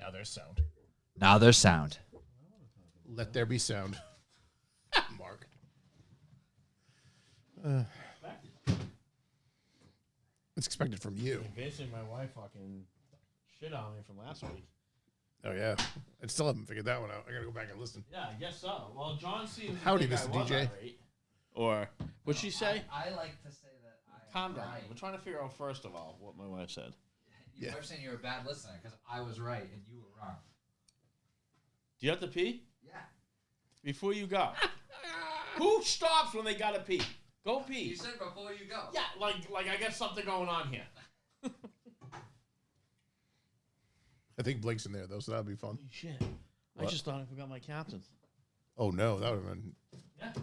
Now there's sound. Now there's sound. Let there be sound. Mark. It's expected from you. Basically, my wife fucking shit on me from last week. Oh, yeah. I still haven't figured that one out. I got to go back and listen. Yeah, I guess so. Well, John seems Howdy, to think Mr. I was DJ. irate. Or, what'd she say? I like to say that Calm down. We're trying to figure out, first of all, what my wife said. You were saying you were a bad listener because I was right and you were wrong. Do you have to pee? Yeah. Before you go. Who stops when they gotta pee? Go pee. You said before you go. Yeah, like I got something going on here. I think Blake's in there, though, so that would be fun. Holy shit. What? I just thought I forgot my captain. Oh, no. That would have been... Yeah.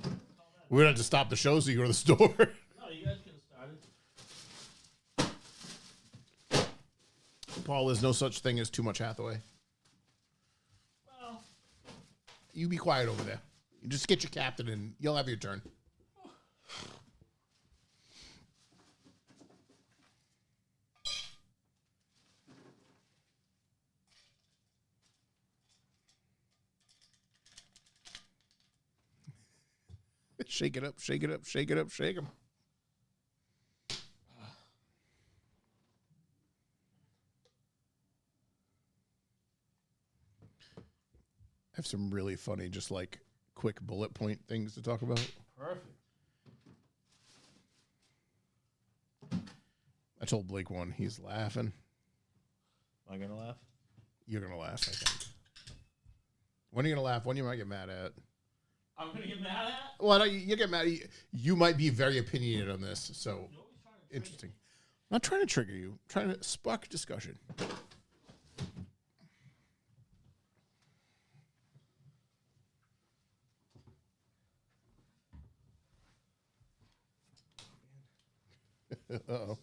We're going to have to stop the show so you go to the store. No, you guys could have started. Paul, there's no such thing as too much Hathaway. Well, You be quiet over there. You just get your captain and you'll have your turn. Shake it up, shake it up, shake it up, shake 'em. I have some really funny, just like quick bullet point things to talk about. perfect. I told Blake one. He's laughing. Am I gonna laugh? You're going to laugh, I think. When are you going to laugh? When you might get mad at? I'm gonna get mad at? Well, no, you get mad. You might be very opinionated on this, so interesting. I'm not trying to trigger you. I'm trying to spark discussion. Uh-oh.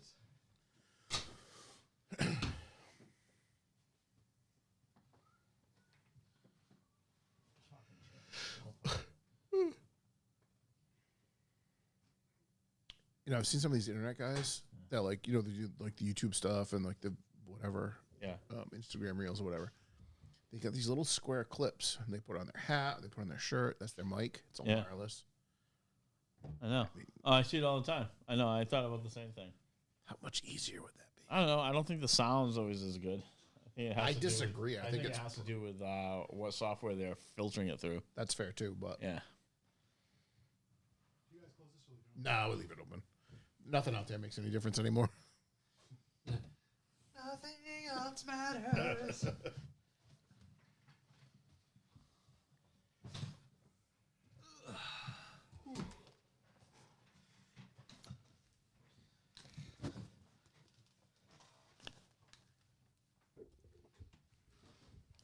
You know, I've seen some of these internet guys that, like, you know, they do like the YouTube stuff and like the whatever, Yeah. Instagram reels or whatever. They got these little square clips and they put on their hat, they put on their shirt. That's their mic. It's all wireless. I know. Oh, I see it all the time. I know. I thought about the same thing. How much easier would that be? I don't know. I don't think the sound's always as good. I think it has I to disagree. Do with, I think it it's has to do with what software they're filtering it through. That's fair too, but Yeah. nah, we'll leave it open. Nothing out there makes any difference anymore. Nothing else matters.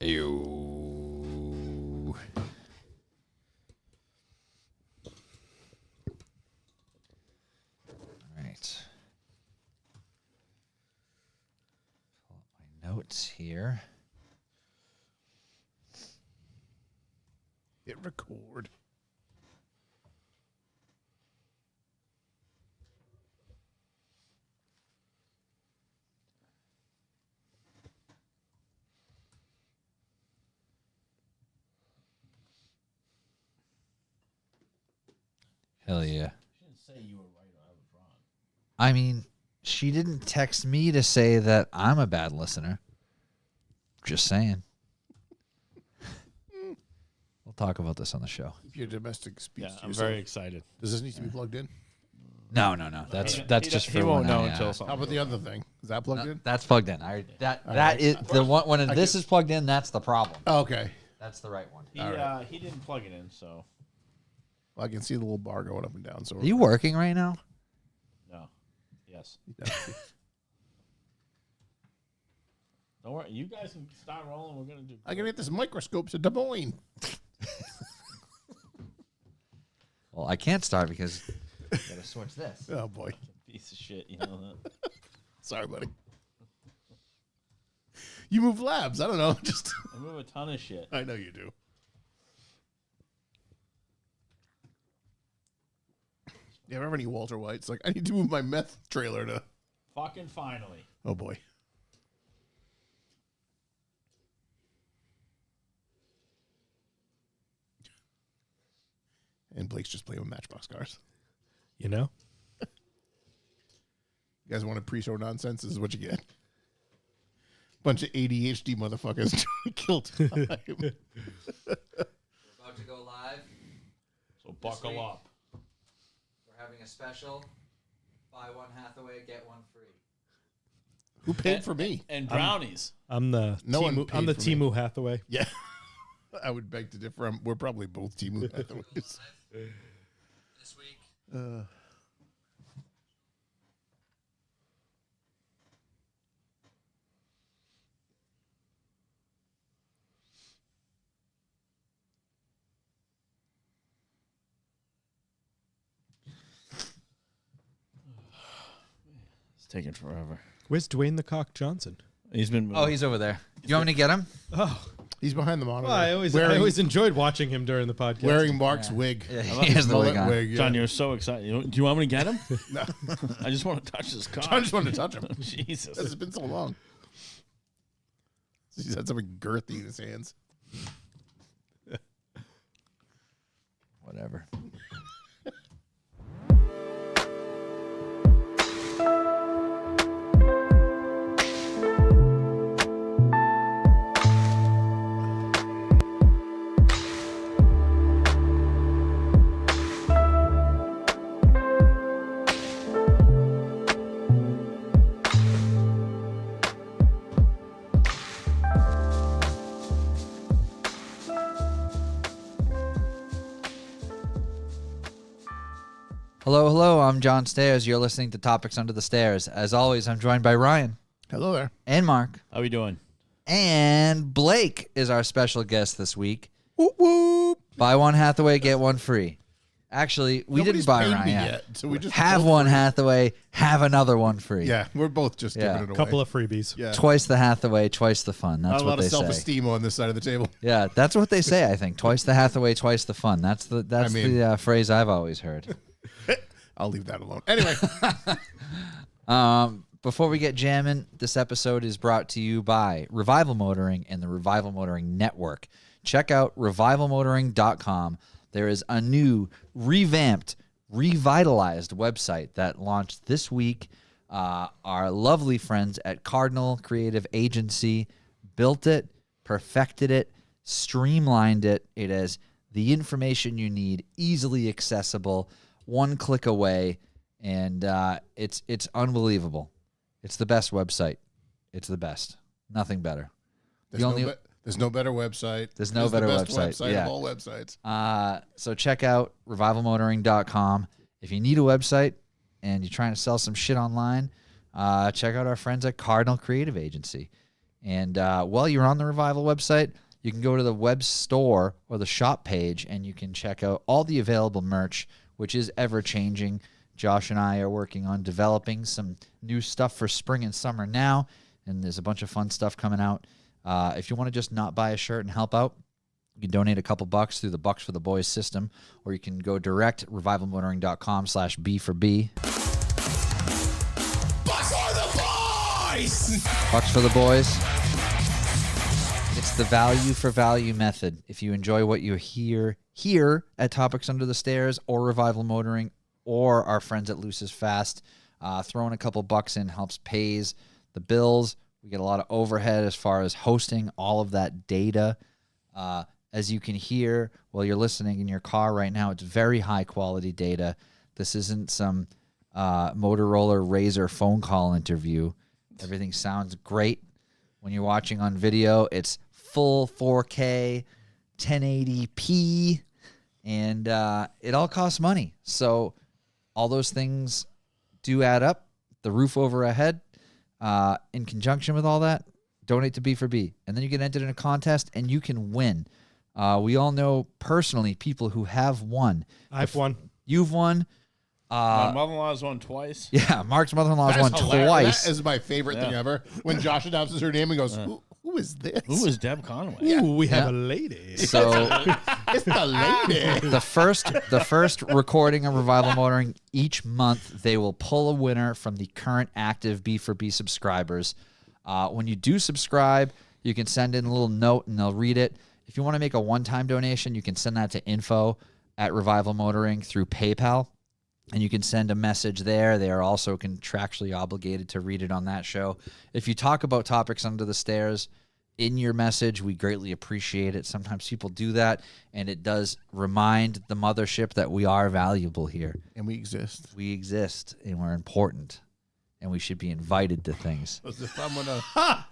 Ew. All right. Pull up my notes here. Hit record. Hell yeah. She didn't say you were right or I was wrong. I mean, she didn't text me to say that I'm a bad listener. Just saying. We'll talk about this on the show. Keep your domestic speech. Yeah, to I'm yourself. very excited. Does this need to be plugged in? No. That's just for he won't when know I, until How something. about the other thing? Is that plugged in? That's plugged in. That right. is the one when this is plugged in. That's the problem. Oh, okay. That's the right one. He didn't plug it in, so Well, I can see the little bar going up and down. So Are you working right now? no. Yes. Don't worry. You guys can start rolling. We're gonna do. I can get this microscope to Des Moines. Well, I can't start because I gotta switch this. Oh boy. Piece of shit. You know that. Sorry, buddy. You move labs. I don't know. Just I move a ton of shit. I know you do. You ever have any Walter Whites? Like, I need to move my meth trailer to. Fucking finally. Oh boy. and Blake's just playing with Matchbox cars. You know? You guys want a pre-show nonsense? This is what you get. Bunch of ADHD motherfuckers trying to kill time. We're about to go live. So buckle week. up. We're having a special. Buy one Hathaway, get one free. Who paid for me? And brownies. I'm the No one Timu, paid I'm the for me. Timu Hathaway. Yeah. I would beg to differ. We're probably both Team Hathaways. This week. It's taking forever. Where's Dwayne the Cock Johnson? He's been. Oh, he's over there. You want me to get him? Oh, He's behind the monitor. well, I always enjoyed watching him during the podcast. wearing Mark's wig. Yeah, he has the Mullet wig on. wig, yeah. John, you're so excited. Do you want me to get him? No. I just want to touch this car. John just wanted to touch him. Jesus. It's been so long. He's had something girthy in his hands. Whatever. Hello, hello. I'm John Stairs. You're listening to Topics Under the Stairs. As always, I'm joined by Ryan Hello there. and Mark. How we doing? And Blake is our special guest this week. Whoop, whoop. Buy one Hathaway, get one free. Actually, we Nobody's didn't buy paid Ryan me yet. so we just Have both one free. Hathaway. Have another one free. Yeah, we're both just Yeah. giving it away. Couple of freebies. yeah. Twice the Hathaway, twice the fun. Not That's a what lot they of say. self-esteem on this side of the table. Yeah, that's what they say. I think twice the Hathaway, twice the fun. That's the phrase I've always heard. I'll leave that alone. Anyway, Before we get jamming, this episode is brought to you by Revival Motoring and the Revival Motoring Network. Check out revivalmotoring.com. There is a new, revamped, revitalized website that launched this week. Our lovely friends at Cardinal Creative Agency built it, perfected it, streamlined it. It has the information you need, easily accessible, one click away, and it's unbelievable. It's the best website. It's the best. Nothing better. there's no better website. There's no It's better the best website, website yeah. of all websites. So check out revivalmotoring.com. If you need a website and you're trying to sell some shit online, check out our friends at Cardinal Creative Agency. And while you're on the Revival website, you can go to the web store or the shop page and you can check out all the available merch, which is ever-changing. Josh and I are working on developing some new stuff for spring and summer now, and there's a bunch of fun stuff coming out. If you want to just not buy a shirt and help out, you can donate a couple bucks through the Bucks for the Boys system, or you can go direct, revivalmotoring.com/B for B. Bucks for the boys! Bucks for the Boys. It's the value for value method. If you enjoy what you hear here at Topics Under the Stairs or Revival Motoring or our friends at Luce's Fast, throwing a couple bucks in helps pays the bills. We get a lot of overhead as far as hosting all of that data. As you can hear while you're listening in your car right now, it's very high quality data. This isn't some Motorola Razr phone call interview. Everything sounds great. When you're watching on video, it's full 4K, 1080p, and it all costs money. So all those things do add up. The roof over our head, in conjunction with all that, donate to B4B. And then you get entered in a contest, and you can win. We all know personally people who have won. I've won. You've won. My mother-in-law's won twice. Yeah, Mark's mother-in-law's That won is hilarious. twice. That is my favorite thing ever. When Josh announces her name and goes, who is this? Who is Deb Conway? Ooh, we have Yeah. a lady. So It's the lady. the first recording of Revival Motoring each month, they will pull a winner from the current active B4B subscribers. When you do subscribe, you can send in a little note and they'll read it. If you want to make a one-time donation, you can send that to info at Revival Motoring through PayPal, and you can send a message there. They are also contractually obligated to read it on that show. If you talk about Topics Under the Stairs in your message, we greatly appreciate it. Sometimes people do that, and it does remind the mothership that we are valuable here. And we exist. We exist, and we're important, and we should be invited to things. As if I'm gonna.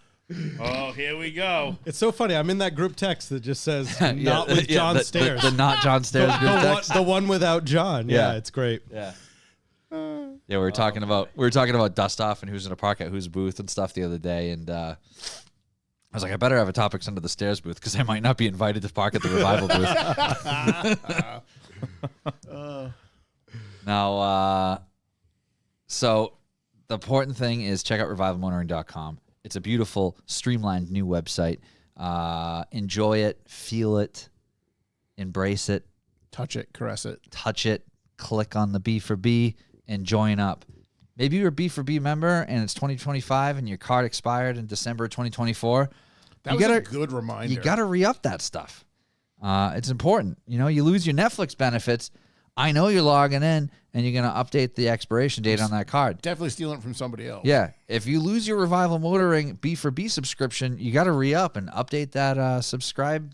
Oh, here we go. It's so funny. I'm in that group text that just says not with John Stairs. The not John Stairs group text. The one without John. Yeah, Yeah. it's great. Yeah. Yeah, we were talking about Dustoff and who's in a park at whose booth and stuff the other day, and I was like, I better have a Topics Under the Stairs booth because I might not be invited to park at the Revival booth. Now, so the important thing is check out revivalmotoring.com. It's a beautiful, streamlined new website. Enjoy it, feel it, embrace it, Touch it, caress it. touch it, click on the B for B, and join up. Maybe you're a B for B member and it's 2025 and your card expired in December 2024. That You was gotta- a good reminder. You got to re-up that stuff. It's important. You know, you lose your Netflix benefits. I know you're logging in and you're going to update the expiration date on that card. Definitely stealing it from somebody else. Yeah. If you lose your Revival Motoring B for B subscription, you got to re-up and update that subscribe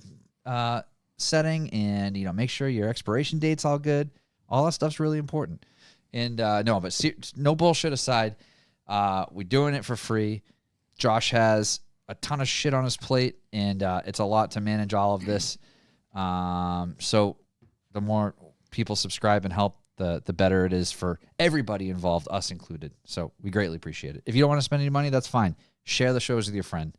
setting, and make sure your expiration date's all good. All that stuff's really important. And no bullshit aside, we're doing it for free. Josh has a ton of shit on his plate, and it's a lot to manage all of this. So the more people subscribe and help, the better it is for everybody involved, us included. So we greatly appreciate it. If you don't want to spend any money, that's fine. Share the shows with your friend.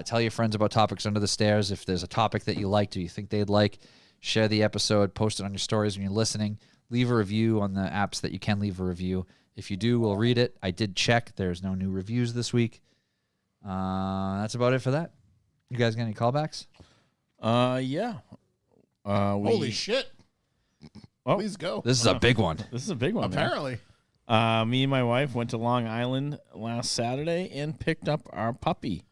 Tell your friends about Topics Under the Stairs. If there's a topic that you liked or you think they'd like, share the episode, post it on your stories when you're listening. Leave a review on the apps that you can leave a review. If you do, we'll read it. I did check. There's no new reviews this week. That's about it for that. You guys got any callbacks? Yeah. Holy shit. Oh. Please go. This is a big one. This is a big one. man. Apparently. Me and my wife went to Long Island last Saturday and picked up our puppy.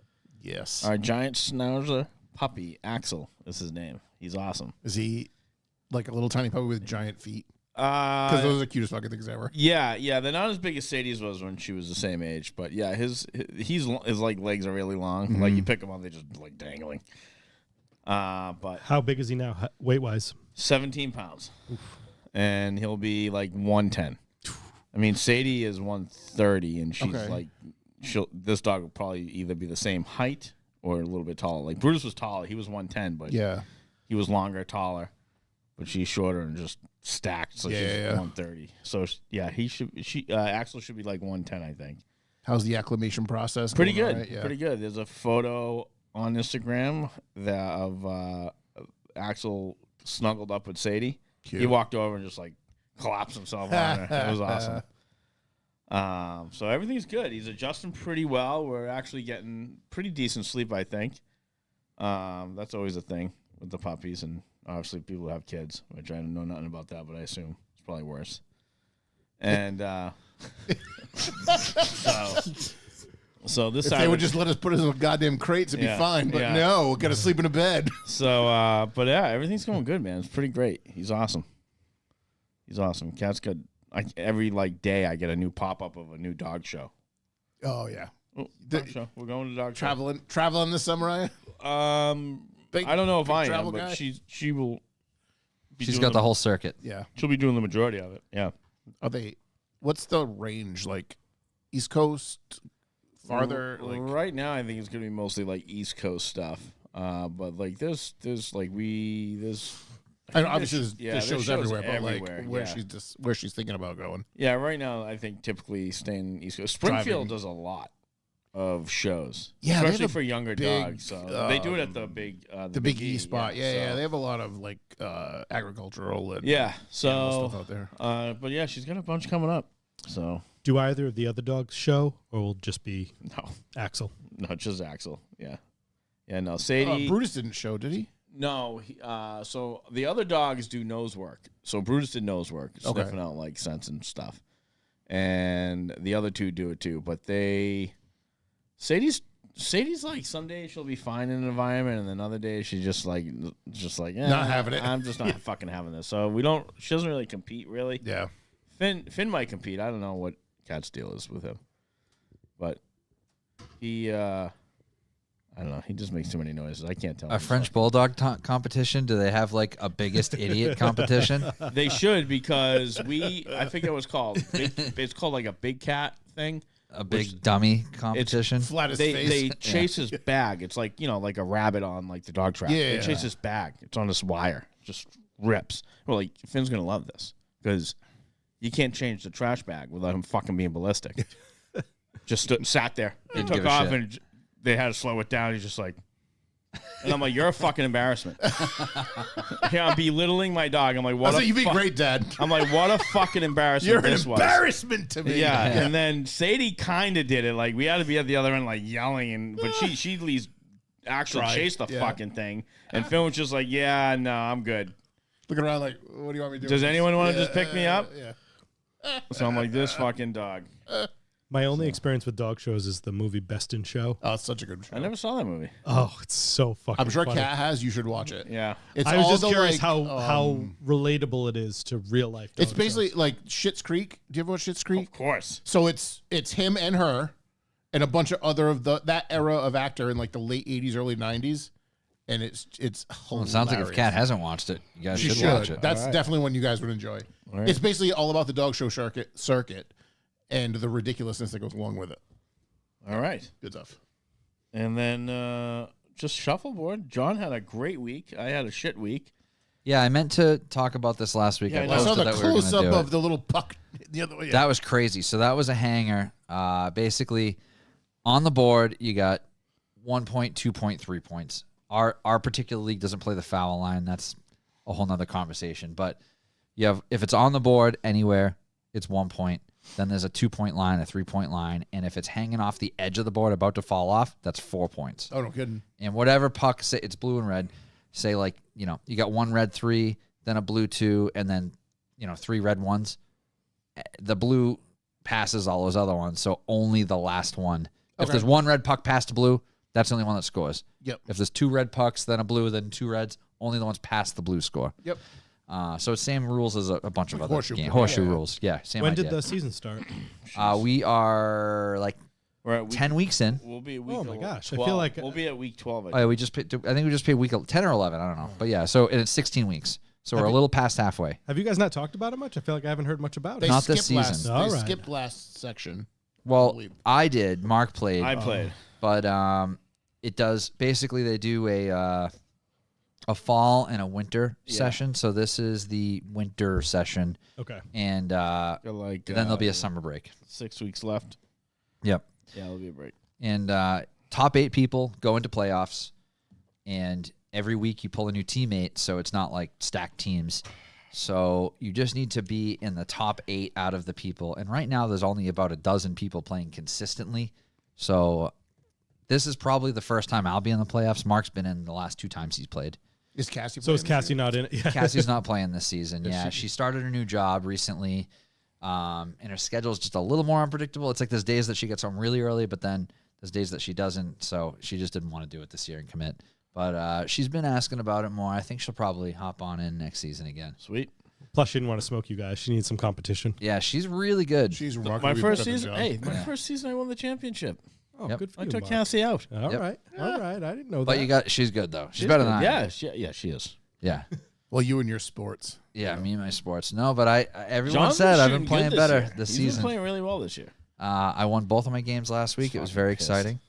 Yes. Our giant schnauzer puppy, Axel is his name. He's awesome. Is he like a little tiny puppy with giant feet? Because those are the cutest fucking things ever. Yeah, they're not as big as Sadie's was when she was the same age, but yeah, his like legs are really long. Like you pick him up, they just like dangling. But How big is he now, weight wise? 17 pounds, and he'll be like 110. I mean, Sadie is 130, and she's Okay. like, this dog will probably either be the same height or a little bit taller. Like Brutus was taller, he was 110, but Yeah. he was longer, taller, but she's shorter and just stacked, so she's 130. So yeah, Axel should be like 110, I think. How's the acclimation process? Pretty going good, all right? Yeah. pretty good. There's a photo on Instagram of Axel snuggled up with Sadie. Cute. He walked over and just like collapsed himself on her. It was awesome. So everything's good. He's adjusting pretty well. We're actually getting pretty decent sleep, I think. That's always a thing with the puppies, and obviously people who have kids, which I don't know nothing about that, but I assume it's probably worse. And so this If side they of would it- just let us put us in crates, crates, it'd Yeah, be fine. But yeah. no, we got to sleep in a bed. So, but yeah, everything's going good, man. It's pretty great. He's awesome. He's awesome. Cat's got every day I get a new pop up of a new dog show. Oh yeah. Oh, The- dog show. We're going to dog Traveling this summer, are you? show. Big- I don't know if big I am, travel but guy? she will. She's got the whole circuit. Yeah. She'll be doing the majority of it. Yeah. Are they? What's the range like? East Coast, farther. Like, Right now, I think it's gonna be mostly like East Coast stuff. But like there's like there's. I know, obviously, there's there's shows everywhere, but everywhere, like where yeah. where she's thinking about going. Yeah, right now I think typically staying East Coast. Springfield Driving. does a lot of shows, Yeah, they especially have a for younger big, dogs. So they do it at the big The Big E E spot. Yeah, so- They have a lot of like agricultural and yeah. animal So, stuff out there. but yeah, she's got a bunch coming up. So Do either of the other dogs show, or will it just be Axel? no, just Axel. Yeah. No, Sadie. Brutus didn't show, did he? No, so the other dogs do nose work. So Brutus did nose work, Okay. sniffing out like scents and stuff, and the other two do it too. But Sadie's Sadie's like, some days she'll be fine in an environment, and then other days she's just like, Not having it. I'm just not fucking having this. So she doesn't really compete, really. Yeah. Finn might compete. I don't know what Cat's deal is with him. But he, I don't know. He just makes too many noises. I can't tell. A French bulldog competition? Do they have like a biggest idiot competition? They should, because I forget what it's called. It's called like a big cat thing. A big dummy competition? Flat as They face. chase his bag. It's like, like a rabbit on like the dog trap. Yeah. They chase his bag. It's on this wire. Just rips. Well, like, Finn's going to love this because you can't change the trash bag without him fucking being ballistic. Just sat there. They Didn't took give a off shit. and they had to slow it down. He's just like, and I'm like, you're a fucking embarrassment. Yeah, I'm belittling my dog. I'm like, what? You'd be great, Dad. I'm like, what a fucking embarrassment You're an this was. embarrassment to me. Yeah, and then Sadie kind of did it. Like, we had to be at the other end, like, yelling, but she at least actually Tried. chased the Yeah. fucking thing. And Finn was just like, yeah, no, I'm good. Looking around like, what do you want me to do? Does with anyone this? want to just pick me up? Yeah. So I'm like, this fucking dog. My only experience with dog shows is the movie Best in Show. Oh, it's such a good show. I never saw that movie. Oh, it's so fucking I'm sure funny. Kat has. You should watch it. Yeah. It's I was all just the, curious like, how relatable it is to real life. It's dog basically shows. like Schitt's Creek. Do you ever watch Schitt's Creek? Of course. So it's him and her, and a bunch of other of that era of actor in like the late '80s, early '90s, and it's hilarious. Well, it sounds like if Kat hasn't watched it, you guys She should, should. watch it. That's definitely one you guys would enjoy. right. It's basically all about the dog show circuit and the ridiculousness that goes along with it. All right. Good stuff. And then just shuffleboard. John had a great week. I had a shit week. Yeah, I meant to talk about this last week. Yeah, I I know. I saw posted the that we were close going up to do of it. the little puck the other way. That was crazy. So that was a hanger. Basically, on the board, you got 1 point, 2 point, 3 points. Our particular league doesn't play the foul line. That's a whole nother conversation. But you have, if it's on the board anywhere, it's 1 point. Then there's a 2 point line, a 3 point line. And if it's hanging off the edge of the board, about to fall off, that's 4 points. Oh, no kidding. And whatever puck, say it's blue and red, say like, you got one red 3, then a blue 2, and then, 3 red 1s. The blue passes all those other ones, so only the last one. If there's one red puck past the blue, that's the only one that scores. Yep. If there's 2 red pucks, then a blue, then 2 reds, only the ones past the blue score. Yep. So it's same rules as a bunch of other horseshoe games. rules. Horseshoe Yeah. rules. Yeah, same when idea. did the season start? We are like We're at week, 10 weeks in. We'll be at week Oh my 11, gosh, I 12. feel like- we'll be at week 12. Oh, yeah, we just paid, I think we just paid week 10 or 11. I don't know. But yeah, so and it's 16 weeks. So we're a little past halfway. Have you guys not talked about it much? I feel like I haven't heard much about They it. Not this skipped last, season. They All right. skipped last section. Well, believe. I did. Mark played. I played. But it does basically they do a fall and a winter session. So this is the winter session, Okay. and Got like then there'll be a summer break. 6 weeks left. Yep. Yeah, there'll be a break. And top 8 people go into playoffs, and every week you pull a new teammate, so it's not like stacked teams. So you just need to be in the top 8 out of the people. And right now there's only about a dozen people playing consistently. So this is probably the first time I'll be in the playoffs. Mark's been in the last 2 times he's played. Is Cassie? So is playing this Cassie not in it? Yeah. Cassie's not playing this season. Yeah, she started her new job recently, and her schedule is just a little more unpredictable. It's like there's days that she gets home really early, but then there's days that she doesn't. So she just didn't want to do it this year and commit. But she's been asking about it more. I think she'll probably hop on in next season again. Sweet. Plus, she didn't want to smoke you guys. She needs some competition. Yeah, she's really good. She's My remarkably first better than season. John. Hey, my first season, I won the championship. Oh, Yep. good for I you, took Mark. Cassie out. All Yep. right. All right. I didn't know But that. she's good though. She's better than I am. Yeah, she is. Yeah. Well, you and your sports. Yeah, me and my sports. No, but everyone John's said I've shooting been playing good better year. this He's season. been playing really well this year. I won both of my games last week. It was Fucking very pissed. exciting.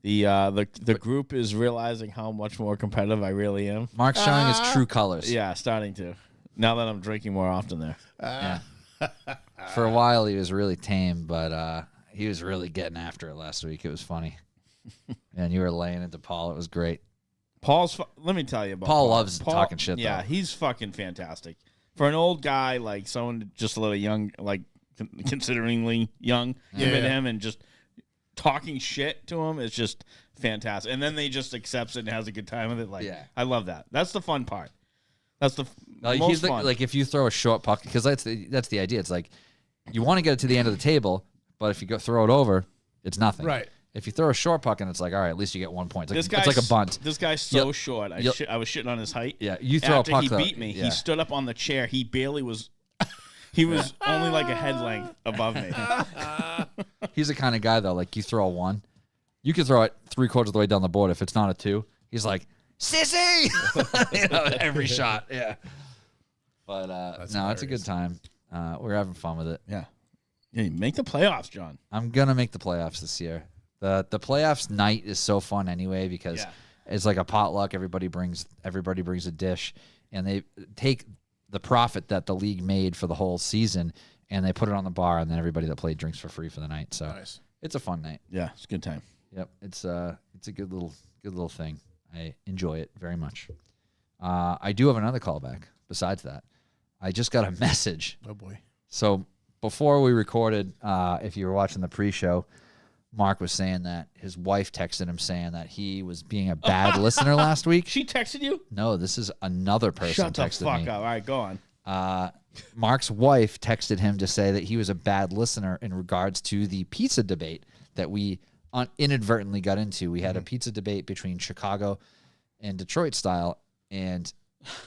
The group is realizing how much more competitive I really am. Mark's showing his true colors. Yeah, starting to. Now that I'm drinking more often there. Yeah. For a while, he was really tame, but he was really getting after it last week. It was funny. And you were laying it to Paul. It was great. Let me tell you about Paul loves talking shit, Yeah, though. he's fucking fantastic. For an old guy, like someone just a little young, like consideringly young, Yeah. with him and just talking shit to him is just fantastic. And then they just accepts it and has a good time with it. Like, Yeah. I love that. That's the fun part. That's the Like, most he's fun. like if you throw a short puck, because that's the idea. It's like you want to get it to the end of the table, but if you go throw it over, it's nothing. Right. If you throw a short puck and it's like, all right, at least you get 1 point. This It's like a bunt. This guy's so Yep. short. I was shitting on his height. Yeah, you throw After a puck. he though, beat me, yeah. he stood up on the chair. He barely was. He was only like a head length above me. He's the kind of guy though. Like you throw a 1, you can throw it 3/4 of the way down the board. If it's not a 2, he's like sissy. Every shot. Yeah. But no, it's a good time. We're having fun with it. Yeah. Yeah, make the playoffs, John. I'm gonna make the playoffs this year. The playoffs night is so fun anyway because it's like a potluck. Everybody brings a dish, and they take the profit that the league made for the whole season and they put it on the bar, and then everybody that played drinks for free for the night. So Nice. it's a fun night. Yeah, it's a good time. Yep, it's a good little thing. I enjoy it very much. I do have another callback. Besides that, I just got a message. Oh boy. So before we recorded, if you were watching the pre-show, Mark was saying that his wife texted him saying that he was being a bad listener last week. She texted you? No, this is another person Shut the texted fuck me. up. All right, go on. Mark's wife texted him to say that he was a bad listener in regards to the pizza debate that we inadvertently got into. We had a pizza debate between Chicago and Detroit style, and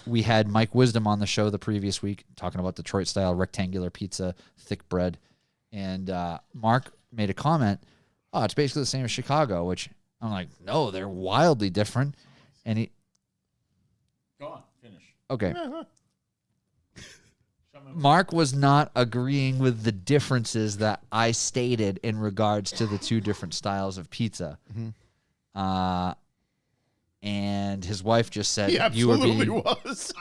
we had Mike Wisdom on the show the previous week talking about Detroit style rectangular pizza, thick bread, and Mark made a comment, "Oh, it's basically the same as Chicago," which I'm like, "No, they're wildly different." And he, Go on, finish. okay. Mark was not agreeing with the differences that I stated in regards to the two different styles of pizza. And his wife just said He you were absolutely being was.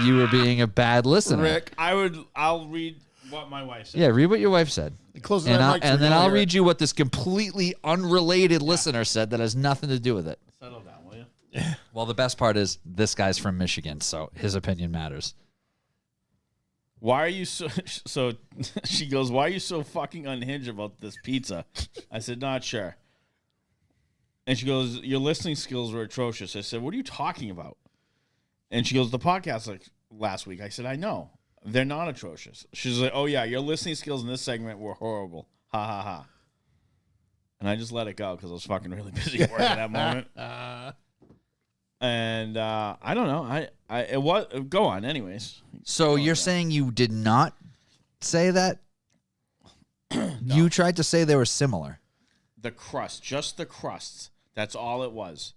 you were being a bad listener. Rick. I'll read what my wife said. Yeah, read what your wife said. Closing And, that I'll, mic so and we then can I'll hear read it. you what this completely unrelated listener said that has nothing to do with it. Settle down, will you? Well, the best part is this guy's from Michigan, so his opinion matters. Why are you so she goes, why are you so fucking unhinged about this pizza? I said, not sure. And she goes, your listening skills were atrocious. I said, what are you talking about? And she goes, the podcast like last week. I said, I know. They're not atrocious. She's like, oh yeah, your listening skills in this segment were horrible. Ha ha ha. And I just let it go because I was fucking really busy working at that moment. And I don't know. It was go on anyways. So you're saying you did not say that? You tried to say they were similar. The crust, just the crusts. That's all it was.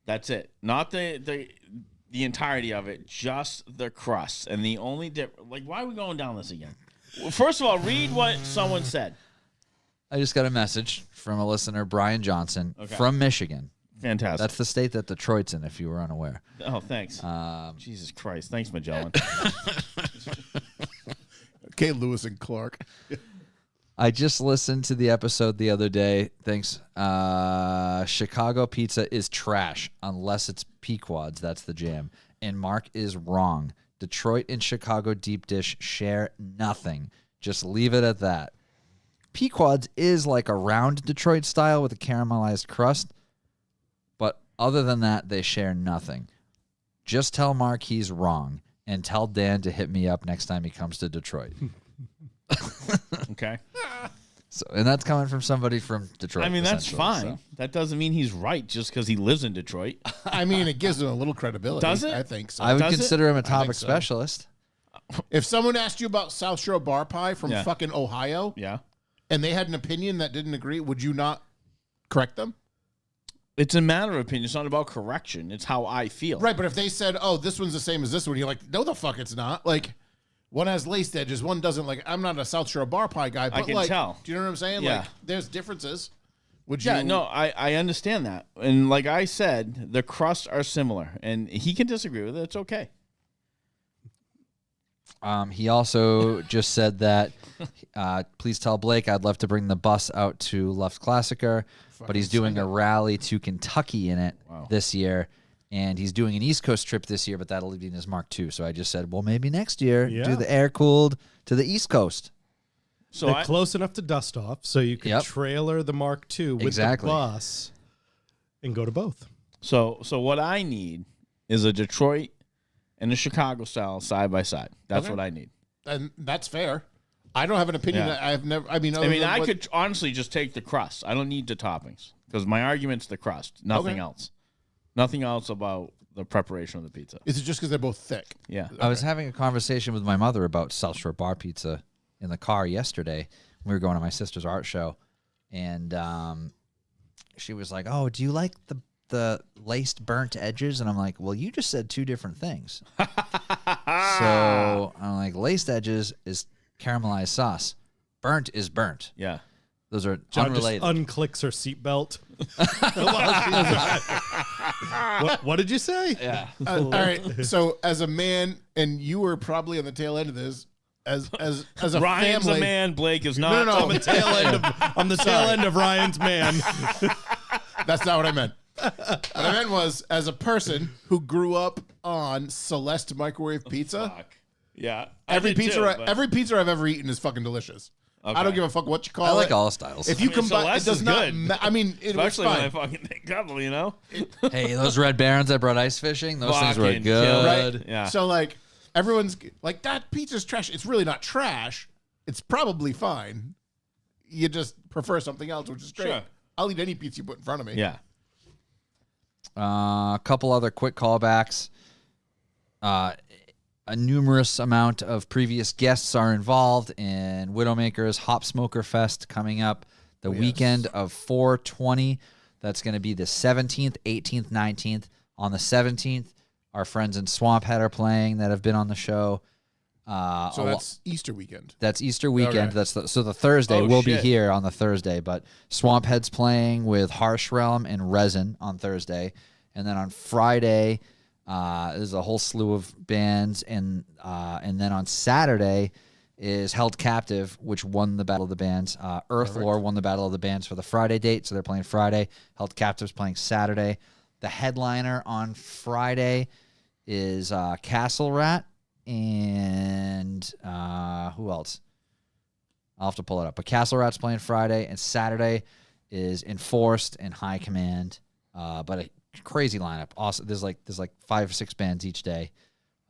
That's it. Not the entirety of it, just the crust. And the only like, why are we going down this again? Well, first of all, read what someone said. I just got a message from a listener, Brian Johnson, Okay. from Michigan. Fantastic. That's the state that Detroit's in, if you were unaware. Oh, thanks. Jesus Christ. Thanks, Magellan. Okay, Lewis and Clark. I just listened to the episode the other day. Thanks. Chicago pizza is trash unless it's Pequod's. That's the jam. And Mark is wrong. Detroit and Chicago deep dish share nothing. Just leave it at that. Pequod's is like a round Detroit style with a caramelized crust. But other than that, they share nothing. Just tell Mark he's wrong. And tell Dan to hit me up next time he comes to Detroit. Okay. So, and that's coming from somebody from Detroit. I mean, that's essentially, fine. so. That doesn't mean he's right just because he lives in Detroit. I mean, it gives him a little credibility. Does it? I think so. I would Does it? consider him a think topic so. specialist. If someone asked you about South Shore Bar Pie from Yeah. fucking Ohio, Yeah. and they had an opinion that didn't agree, would you not correct them? It's a matter of opinion. It's not about correction. It's how I feel. Right, but if they said, "Oh, this one's the same as this one," you're like, "No, the fuck, it's not." Like, one has laced edges, one doesn't. Like, I'm not a South Shore Bar Pie guy, but can like, tell. do you know what I'm saying? Yeah. Like, there's differences. Would Yeah, you? no, I understand that. And like I said, the crusts are similar. And he can disagree with it. It's okay. He also just said that, please tell Blake I'd love to bring the bus out to Luft Klassiker, but he's doing a rally to Kentucky in it this year. And he's doing an East Coast trip this year, but that'll be in his Mark II. So I just said, well, maybe next year, Yeah. do the air-cooled to the East Coast. So They're close enough to Dustoff, so you can Yep. trailer the Mark II with Exactly. the bus and go to both. So what I need is a Detroit and a Chicago style side by side. That's Okay. what I need. And that's fair. I don't have an opinion. Yeah. I've never. I mean, I could honestly just take the crust. I don't need the toppings because my argument's the crust. Nothing else. Nothing else about the preparation of the pizza. Is it just because they're both thick? Yeah. I was having a conversation with my mother about South Shore Bar Pizza in the car yesterday. We were going to my sister's art show, and she was like, "Oh, do you like the laced burnt edges?" And I'm like, "Well, you just said two different things." So I'm like, "Laced edges is caramelized sauce. Burnt is burnt. Yeah. Those are John unrelated." just unclicks her seatbelt. What did you say? Yeah. All right. So as a man, and you were probably on the tail end of this, as a Ryan's family, a man. Blake is not. No. I'm the tail end of Ryan's man. That's not what I meant. What I meant was, as a person who grew up on Celeste microwave pizza, Fuck. Yeah. every pizza I've I've ever eaten is fucking delicious. Okay. I don't give a fuck what you call it. I like all styles. If you I mean, combine, it Celeste does is not. good. I mean, it was Especially when I fine. fucking think couple, you know? Hey, those Red Barons I brought ice fishing, those things were Fucking good. killer. Yeah. So like everyone's like, that pizza's trash. It's really not trash. It's probably fine. You just prefer something else, which is great. Sure. I'll eat any pizza you put in front of me. Yeah. A couple other quick callbacks. A numerous amount of previous guests are involved in Widowmaker's Hop Smoker Fest coming up the weekend of 4/20. That's going to be the 17th, 18th, 19th. On the 17th, our friends in Swamp Head are playing that have been on the show. So that's Easter weekend. That's Easter weekend. Okay. So the Thursday Oh, we'll be shit. here on the Thursday, but Swamp Head's playing with Harsh Realm and Resin on Thursday, and then on Friday there's a whole slew of bands, and then on Saturday is Held Captive, which won the Battle of the Bands. Earthlore won the Battle of the Bands for the Friday date, so they're playing Friday. Held Captive's playing Saturday. The headliner on Friday is Castle Rat. And who else? I'll have to pull it up. But Castle Rat's playing Friday, and Saturday is Enforced and High Command. But a crazy lineup. Awesome. There's like 5 or 6 bands each day.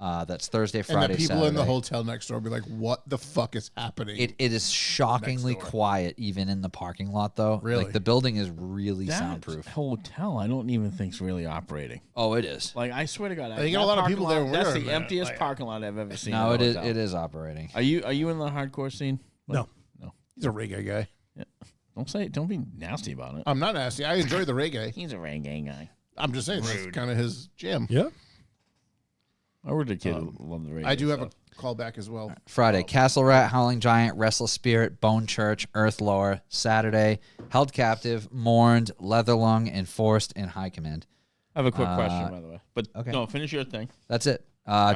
That's Thursday, Friday, And the people Saturday. in the hotel next door will be like, what the fuck is happening? It is shockingly Next door. quiet, even in the parking lot, though. Really? Like, the building is really That soundproof. hotel, I don't even think's really operating. Oh, it is. Like, I swear to God, They get a lot of people there when That's we're the there, emptiest like- parking lot I've ever seen. No, in it a is. hotel. It is operating. Are you in the hardcore scene? No. He's a reggae guy. Don't be nasty about it. I'm not nasty. I enjoy the reggae. He's a reggae guy. I'm just saying that's kind of his jam. Yeah. I heard a kid who loved the reggae. I do have stuff. a callback as well. Friday, Castle Rat, Howling Giant, Restless Spirit, Bone Church, Earthlore. Saturday, Held Captive, Mourned, Leatherlung, Enforced, and High Command. I have a quick question, by the way. But okay. no, finish your thing. That's it.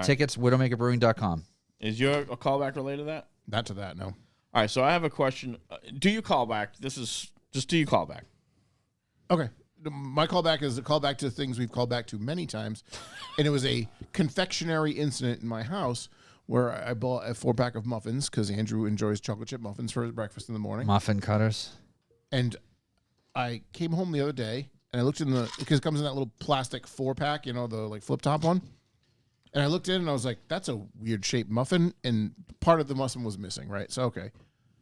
Tickets, widowmakerbrewing.com. Is your a callback related to that? Not to that, no. All right, so I have a question. Do you call back? This is just do you call back? Okay. My callback is a callback to things we've called back to many times. And it was a confectionery incident in my house where I bought a 4-pack of muffins because Andrew enjoys chocolate chip muffins for his breakfast in the morning. Muffin cutters. And I came home the other day and I looked in because it comes in that little plastic 4-pack, you know, the like flip top one. And I looked in and I was like, that's a weird shaped muffin. And part of the muffin was missing, right? So, okay.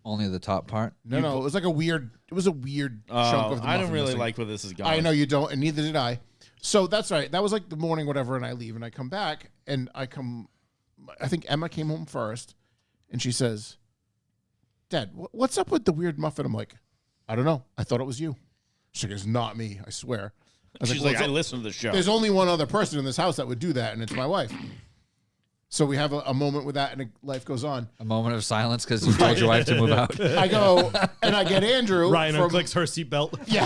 Only the top part. No, it was like a weird chunk of the muffin. I don't really missing. like where this is going. I know you don't, and neither did I. So that's right. That was like the morning, whatever, and I leave and I come back and I think Emma came home first and she says, Dad, what's up with the weird muffin? I'm like, I don't know. I thought it was you. She's like, it's not me, I swear. She's "Well, like, I listen to the show. there's only one other person in this house that would do that, and it's my wife. So we have a moment with that, and life goes on. A moment of silence because you told your wife to move out. I go, and I get Andrew. Ryan from, unclicks her seatbelt. Yeah.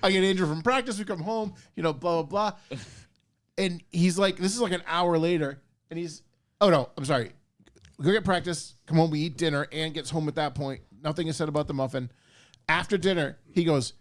I get Andrew from practice. We come home, blah, blah, blah. And he's like, this is like an hour later. And he's, oh, no, I'm sorry. Go get practice. Come home. We eat dinner. Ann gets home at that point. Nothing is said about the muffin. After dinner, he goes,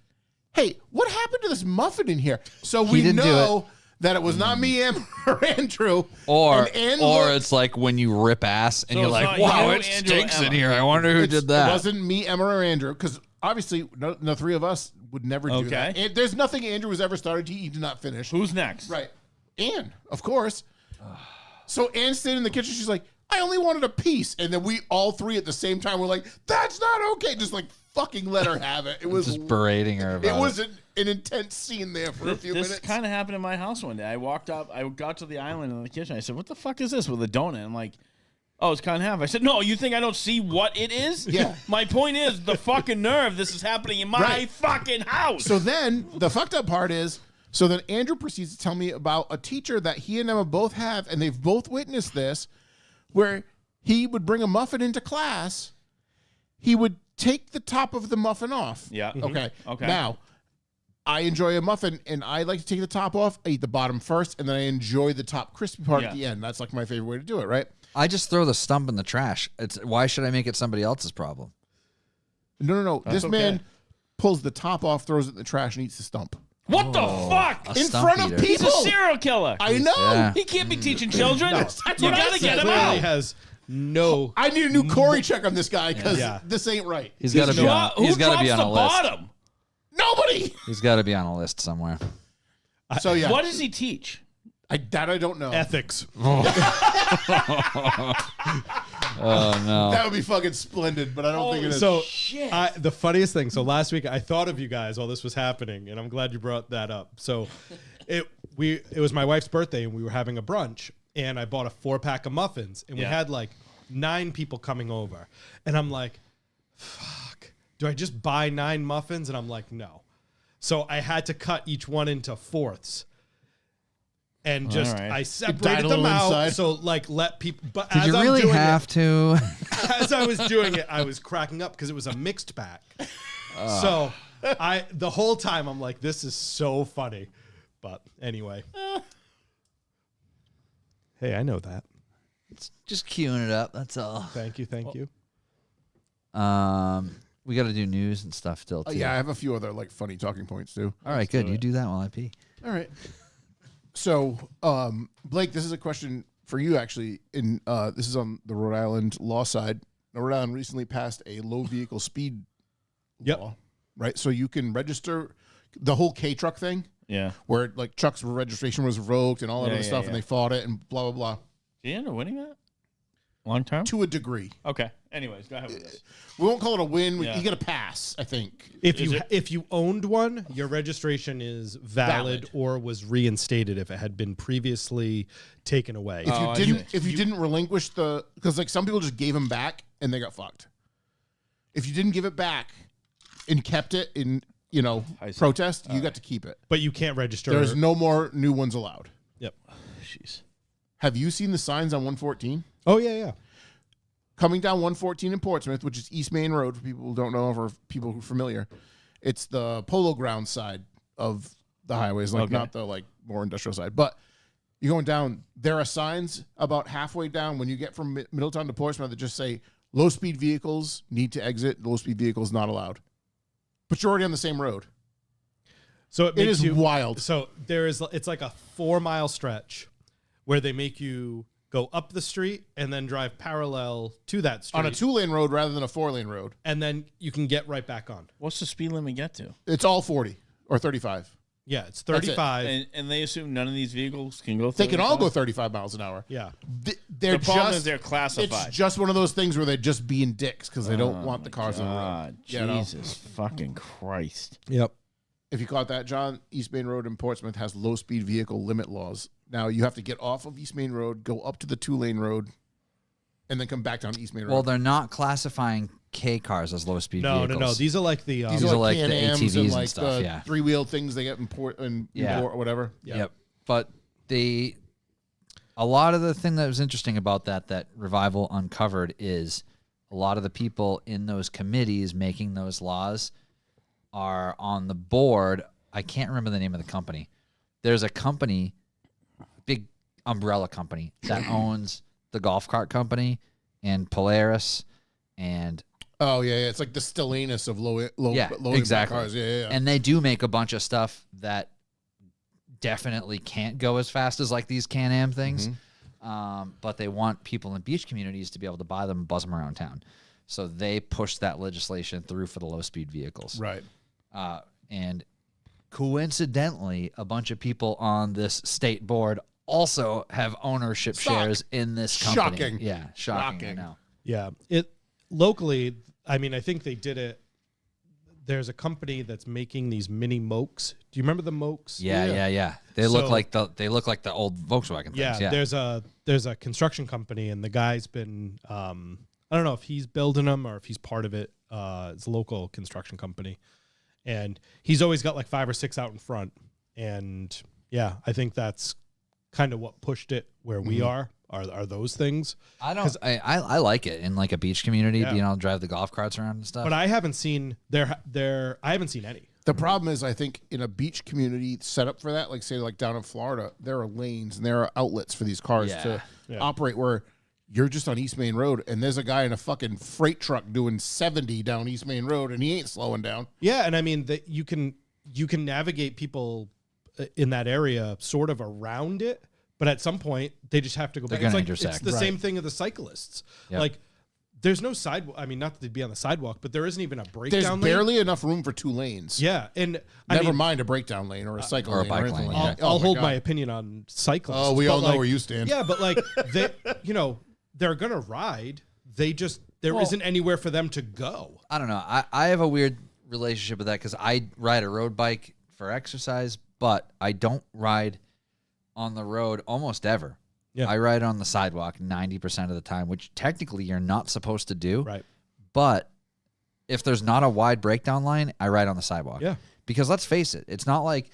hey, what happened to this muffin in here? So we didn't do know that it was not me, Em, or Andrew. Or And Ann or looked- it's like when you rip ass and So you're it's like, not wow, you, it Andrew, stinks in Emma. here. I wonder who did that. It wasn't me, Emma, or Andrew, because obviously the 3 of us would never do that. Okay. And there's nothing Andrew has ever started he did not finish. Who's next? Right. Ann, of course. So Ann stayed in the kitchen. She's like, I only wanted a piece. And then we all three at the same time were like, that's not okay. Just like fucking let her have it. It was Just berating her about it was an intense scene there for a few This minutes. kind of happened in my house one day. I walked up, I got to the island in the kitchen. I said, "What the fuck is this with a donut?" I'm like, "Oh, it's cut in half." I said, "No, you think I don't see what it is?" Yeah. My point is the fucking nerve. This is happening in my Right. fucking house. So then the fucked up part is, so then Andrew proceeds to tell me about a teacher that he and Emma both have, and they've both witnessed this, where he would bring a muffin into class. He would take the top of the muffin off. Yeah. Okay. Okay. Now, I enjoy a muffin, and I like to take the top off. I eat the bottom first, and then I enjoy the top crispy part at the end. That's like my favorite way to do it, right? I just throw the stump in the trash. Why should I make it somebody else's problem? No. This okay. man pulls the top off, throws it in the trash, and eats the stump. What the fuck? A In stump front of eater. He's a people. serial killer. I know. Yeah. He can't be teaching children. That's You what I gotta said. get him Clearly out. has no. I need a new Corey check on this guy because Yeah. this ain't right. He's got to be on. Who He's got to drops be on the a list. bottom? Nobody. He's got to be on a list somewhere. So yeah, What does he teach? I don't know. Ethics. Oh no! That would be fucking splendid, but I don't think it is. So the funniest thing. So last week I thought of you guys while this was happening, and I'm glad you brought that up. So it was my wife's birthday, and we were having a brunch, and I bought a 4-pack of muffins, and we Yeah. had like 9 people coming over, and I'm like, fuck, do I just buy 9 muffins? And I'm like, no. So I had to cut each one into fourths. And just All right. I died a separated little them out, inside. so like let people. But Did as you I'm really doing have to? as I was doing it, I was cracking up because it was a mixed pack. So the whole time I'm like, this is so funny. But anyway. Hey, I know that. Just queuing it up. That's all. Thank you. We got to do news and stuff still too. Yeah, I have a few other like funny talking points too. All right, good. You do that while I pee. All right. So, Blake, this is a question for you actually. This is on the Rhode Island law side. Rhode Island recently passed a low vehicle speed law, right? So you can register the whole K truck thing, where like Chuck's registration was revoked and all that other stuff, and they fought it and blah blah blah. Did he end up winning that? Long term? To a degree. Okay. Anyways, go ahead with this. We won't call it a win. Yeah. You get a pass, I think. If you owned one, your registration is valid or was reinstated if it had been previously taken away. If you didn't relinquish because like some people just gave them back and they got fucked. If you didn't give it back and kept it in protest, you got to keep it. But you can't register. There's no more new ones allowed. Yep. Jeez. Have you seen the signs on 114? Oh yeah. Coming down 114 in Portsmouth, which is East Main Road for people who don't know or people who are familiar. It's the Polo Ground side of the highways, not the like more industrial side. But you're going down, there are signs about halfway down when you get from Middletown to Portsmouth that just say low speed vehicles need to exit, low speed vehicles not allowed. But you're already on the same road. So it is wild. So it's like a 4-mile stretch where they make you go up the street and then drive parallel to that street. On a 2-lane road rather than a 4-lane road. And then you can get right back on. What's the speed limit get to? It's all 40 or 35. Yeah, it's 35. And they assume none of these vehicles can go 35? They can all go 35 miles an hour. Yeah. The problem is they're classified. It's just one of those things where they're just being dicks because they don't want the cars on the road. Jesus fucking Christ. Yep. If you caught that, John, East Main Road in Portsmouth has low-speed vehicle limit laws. Now, you have to get off of East Main Road, go up to the 2-lane road, and then come back down East Main Road. Well, they're not classifying K cars as low-speed vehicles. No. These are like the... These are like the Can-Ams ATVs and and like stuff, the yeah. 3-wheeled things they get in port or whatever. Yep. But a lot of the thing that was interesting about that Revival uncovered is a lot of the people in those committees making those laws are on the board. I can't remember the name of the company. There's a company, big umbrella company, that owns the golf cart company and Polaris and... Oh, yeah. It's like the Stellantis of low exactly. cars. Yeah. And they do make a bunch of stuff that definitely can't go as fast as like these Can-Am things. But they want people in beach communities to be able to buy them and buzz them around town. So they pushed that legislation through for the low-speed vehicles. Right. And coincidentally, a bunch of people on this state board also have ownership shares in this company. Shocking. Yeah, shocking. I Shocking. know. Yeah. It locally, I mean, I think they did it. There's a company that's making these mini Mokes. Do you remember the Mokes? Yeah. They look So- like the old Volkswagen Yeah, things. Yeah. there's a construction company, and the guy's been I don't know if he's building them or if he's part of it. It's a local construction company, and he's always got like 5 or 6 out in front. And yeah, I think that's kind of what pushed it where we are those things. I don't. I like it in like a beach community, Yeah. being able to drive the golf carts around and stuff. But I haven't seen I haven't seen any. The problem is, I think in a beach community set up for that, like say like down in Florida, there are lanes and there are outlets for these cars to Yeah. operate where you're just on East Main Road and there's a guy in a fucking freight truck doing 70 down East Main Road and he ain't slowing down. Yeah, and I mean that you can navigate people in that area sort of around it, but at some point they just have to go They're back. It's gonna like intersect. it's the Right. same thing of the cyclists. Yep. Like there's no sidewalk. I mean, not that they'd be on the sidewalk, but there isn't even a There's breakdown lane. barely enough room for 2 lanes. Yeah, and I Never mean, mind a breakdown lane or a cycle or a lane bike or anything lane, like yeah. that. I'll hold God. my opinion on cyclists. Oh, we but all know like, where you stand. Yeah, but like they, they're gonna ride. There isn't anywhere for them to go. I don't know. I have a weird relationship with that because I ride a road bike for exercise, but I don't ride on the road almost ever. Yeah. I ride on the sidewalk 90% of the time, which technically you're not supposed to do. Right. But if there's not a wide breakdown line, I ride on the sidewalk. Yeah. Because let's face it, it's not like,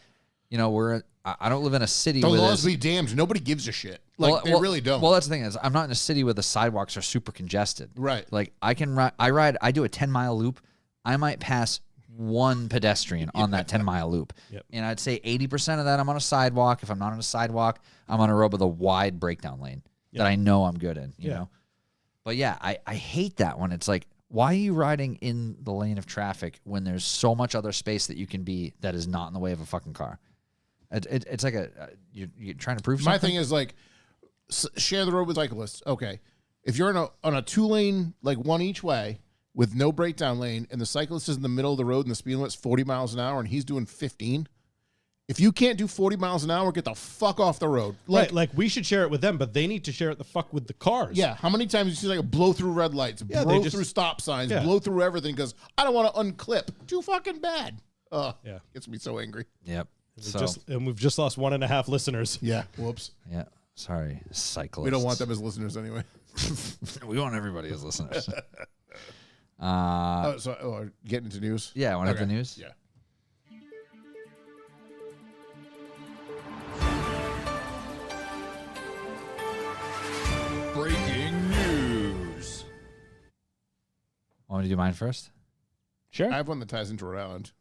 I don't live in a city The where laws there's- be damned. Nobody gives a shit. Like, they really don't. Well, that's the thing is, I'm not in a city where the sidewalks are super congested. Right. Like I do a 10-mile loop. I might pass one pedestrian on that 10-mile loop. Yep. And I'd say 80% of that I'm on a sidewalk. If I'm not on a sidewalk, I'm on a road with a wide breakdown lane that I know I'm good in, you know? But yeah, I hate that one. It's like, why are you riding in the lane of traffic when there's so much other space that you can be that is not in the way of a fucking car? It's like you're trying to prove something. My thing is like share the road with cyclists. Okay, if you're on a 2-lane, like one each way with no breakdown lane, and the cyclist is in the middle of the road and the speed limit's 40 miles an hour and he's doing 15. If you can't do 40 miles an hour, get the fuck off the road. Like we should share it with them, but they need to share it the fuck with the cars. Yeah, how many times you see like blow through red lights, Yeah, blow they just- through stop signs, Yeah. blow through everything because I don't want to unclip. Too fucking bad. Yeah. Gets me so angry. Yep. We've just lost 1.5 listeners. Yeah, whoops. Yeah. Sorry, cyclists. We don't want them as listeners anyway. We want everybody as listeners. Getting into news. Yeah, want to have Okay. the news? Yeah. Breaking news. Want me to do mine first? Sure. I have one that ties into Rhode Island.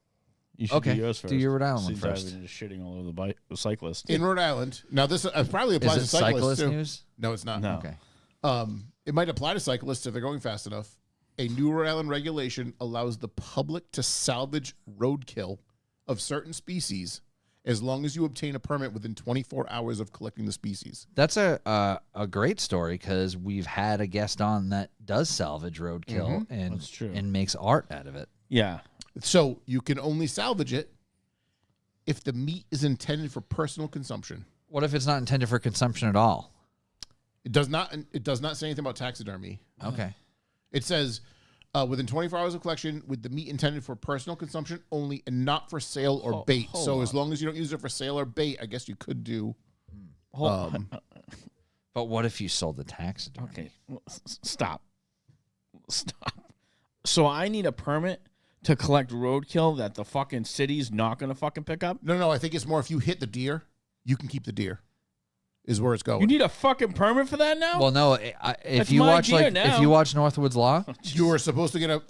You should Okay, do yours do first. your Rhode Island one Since I've first. been just shitting all over the cyclist. In Rhode Island. Now, this probably applies Is it to cyclists cyclist too. news? No, it's not. No. Okay. It might apply to cyclists if they're going fast enough. A new Rhode Island regulation allows the public to salvage roadkill of certain species as long as you obtain a permit within 24 hours of collecting the species. That's a great story because we've had a guest on that does salvage roadkill and That's true. and makes art out of it. Yeah. So you can only salvage it if the meat is intended for personal consumption. What if it's not intended for consumption at all? It does not say anything about taxidermy. Okay. It says within 24 hours of collection, with the meat intended for personal consumption only and not for sale or bait. hold So on. as long as you don't use it for sale or bait, I guess you could do. But what if you sold the taxidermy? Okay. Stop. So I need a permit to collect roadkill that the fucking city's not going to fucking pick up? No, I think it's more if you hit the deer, you can keep the deer. Is where it's going. You need a fucking permit for that now? Well, no. If That's you my watch idea if now. you watch Northwood's Law, You were supposed to supposed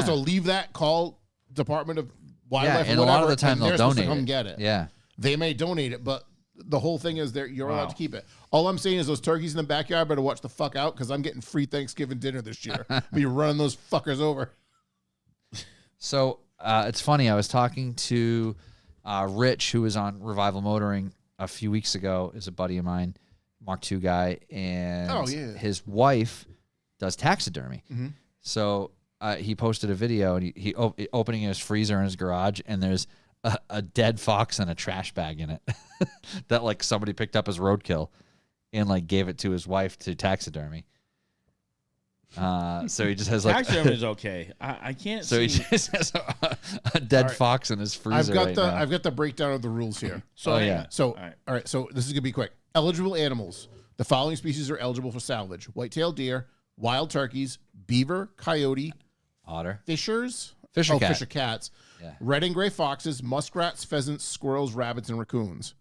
to Yeah. leave that, call Department of Wildlife. yeah, and or a lot of whatever, the time and they'll they're supposed donate to come it. get it. Yeah. They may donate it, but the whole thing is you're allowed Wow. to keep it. All I'm saying is those turkeys in the backyard better watch the fuck out because I'm getting free Thanksgiving dinner this year. Be running those fuckers over. So it's funny. I was talking to Rich, who was on Revival Motoring a few weeks ago, is a buddy of mine, Mark II guy, and Oh, yeah. his wife does taxidermy. So he posted a video and he opening his freezer in his garage, and there's a dead fox and a trash bag in it that like somebody picked up as roadkill and like gave it to his wife to taxidermy. So he just has like Taxidermy is okay. I can't. so he just has a dead fox in his freezer. I've got the breakdown of the rules here. So Oh, hang yeah. on. So, All right. all right. So this is gonna be quick. Eligible animals. The following species are eligible for salvage: white-tailed deer, wild turkeys, beaver, coyote, Otter. fishers, Fisher cat. fisher cats, Yeah. red and gray foxes, muskrats, pheasants, squirrels, rabbits, and raccoons.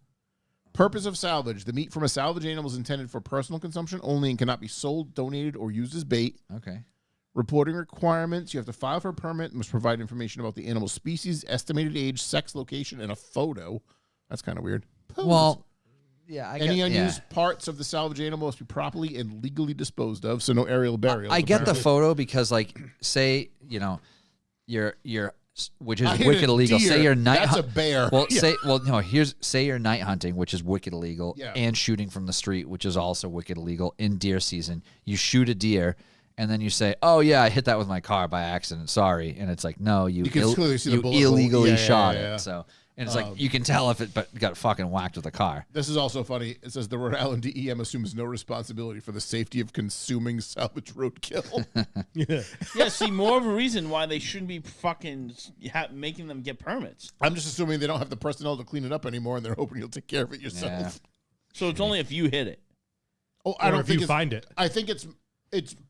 Purpose of salvage: the meat from a salvage animal is intended for personal consumption only and cannot be sold, donated, or used as bait. Okay. Reporting requirements: you have to file for a permit, must provide information about the animal species, estimated age, sex, location, and a photo. That's kind of weird. Pose. Well, yeah. Any unused parts of the salvage animal must be properly and legally disposed of, so no aerial burials. I get the apparently. photo because, like, say you're which is I hit wicked a illegal. deer. Say you're night. That's a bear. Well, Yeah. say you're night hunting, which is wicked illegal, Yeah. and shooting from the street, which is also wicked illegal in deer season. You shoot a deer, and then you say, "Oh yeah, I hit that with my car by accident. Sorry," and it's like, no, you can clearly see the bullet hole. illegally Yeah, shot yeah. it. So, and it's like you can tell if it got fucking whacked with a car. This is also funny. It says the Rhode Island DEM assumes no responsibility for the safety of consuming salvage roadkill. Yeah, see, more of a reason why they shouldn't be fucking making them get permits. I'm just assuming they don't have the personnel to clean it up anymore, and they're hoping you'll take care of it yourself. Yeah. So it's only if you hit it. Oh, I Or don't if think you find it. I think it's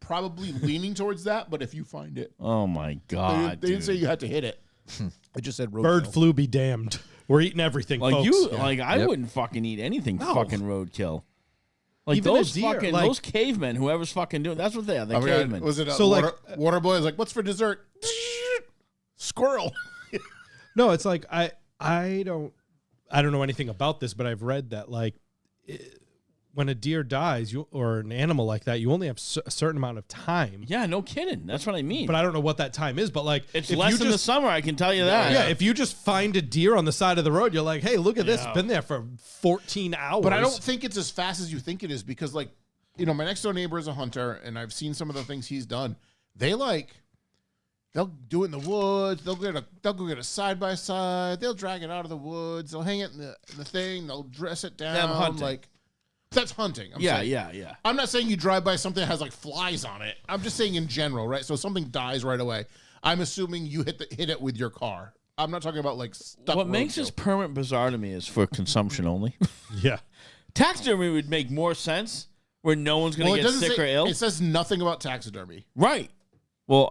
probably leaning towards that, but if you find it, Oh my god! they didn't say dude. you had to hit it. It just said roadkill. Bird flu be damned. We're eating everything, Like folks. I Yep. wouldn't fucking eat anything No. fucking roadkill. Like Even a those deer, fucking like- those cavemen, whoever's fucking doing that's what they are. They're Oh my God, cavemen. was it So, like- water boy? I was like, what's for dessert? Squirrel. No, it's like I don't know anything about this, but I've read that like when a deer dies, or an animal like that, you only have a certain amount of time. Yeah, no kidding. That's what I mean. But I don't know what that time is. But like, it's if less you in the just, summer, I can tell you that. yeah, if you just find a deer on the side of the road, you're like, hey, look at this. It's been there for 14 hours. But I don't think it's as fast as you think it is because, like, my next door neighbor is a hunter, and I've seen some of the things he's done. They'll do it in the woods. They'll go get a side by side. They'll drag it out of the woods. They'll hang it in the thing. They'll dress it down. Them hunting. Like that's hunting. I'm yeah, saying. yeah. I'm not saying you drive by something that has like flies on it. I'm just saying in general, right? So something dies right away. I'm assuming you hit it with your car. I'm not talking about like stuck. What makes this permit bizarre to me is for consumption only. Yeah. Taxidermy would make more sense where no one's going to get sick or ill. It says nothing about taxidermy. Right. Well,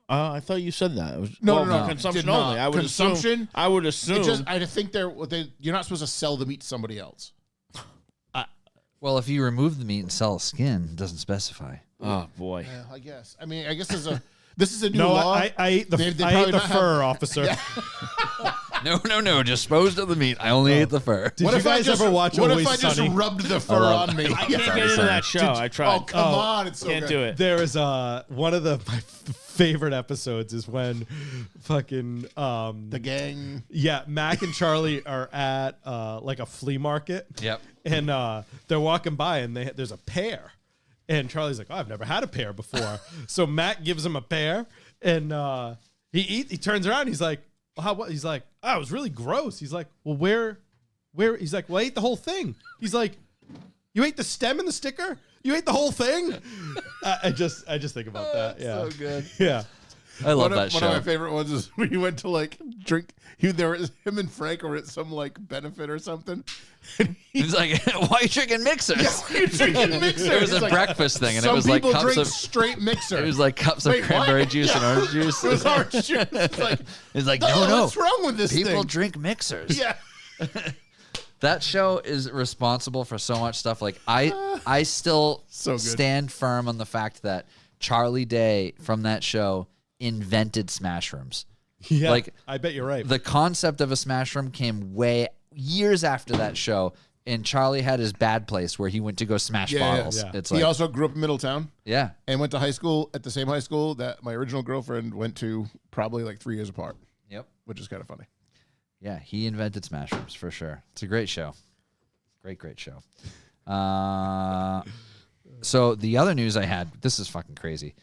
I thought you said that. It was, No, well, no, for no. consumption Did not. only. I would Consumption? assume. I would assume. I think you're not supposed to sell the meat to somebody else. Well, if you remove the meat and sell a skin, it doesn't specify. Oh boy. Yeah, I guess. I mean, I guess this is a new No, law. I ate the, They I probably ate the not have- fur, officer. No. Disposed of the meat. I only ate the fur. Did you guys ever watch What Always if I just Sunny? rubbed the fur on me? I can't get into that show. I tried. Oh, come on. It's so Can't good. do it. There is one of my favorite episodes is when fucking The gang. yeah, Mac and Charlie are at like a flea market. Yep. And they're walking by and there's a pear. And Charlie's like, "Oh, I've never had a pear before." So Mac gives him a pear and he turns around, he's like, "Well, how what?" He's like, "Oh, it was really gross." He's like, "Well, where he's like, "Well, I ate the whole thing." He's like, "You ate the stem and the sticker? You ate the whole thing?" I just think about that. Yeah. So good. Yeah. I love One that of show. my favorite ones is when he went to like drink. Him and Frank were at some like benefit or something. And He's like, "Why are you drinking mixers?" you're drinking mixer. It was He's a like, breakfast thing, and it some was like people cups drink of. straight mixer. It was like cups Wait, of cranberry what? juice and Yeah. orange juice. It was orange juice. It's like, He's like, "Oh, no. what's wrong with this People thing?" drink mixers. Yeah. That show is responsible for so much stuff. Like I still So good. stand firm on the fact that Charlie Day from that show invented smash rooms. Yeah. Like, I bet you're right. The concept of a smash room came years after that show, and Charlie had his bad place where he went to go smash bottles. yeah. It's He like, also grew up in Middletown yeah, and went to high school at the same high school that my original girlfriend went to, probably like 3 years apart, yep, which is kind of funny. yeah. He invented smash rooms for sure. It's a great show, great show. So the other news I had, this is fucking crazy.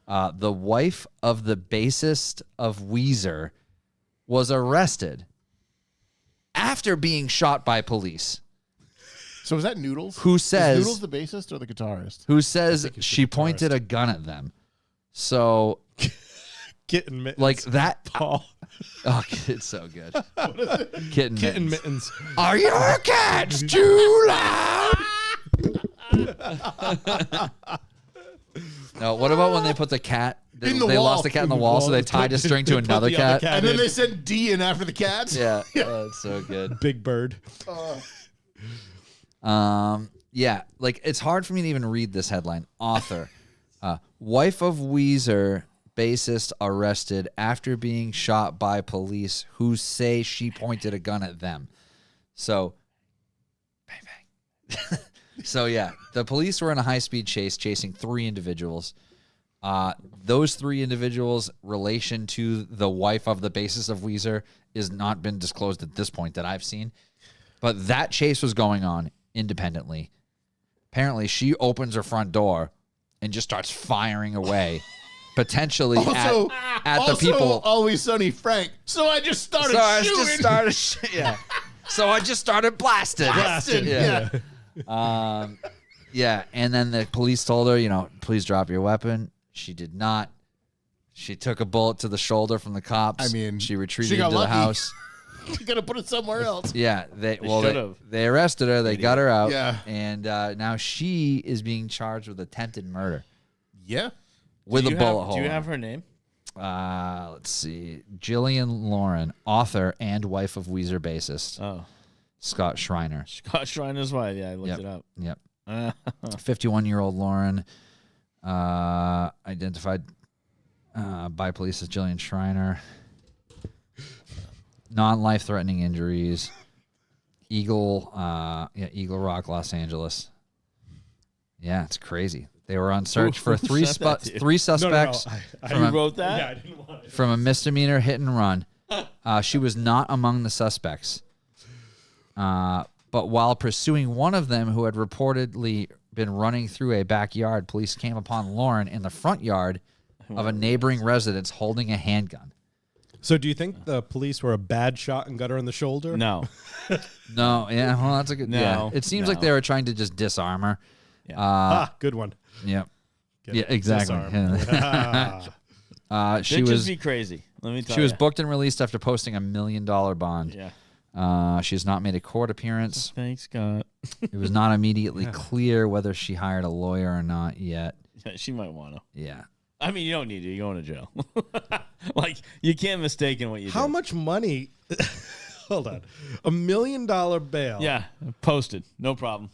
The wife of the bassist of Weezer was arrested after being shot by police. So is that Noodles? Who says Is Noodles the bassist or the guitarist? Who says she pointed a gun at them? So, Kitten mittens. like that. Paul. Oh, it's so good. Kitten Kitten mittens. mittens. Are your cats too loud? No. What about when they put the cat? They In the lost wall. the cat in the wall, so they tied a string to Put another the other cat. And then they sent D in after the cats? Yeah, oh, it's so good. Big Bird. Yeah, like it's hard for me to even read this headline. Author, wife of Weezer bassist arrested after being shot by police who say she pointed a gun at them. So, bang bang. So yeah, the police were in a high-speed chase chasing 3 individuals. Those 3 individuals' relation to the wife of the bassist of Weezer is not been disclosed at this point that I've seen. But that chase was going on independently. Apparently, she opens her front door and just starts firing away, potentially at the people. Always Sunny Frank. So I just started shooting. So I just started blasting. Yeah. Yeah, and then the police told her, please drop your weapon. She did not. She took a bullet to the shoulder from the cops. I mean, she retreated she got into the lucky. house. You gotta put it somewhere else. Yeah, they should've. they arrested her. They got her out. Yeah. And now she is being charged with attempted murder Yeah. with a bullet hole. Do you in have it. her name? Let's see. Jillian Lauren, author and wife of Weezer bassist. Oh, Scott Schreiner. Scott Schreiner's wife. Yeah, I looked it up. Yep. 51-year-old Lauren, identified by police as Jillian Schreiner. Non-life-threatening injuries. Eagle Rock, Los Angeles. Yeah, it's crazy. They were on search for Who three said that to you? three suspects You wrote that? Yeah, I didn't want to. from a misdemeanor hit and run. She was not among the suspects. But while pursuing one of them who had reportedly been running through a backyard, police came upon Lauren in the front yard of a neighboring residence holding a handgun. So do you think the police were a bad shot and got her in the shoulder? No. No, yeah, well, that's a good. No, yeah, it seems like no. they were trying to just disarm her. Yeah. Good one. Yep. Get Yeah, exactly. disarmed. She They'd was just be crazy. Let me tell you. she was booked and released after posting a $1 million bond. Yeah. She has not made a court appearance. Thanks, Scott. It was not immediately clear whether she hired a lawyer or not yet. Yeah, she might want to. Yeah. I mean, you don't need to. You're going to jail. Like, you can't mistake in what you do. How much money? Hold on. $1 million bail. Yeah, posted. No problem.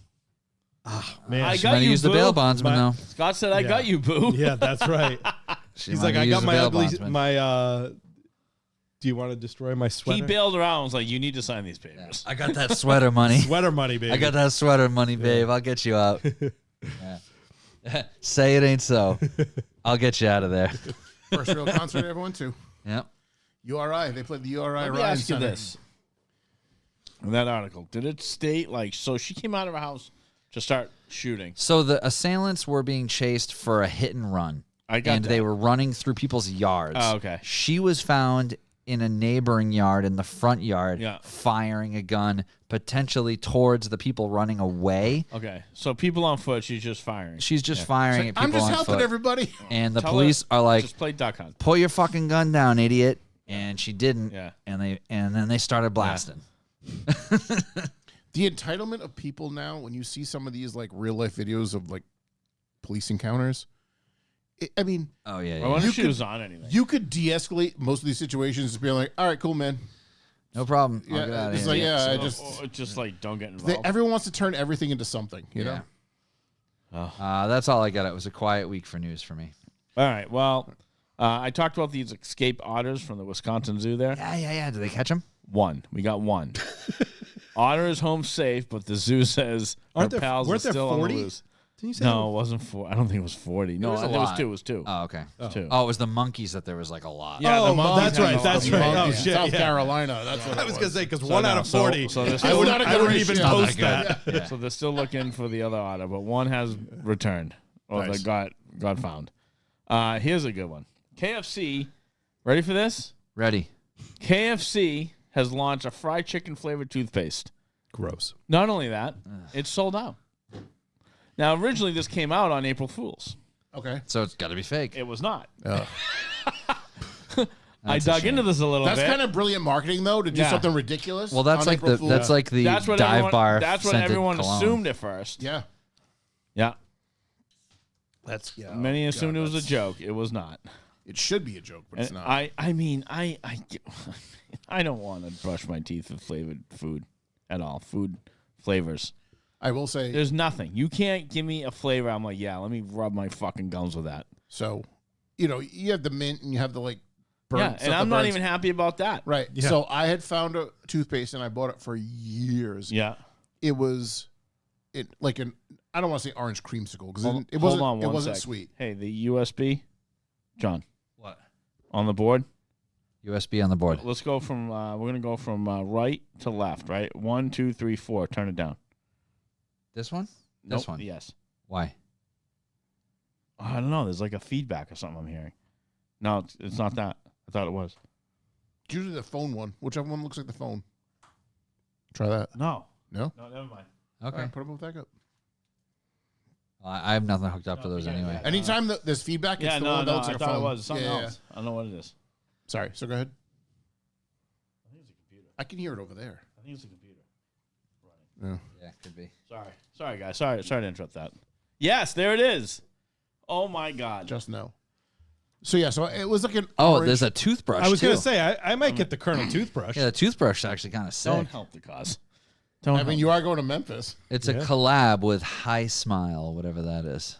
Man. I She got might have you, used the boo. bail bondsman, though. Scott said, I Yeah. got you, boo. Yeah, that's right. She He's might like, have I used got the my bail ugly, bondsman. do you want to destroy my sweater? He bailed her out and was like, you need to sign these papers. I got that sweater money. Sweater money, baby. I got that sweater money, babe. I'll get you out. Yeah. Say it ain't so. I'll get you out of there. First real concert I ever went to. Yep. URI. They played the URI Let me Ryan ask you Center. this. In that article, did it state, like, so she came out of her house to start shooting? So the assailants were being chased for a hit and run. I got and that. they were running through people's yards. Oh, okay. She was found in a neighboring yard, in the front yard, Yeah. firing a gun potentially towards the people running away. Okay, so people on foot, she's just firing. She's just firing at people I'm just on helping foot. everybody. And the Tell police her, are like, just play duck hunt. "Pull your fucking gun down, idiot!" And she didn't. Yeah. And then they started blasting. The entitlement of people now, when you see some of these like real life videos of like police encounters, I mean, Oh yeah. I yeah. wonder You if she could- was on anything. you could de-escalate most of these situations, just being like, "All right, cool, man." No problem. I'll Yeah, get out of it's here. like, yeah, I So- just or just like don't get involved. everyone wants to turn everything into something, you know. That's all I got. It was a quiet week for news for me. All right. Well, I talked about these escape otters from the Wisconsin Zoo. There, Yeah. Did they catch him? one. We got one. Otter is home safe, but the zoo says Aren't our there- pals are weren't there still on 40? the loose. Didn't you say No, it wasn't 4. I don't think it was 40. No, was a there was lot. 2. It was 2. Oh, okay. Two. Oh, it was the monkeys that there was like a lot. Yeah, the Oh, monkeys that's had right. all That's the right. Oh, monkeys. shit. South yeah. Carolina. That's what I was going to say, because So 1 out no, of so- 40, so there's I still wouldn't, not a I good wouldn't even ratio. post Not that. Yeah. So they're still looking for the other otter, but one has returned or Nice. they got found. Here's a good one. KFC, ready for this? Ready. KFC has launched a fried chicken flavored toothpaste. Gross. Not only that, it's sold out. Now, originally, this came out on April Fool's. Okay. So it's got to be fake. It was not. Oh. I dug into this a little That's bit. kind of brilliant marketing, though, to do Yeah. something ridiculous. Well, that's on like April the Fool's. that's like the That's what dive everyone, bar. That's what scented everyone cologne. assumed at first. Yeah. Yeah. That's Many assumed it was a joke. It was not. It should be a joke, but it's And not. I mean, I don't want to brush my teeth with flavored food at all. Food flavors. I will say, There's nothing. You can't give me a flavor. I'm like, yeah, let me rub my fucking gums with that. so, you have the mint and you have the, like, Yeah, stuff and that I'm not burns. even happy about that. Right. Yeah. So I had found a toothpaste and I bought it for years. Yeah. It was like an, I don't want to say orange creamsicle because Hold it wasn't, on it one wasn't sec. sweet. Hey, the USB, John, What? on the board. USB on the board. Let's go from. We're gonna go from right to left. Right. 1, 2, 3, 4. Turn it down. This one? Nope. This one? Yes. Why? I don't know. There's like a feedback or something I'm hearing. No, it's not that. I thought it was. It's usually the phone one. Whichever one looks like the phone. Try that. No. No? No, never mind. Okay. All right, put them both back up. Well, I have nothing hooked up to No, those forget it. anyway. Anytime that there's feedback, it's Yeah, the no, one that no. looks I like a thought it phone. was something Yeah, else. I don't know what it is. Sorry. So go ahead. I think it's a computer. I can hear it over there. I think it's a computer. Yeah. Yeah, could be. Sorry, guys. Sorry to interrupt that. Yes, there it is. Oh my God. Just no. So yeah, so it was like an Oh, orange. there's a toothbrush. I was too. gonna say I might get the Colonel toothbrush. Yeah, the toothbrush is actually kind of sick. Don't help the cause. Don't. I help. mean, you are going to Memphis. It's a collab with High Smile, whatever that is.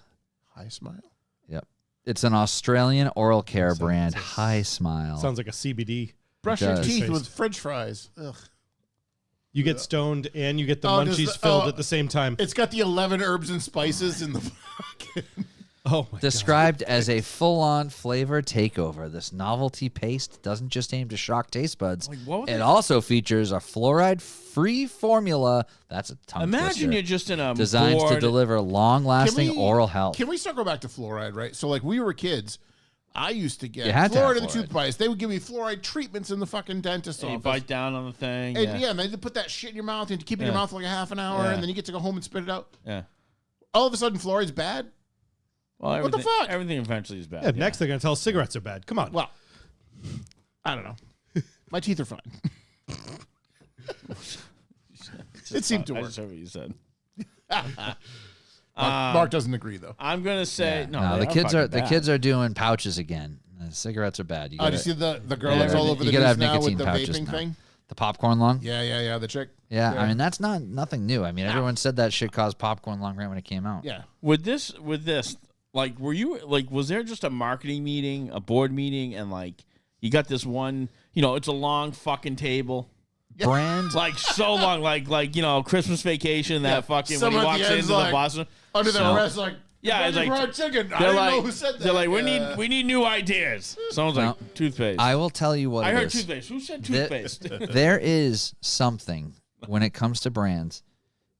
High Smile. Yep. It's an Australian oral care brand, High Smile. Sounds like a CBD. Brush It your does. teeth Toothpaste. with French fries. Ugh. You get stoned and you get the Oh, does munchies the- filled oh. at the same time. It's got the 11 herbs and spices in the fucking. Oh my Described as a full-on flavor takeover, this novelty paste doesn't just aim to shock taste buds. Like, what would It they- also features a fluoride-free formula. That's a tongue Imagine twister. you're just in a Designed to board. deliver long-lasting oral health. Can we start go back to fluoride, right? So like we were kids, I used to get You had to have fluoride in the fluoride. toothpaste. They would give me fluoride treatments in the fucking dentist's And you office. bite down on the thing. And yeah, man, they put that shit in your mouth and keep it in your Yeah. mouth for like a half an hour, Yeah. and then you get to go home and spit it out. Yeah. All of a sudden, fluoride's bad. Well, What the everything, fuck? Everything eventually is bad. Yeah, next they're gonna tell us cigarettes are bad. Come on. Well, I don't know. My teeth are fine. It seemed to I work. just heard what you said. Mark doesn't agree though. I'm gonna say Yeah. no. the they kids are fucking bad. the kids are doing pouches again. Cigarettes are bad. You Oh, gotta, did you see the girl Yeah, that's all over you the gotta news have now with nicotine the pouches vaping now. thing? the popcorn lung. Yeah. The chick. Yeah, I mean that's not nothing new. I mean everyone said that shit caused popcorn lung right when it came out. Yeah. With this, like, were you like, was there just a marketing meeting, a board meeting, and like, you got this one, it's a long fucking table, Brand like so long, like Christmas Vacation, that fucking when Someone he at the walks end's into like, the Boston. Under the So- rest, like Yeah, it's Kentucky like- Fried Chicken. I They're don't like, know who said that. they're like, we need new ideas. Someone's like No. toothpaste. I will tell you what I it heard is. toothpaste. Who said There- toothpaste? There is something when it comes to brands.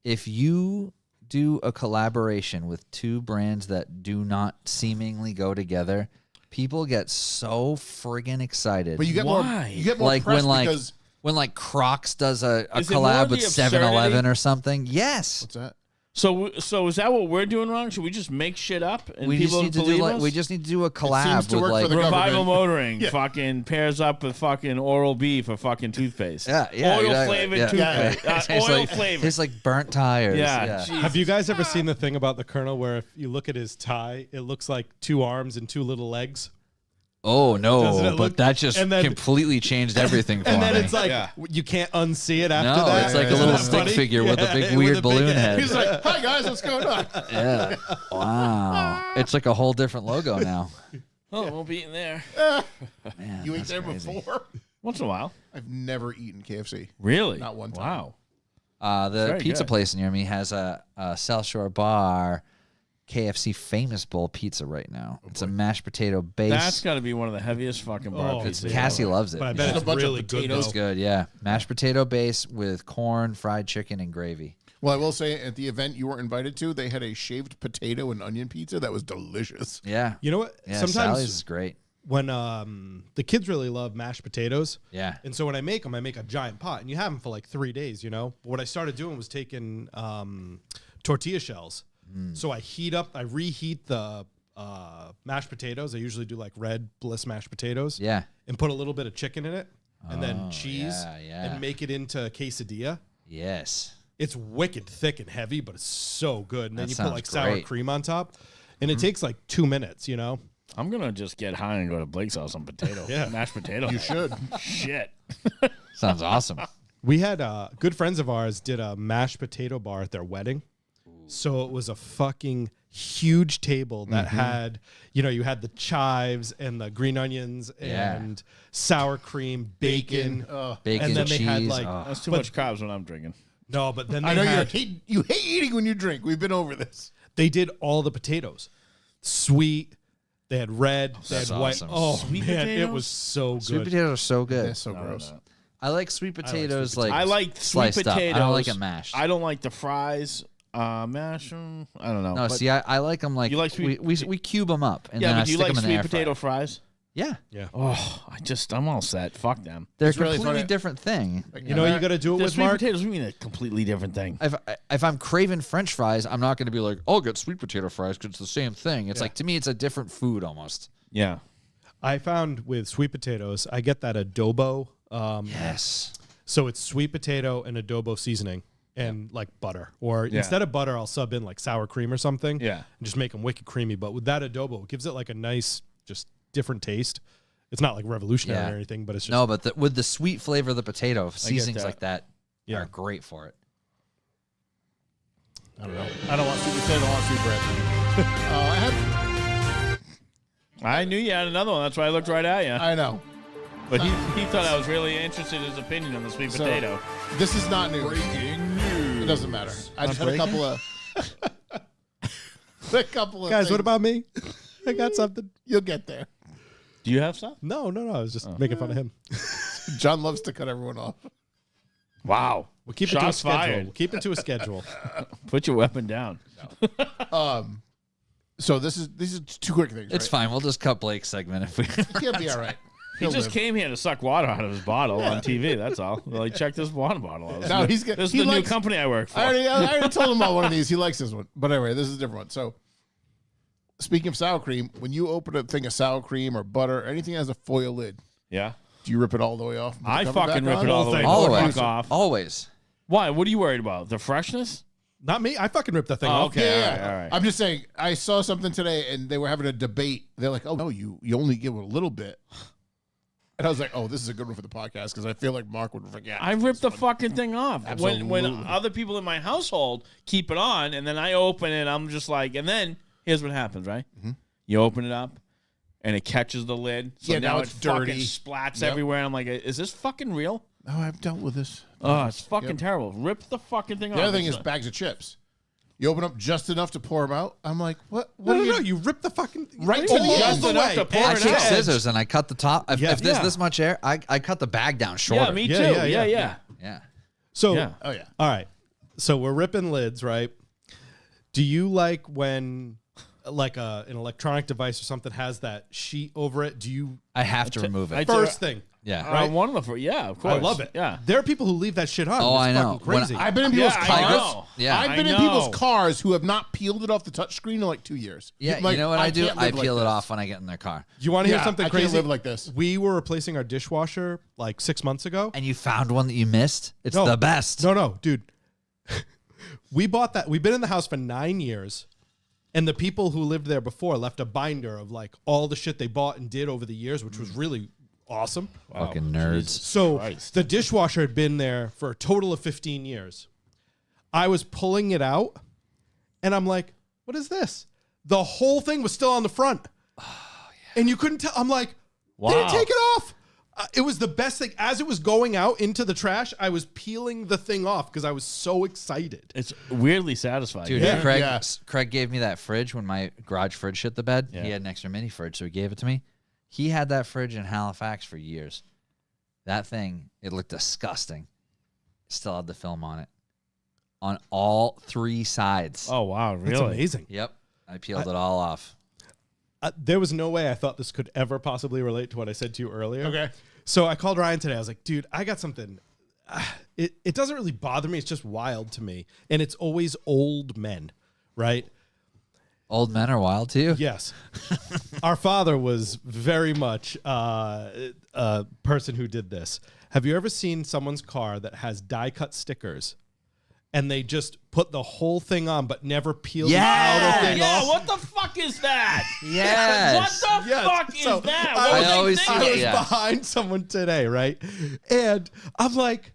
If you do a collaboration with two brands that do not seemingly go together, people get so friggin' excited. But you get Why? more. You get more like press when because like Crocs does a Is it more collab the with 7-Eleven absurdity? or something. Yes. what's that? So is that what we're doing wrong? Should we just make shit up and We just people need to do believe like us? we just need to do a collab to with work for like the Revival government. Motoring fucking pairs up with fucking Oral B for fucking toothpaste. yeah, Oil exactly. flavored Yeah. toothpaste. It tastes Oil like, flavored. tastes like burnt tires. Yeah. Jesus Have you guys ever Christ. seen the thing about the Colonel where if you look at his tie, it looks like two arms and two little legs? Oh Doesn't no, it but look- that just and then- completely changed everything for And then me. it's like you can't unsee it after no, that. it's like a Isn't little that stick funny? figure with a Yeah, big with weird a big balloon head. head. He's like, "Hi guys, what's going on?" Yeah. Wow. It's like a whole different logo now. Oh, we'll be eating there. Man, You ate that's there crazy. before? Once in a while. I've never eaten KFC. Really? Not one time. Wow. The Very pizza good. place near me has a South Shore Bar KFC Famous Bowl pizza right now. It's a mashed potato base. That's got to be one of the heaviest fucking bar Oh, pizzas. Cassie ever. loves it. But I Yeah. bet Just it's a bunch of really good. potatoes. It's Though. good, yeah. Mashed potato base with corn, fried chicken, and gravy. Well, I will say at the event you weren't invited to, they had a shaved potato and onion pizza that was delicious. Yeah. You know what? Yeah, Sometimes Sally's is great. when the kids really love mashed potatoes. Yeah. And so when I make them, I make a giant pot, and you have them for like 3 days, you know? But what I started doing was taking tortilla shells. So I reheat the mashed potatoes. I usually do like red Bliss mashed potatoes. Yeah. And put a little bit of chicken in it, and then cheese, yeah. and make it into quesadilla. Yes. It's wicked thick and heavy, but it's so good. And then That you put sounds like sour great. cream on top, and it takes like 2 minutes, you know? I'm gonna just get high and go to Blake's house on potato. Yeah. Mashed potato. You should. Shit. Sounds awesome. We had good friends of ours did a mashed potato bar at their wedding. So it was a fucking huge table that had, you know, you had the chives and the green onions Yeah. and sour cream, bacon. Bacon, and then they cheese. had like That's too But- much carbs when I'm drinking. no, but then they I know had, you hate eating when you drink. We've been over this. they did all the potatoes, sweet. They had red. They had That's white. awesome. Oh Sweet man, it potatoes? was so good. Sweet potatoes are so good. That's so gross. I like sweet potatoes like I like sweet sliced potatoes. up. I don't like it mashed. I don't like the fries. Mash them. I don't know. No, but, see, I like them like, You like sweet- we cube them up and yeah, then I but do you stick like them in the sweet air potato fryer. fries? Yeah, Oh, I'm all set. Fuck them. they're It's a really completely funny. different thing. You know, what you got to do it The with sweet Mark. potatoes, we mean a completely different thing. If I'm craving French fries, I'm not going to be like, I'll get sweet potato fries because it's the same thing. It's like to me, it's a different food almost. Yeah. I found with sweet potatoes, I get that adobo. Yes. So it's sweet potato and adobo seasoning and like butter. Or instead of butter, I'll sub in like sour cream or something. Yeah. And just make them wicked creamy. But with that adobo, it gives it like a nice, just different taste. It's not like revolutionary Yeah. or anything, but it's just. No, but with the sweet flavor of the potato, seasonings that. like that Yeah. are great for it. I don't know. I don't want sweet potato. I want sweet bread. I have. I knew you had another one. That's why I looked right at you. I know. But he thought I was really interested in his opinion on the sweet So- potato. This is not new. Breaking news. It doesn't matter. I just had a couple of. Guys, things. what about me? I got something. You'll get there. Do you have stuff? No. I was just making fun of him. John loves to cut everyone off. Wow. We'll keep it to a Shots schedule. fired. We'll keep it to a schedule. Put your weapon down. So these are two quick things. It's fine. We'll just cut Blake's segment if we. He'll be all right. He He'll just live. came here to suck water out of his bottle on TV. That's all. Well, he checked this water bottle out. No, he's good. This is He the new likes- company I work for. I already told him about one of these. He likes this one. But anyway, this is a different one. So, speaking of sour cream, when you open a thing of sour cream or butter, anything that has a foil lid, Yeah. do you rip it all the way off? and put I the cover fucking back rip on? it all the way. All the Fuck way. off. Always. Why? What are you worried about? The freshness? Not me. I fucking ripped that thing Oh, off. okay. Yeah, All right. I'm just saying. I saw something today, and they were having a debate. They're like, "Oh no, you only give it a little bit." And I was like, "Oh, this is a good one for the podcast because I feel like Mark would forget." I ripped the fucking thing off. When Absolutely. other people in my household keep it on, and then I open it, I'm just like, and then here's what happens, right? You open it up, and it catches the lid. So Yeah, now now it it's fucking dirty. splats Yep. everywhere. And I'm like, is this fucking real? Oh, I've dealt with this. Oh, it's fucking Yep. terrible. Rip the fucking thing off. The other thing It's is not- bags of chips. You open up just enough to pour them out. I'm like, what? No, What no, are you? no. You ripped the fucking Right to all the end. Just the enough way. to pour I it took out. scissors and I cut the top. If there's Yeah. this much air, I cut the bag down shorter. Yeah, me too. Yeah, Yeah, yeah, yeah. Yeah. So, Yeah. Oh yeah. all right. So we're ripping lids, right? Do you like when, like, an electronic device or something has that sheet over it? Do you I have to remove I it. do- first thing? Yeah. Right. One of the first. Yeah, of course. I love it. Yeah. There are people who leave that shit on. Oh, It's I know. fucking crazy. I've been in people's Yeah, I cars. know. Yeah. I've been I in people's know. cars who have not peeled it off the touchscreen in like 2 years. Yeah, Like, you know what I do? can't I live like peel it this. off when I get in their car. you want to hear Yeah, something I can't crazy? live like this. We were replacing our dishwasher like 6 months ago. And you found one that you missed? It's No. the best. No, dude. We bought that. We've been in the house for 9 years. And the people who lived there before left a binder of like all the shit they bought and did over the years, which was really awesome. Fucking nerds. So Christ. the dishwasher had been there for a total of 15 years. I was pulling it out and I'm like, what is this? The whole thing was still on the front. And you couldn't tell. I'm like, they didn't Wow. take it off. It was the best thing. As it was going out into the trash, I was peeling the thing off because I was so excited. It's weirdly satisfying. Dude, Yeah. Craig, Yeah. Craig gave me that fridge when my garage fridge shit the bed. Yeah. He had an extra mini fridge, so he gave it to me. He had that fridge in Halifax for years. That thing, it looked disgusting. Still had the film on it. On all 3 sides. Oh wow, That's really? amazing. Yep. I peeled it all off. there was no way I thought this could ever possibly relate to what I said to you earlier. Okay. So I called Ryan today. I was like, dude, I got something. It doesn't really bother me. It's just wild to me. And it's always old men, right? Old men are wild to you? Yes. Our father was very much a person who did this. Have you ever seen someone's car that has die-cut stickers and they just put the whole thing on but never peel the outer thing Yeah, off? what the fuck is that? Yes. What the Yes. fuck So, is that? I What was- was always thinking? see I was Yeah. behind someone today, right? And I'm like,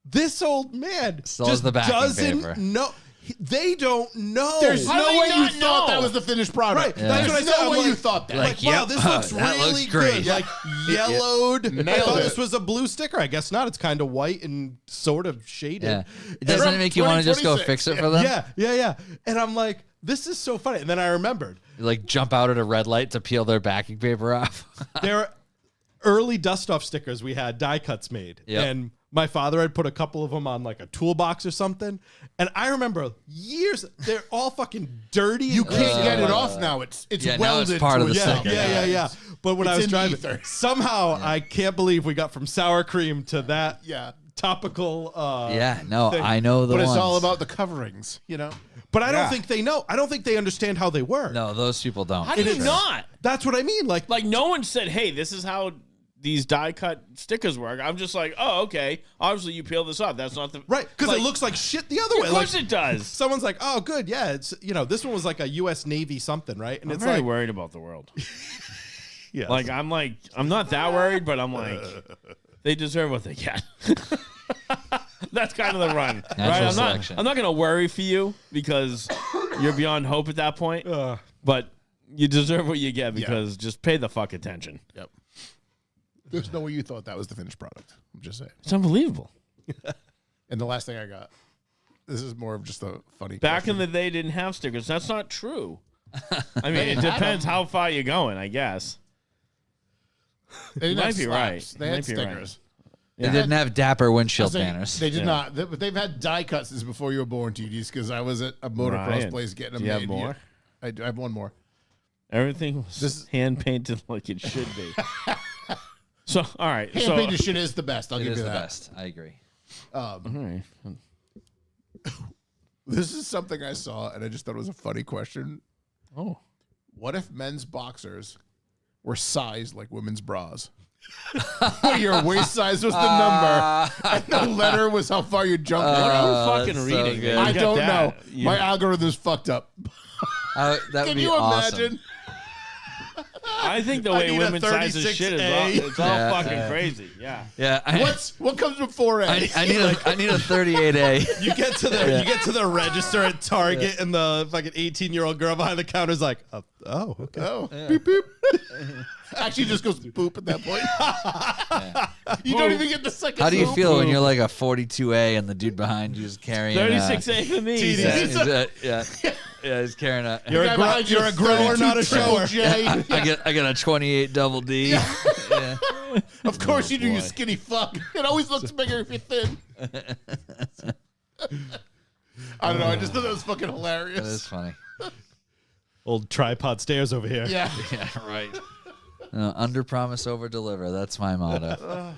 this old man Still has just the backing doesn't paper. know. They don't know. There's How no do they way you not thought know? that was the finished product. Right. That's what I There's said. no I'm way like- you thought that. Like, wow, yep, this looks that really looks great. good. Like yellowed. I Nailed thought it. this was a blue sticker. I guess not. It's kind of white and sort of shaded. Yeah. Doesn't it make you want to just go 2026. fix it for them? Yeah. And I'm like, this is so funny. And then I remembered You, like jump out at a red light to peel their backing paper off. there are early Dustoff stickers we had die cuts made. Yep. And my father had put a couple of them on like a toolbox or something. And I remember years, they're all fucking dirty. You and can't gross. get it off now. It's Yeah, now it's welded part to of the itself. sticker. Yeah. But when It's I was in driving, ether. somehow I can't believe we got from sour cream to that Yeah. topical. Yeah, no, thing. I know the But ones. it's all about the coverings, you know? But I don't Yeah. think they know. I don't think they understand how they work. No, those people don't. How do you not? That's what I mean. Like, Like, no one said, hey, this is how these die-cut stickers work. I'm just like, oh, okay. Obviously, you peel this off. That's not the... right. Because like, it looks like shit the other way. Of course Like, it does. someone's like, oh, good. Yeah. It's, this one was like a U.S. Navy something, right? And I'm it's very like, worried about the world. yeah. I'm not that worried, but I'm like, they deserve what they get. That's kind of the run, right? Natural selection. I'm not gonna worry for you because you're beyond hope at that point. But you deserve what you get because just pay the fuck attention. Yep. There's no way you thought that was the finished product. I'm just saying. It's unbelievable. And the last thing I got, this is more of just a funny Back in question. the day, didn't have stickers. That's not true. I mean, it depends how far you're going, I guess. They didn't might have be slaps. right. They You had might be right. stickers. They didn't have dapper windshield They- banners. They did Yeah. not. But they've had die cuts since before you were born, TDs, because I was at a motocross Ryan, place getting them do you have made. more? I have one more. Everything was This- hand painted like it should be. So, all right. Hand So, painted shit is the best. I'll It give is you the that. best. I agree. all right. This is something I saw, and I just thought it was a funny question. Oh. What if men's boxers were sized like women's bras? Where your waist size was the number, and the letter was how far you jumped What around. are you that's fucking so reading? good. man? I You got don't that. know. You- My algorithm's fucked up. That would Can be you awesome. imagine? I think the I way need a women size this shit is all, 36A. it's all Yeah, fucking yeah. crazy. Yeah. Yeah, What comes before A? I need a 38A. you get to the register at Target, and the fucking 18-year-old girl behind the counter is like, oh, okay. Oh, beep beep. Actually, just goes boop at that point. You don't even get the second. How do you boop. feel when you're like a 42A and the the dude behind you is carrying 36A for me. he TD. said. Yeah, he's carrying a. You're a, Guy behind you you're a is grower, 32 not a triple shower. J. I got a 28 double D. Yeah. Of course you do, you boy. skinny fuck. It always looks bigger if you're thin. I don't know. I just thought that was fucking That is hilarious. funny. Old tripod stairs over here. Yeah. Yeah, right. Under promise, over deliver. That's my motto.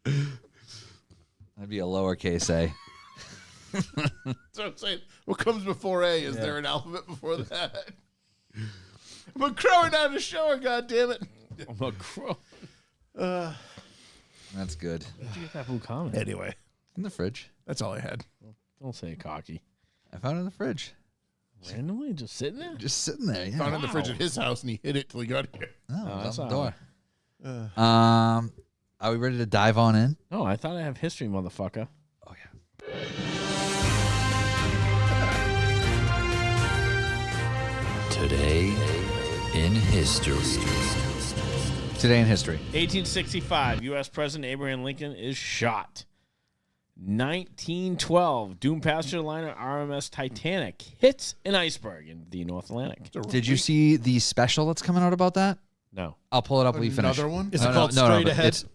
That'd be a lowercase a. So I'm saying, what comes before A? Is there an alphabet before that? I'm a crowing down the shower, goddammit. I'm a crow. That's good. Where'd you get that blue comment? Anyway, In the fridge. that's all I had. Don't say cocky. I found it in the fridge. Randomly just sitting there? Just sitting there. Yeah. Found it in the fridge at his house, and he hid it till he got here. Oh, that's that's the all door. Are we ready to dive on in? No, I thought I have history, motherfucker. Oh yeah. Today in history. Today in history. 1865, U.S. President Abraham Lincoln is shot. 1912, doomed passenger liner RMS Titanic hits an iceberg in the North Atlantic. Did you see the special that's coming out about that? No. I'll pull it up while you finish. Another one? Is it called Straight but Ahead? it's-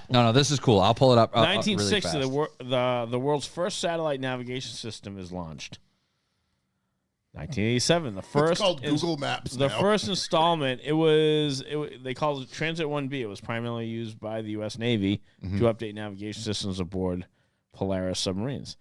No, this is cool. I'll pull it up. Really 1960, fast. the world's first satellite navigation system is launched. 1987, the first. It's called Google Maps. The now. first installment. They called it Transit 1B. It was primarily used by the U.S. Navy to update navigation systems aboard Polaris submarines.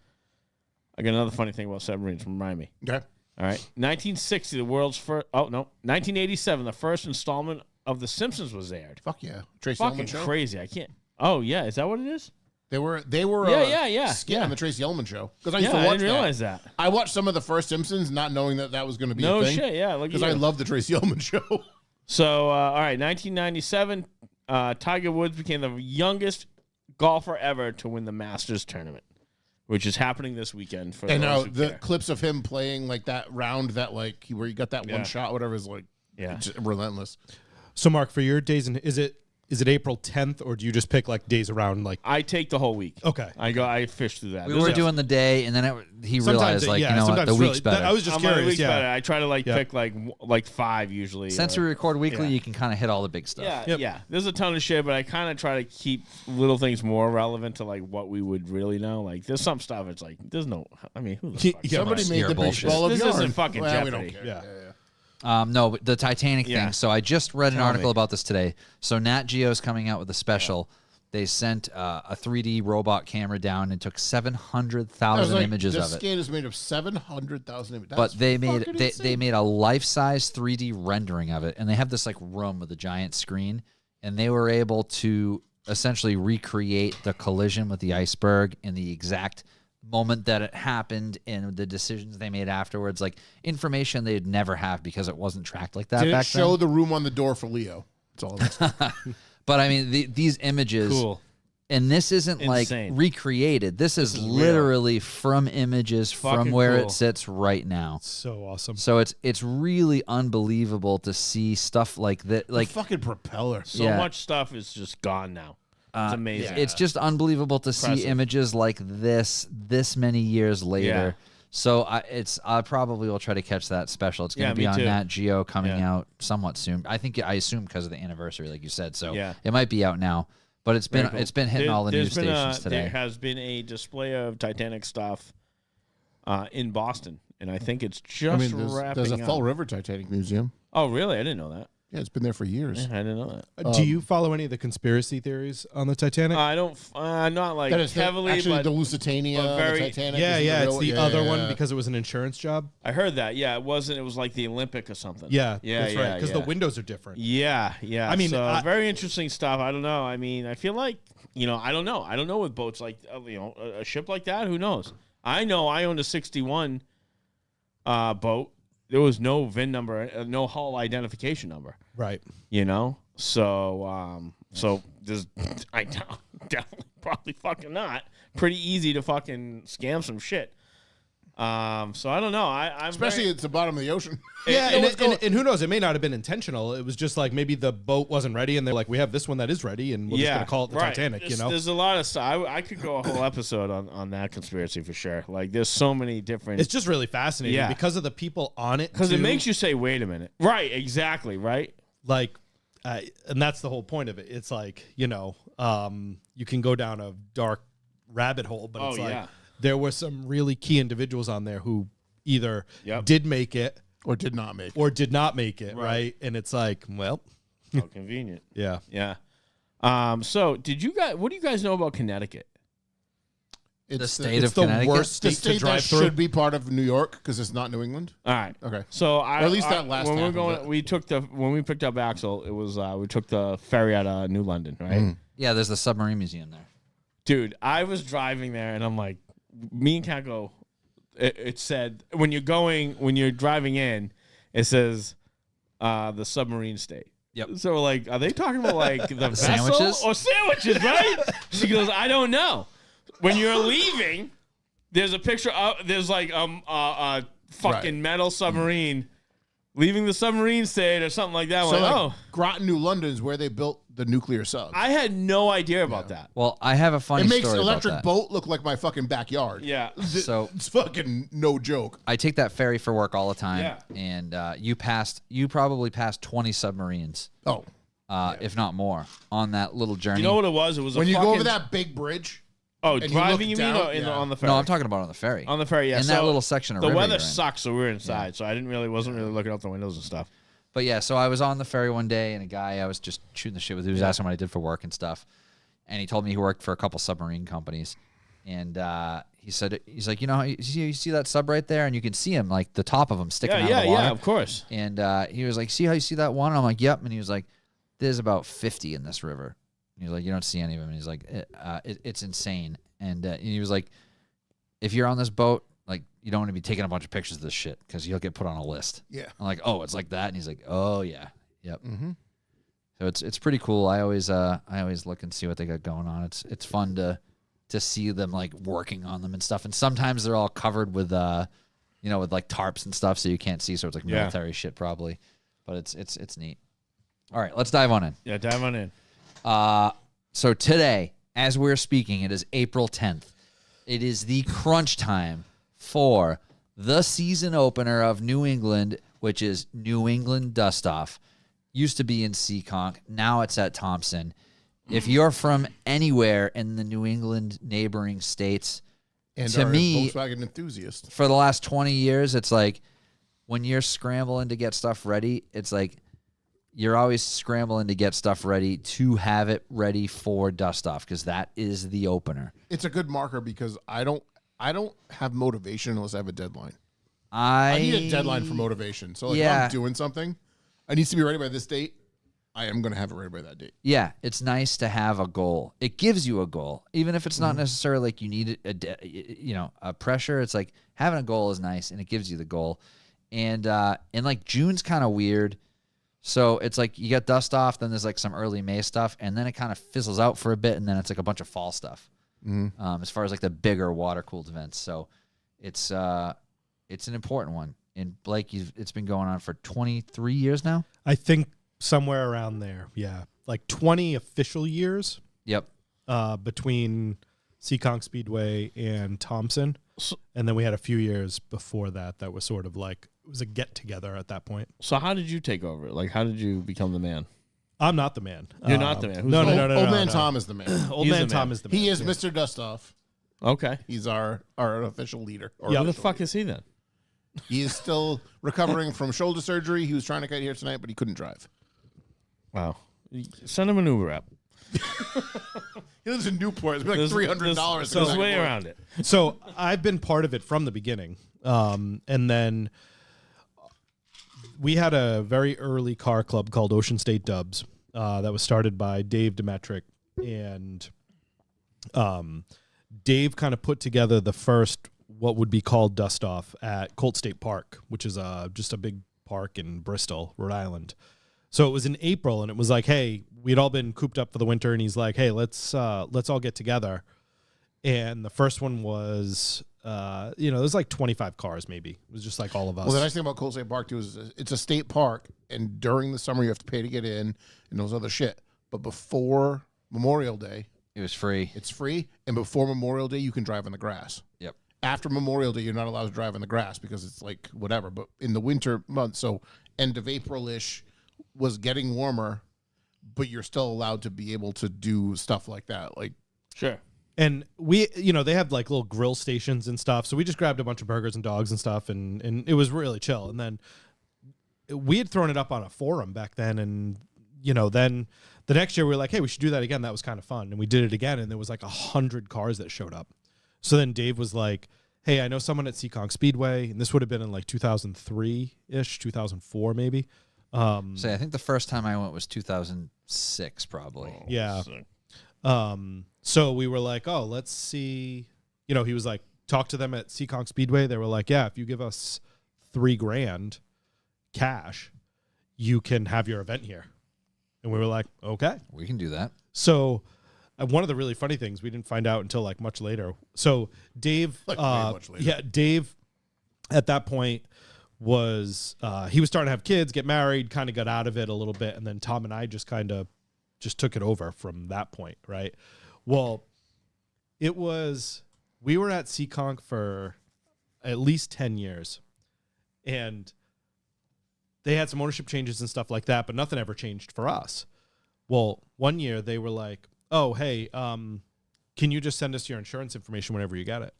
I got another funny thing about submarines. Remind me. Okay. All right. 1960, the world's first. Oh no. 1987, the first installment of The Simpsons was aired. Fuck yeah. Tracy Fucking Ullman show. crazy. I can't. Oh yeah, is that what it is? They were Yeah. skit on the Tracy Ullman show. Because I Yeah, used to I watch didn't realize that. I watched some of the first Simpsons not knowing that was going to be No a thing. shit. Yeah. Because I love the Tracy Ullman show. So, all right, 1997, Tiger Woods became the youngest golfer ever to win the Masters tournament, which is happening this weekend. For And those who the care. clips of him playing like that round that like where you got that one shot, whatever, is like it's relentless. So, Mark, for your days, is it April 10th, or do you just pick like days around like? I take the whole week. Okay. I fish through that. We were doing the day, and then he Sometimes realized, like, you know what, the week's better. I was just I'm curious. week's Yeah. better. I try to pick like 5 usually. Since we record weekly, yeah. you can kind of hit all the big stuff. Yeah, Yep. yeah. There's a ton of shit, but I kind of try to keep little things more relevant to like what we would really know. Like there's some stuff. It's like there's no. I mean, who the fuck? Yeah, Somebody right. made the Bullshit. big ball of This yarn. isn't fucking Well, we Jeopardy. don't care. Yeah. No, but the Titanic Yeah. thing. So I just read an Tell article me. about this today. So Nat Geo's coming out with a special. They sent a 3D robot camera down and took I was 700,000 like, images this of it. scan is made of 700,000 images. But they made fucking they insane. made a life-size 3D rendering of it, and they have this like room with a giant screen, and they were able to essentially recreate the collision with the iceberg in the exact moment that it happened and the decisions they made afterwards, like information they'd never have because it wasn't tracked like that Did it back show then. the room on the door for Leo? That's all. It is. But I mean, these images, Cool. and this isn't Insane. like recreated. This is is real. literally from images from Fucking where cool. it sits right now. So awesome. So it's really unbelievable to see stuff like that. Like fucking propeller. So Yeah. much stuff is just gone now. It's amazing. it's just unbelievable to see Impressive. images like this many years later. Yeah. So I probably will try to catch that special. It's going Yeah, to be me on too. Nat Geo coming Yeah. out somewhat soon. I assume because of the anniversary, like you said. So Yeah. it might be out now. But it's been Very cool. it's been hitting all the news There's been stations today. There has been a display of Titanic stuff in Boston, and I think it's just I mean, wrapping there's a up. Fall River Titanic Museum. Oh, really? I didn't know that. Yeah, it's been there for years. I didn't know that. Do you follow any of the conspiracy theories on the Titanic? I don't. Not like That is heavily, actually but the Lusitania, but very- the Titanic. yeah, is yeah. It's real- the yeah, other yeah, one yeah. because it was an insurance job. I heard that. Yeah, it wasn't. It was like the Olympic or something. Yeah, yeah, that's yeah, right. Because the yeah. windows are different. Yeah, yeah. I mean, so very interesting stuff. I don't know. I mean, I feel like I don't know. I don't know with boats like a ship like that. Who knows? I know I owned a '61 boat. There was no VIN number, no hull identification number. Right. So there's I definitely probably fucking not. Pretty easy to fucking scam some shit. So I don't know. I'm Especially very, it's the bottom of the ocean. Yeah, it was going- and who knows? It may not have been intentional. It was just like maybe the boat wasn't ready, and they're like, "We have this one that is ready, and we're just gonna call it the right. Titanic." There's a lot of stuff. I could go a whole episode on that conspiracy for sure. Like there's so many different. It's just really fascinating Yeah. because of the people on it. because it too. makes you say, "Wait a minute." Right. Exactly. Right. like, and that's the whole point of it. It's like you can go down a dark rabbit hole, but it's like yeah. there were some really key individuals on there who either Yep. did make it Or did not make it. or did not make it, right? And it's like, well, How convenient. yeah. Yeah. So what do you guys know about Connecticut? It's The state It's of the Connecticut. worst the state to state that drive through. should be part of New York because it's not New England. All right. Okay. So Or at least that last when half we're of going, it. when we picked up Axel, it was we took the ferry out of New London, right? Yeah, there's the submarine museum there. Dude, I was driving there and I'm like, me and Kat go. It said when you're driving in, it says the submarine state. Yep. So we're like, are they talking about like the vessel sandwiches? or sandwiches? Right? She goes, I don't know. When you're leaving, there's a picture of there's like a fucking Right. metal submarine leaving the submarine state or something like that. I'm So like, like, oh, Groton, New London is where they built the nuclear sub. I had no idea about that. Well, I have a funny It makes story electric about that. boat look like my fucking backyard. Yeah. So It's fucking no joke. I take that ferry for work all the time, Yeah. and you probably passed 20 submarines, Oh. if not more, on that little journey. You know what it was? It was When a you fucking, go over that big bridge, Oh, And you driving, you look mean, down- or yeah. on the ferry? No, I'm talking about on the ferry. On the ferry, yeah. in that little section of the river weather you're in. sucks, so we were inside. So I wasn't really looking out the windows and stuff. But yeah, so I was on the ferry one day, and a guy I was just shooting the shit with, he was asking what I did for work and stuff, and he told me he worked for a couple submarine companies, and he's like, you see that sub right there, and you can see him like the top of him sticking out of the water. Yeah, of course. And he was like, see how you see that one? I'm like, yep. And he was like, there's about 50 in this river. And he's like, you don't see any of them. And he's like, it's insane. And he was like, if you're on this boat, like, you don't want to be taking a bunch of pictures of this shit because you'll get put on a list. Yeah. I'm like, oh, it's like that. And he's like, oh yeah, yep. Mm-hmm. So it's pretty cool. I always look and see what they got going on. It's fun to see them like working on them and stuff. And sometimes they're all covered with with like tarps and stuff, so you can't see. So it's like military shit probably, but it's neat. All right, let's dive on in. Yeah, dive on in. So today, as we're speaking, it is April 10th. It is the crunch time for the season opener of New England, which is New England Dustoff. Used to be in Seekonk. Now it's at Thompson. If you're from anywhere in the New England neighboring states, And to are a me, Volkswagen enthusiast. for the last 20 years, it's like when you're scrambling to get stuff ready, it's like you're always scrambling to get stuff ready to have it ready for Dustoff because that is the opener. It's a good marker because I don't have motivation unless I have a deadline. I I need a deadline for motivation. So like if Yeah. I'm doing something, I need to be ready by this date. I am going to have it ready by that date. Yeah, it's nice to have a goal. It gives you a goal, even if it's not necessarily like you need a pressure. It's like having a goal is nice, and it gives you the goal. And like June's kind of weird, so it's like you got Dustoff, then there's like some early May stuff, and then it kind of fizzles out for a bit, and then it's like a bunch of fall stuff. As far as like the bigger water cooled events, so it's an important one. And Blake, it's been going on for 23 years now. I think somewhere around there. Yeah. Like 20 official years Yep. between Seekonk Speedway and Thompson. And then we had a few years before that was sort of like, it was a get together at that point. So how did you take over? Like, how did you become the man? I'm not the man. You're not the man. Who's No, the no, no, no. Old Man no. Tom is the man. Old He's Man the Tom man. is the man. He is yeah. Mr. Dustoff. Okay. He's our official leader. Or Yeah. Who the official fuck leader. is he then? He is still recovering from shoulder surgery. He was trying to get here tonight, but he couldn't drive. Wow. Send him an Uber app. He lives in Newport. It's like $300. There's a way around it. So I've been part of it from the beginning. And then we had a very early car club called Ocean State Dubs that was started by Dave Demetric. And Dave kind of put together the first what would be called Dustoff at Colt State Park, which is just a big park in Bristol, Rhode Island. So it was in April, and it was like, hey, we'd all been cooped up for the winter, and he's like, hey, let's all get together. And the first one was, there's like 25 cars maybe. It was just like all of us. Well, the nice thing about Colt State Park, too, is it's a state park, and during the summer you have to pay to get in and those other shit. But before Memorial Day, It was free. it's free, and before Memorial Day, you can drive on the grass. Yep. After Memorial Day, you're not allowed to drive on the grass because it's like whatever. But in the winter months, so end of April-ish, was getting warmer, but you're still allowed to be able to do stuff like that. Like, Sure. And we, they have like little grill stations and stuff. So we just grabbed a bunch of burgers and dogs and stuff, and it was really chill. And then we had thrown it up on a forum back then, and then the next year we were like, hey, we should do that again. That was kind of fun, and we did it again, and there was like 100 cars that showed up. So then Dave was like, hey, I know someone at Seekonk Speedway, and this would have been in like 2003-ish, 2004 maybe. So I think the first time I went was 2006, probably. Yeah. Sick. So we were like, oh, let's see. He was like, talk to them at Seekonk Speedway. They were like, yeah, if you give us $3,000 cash, you can have your event here. And we were like, okay. We can do that. So one of the really funny things we didn't find out until like much later. So Dave, Like, way much later. yeah, Dave at that point was, he was starting to have kids, get married, kind of got out of it a little bit. And then Tom and I just took it over from that point. Right. Well, we were at Seekonk for at least 10 years, and they had some ownership changes and stuff like that, but nothing ever changed for us. Well, one year they were like, oh, hey, can can you just send us your insurance information whenever you get it?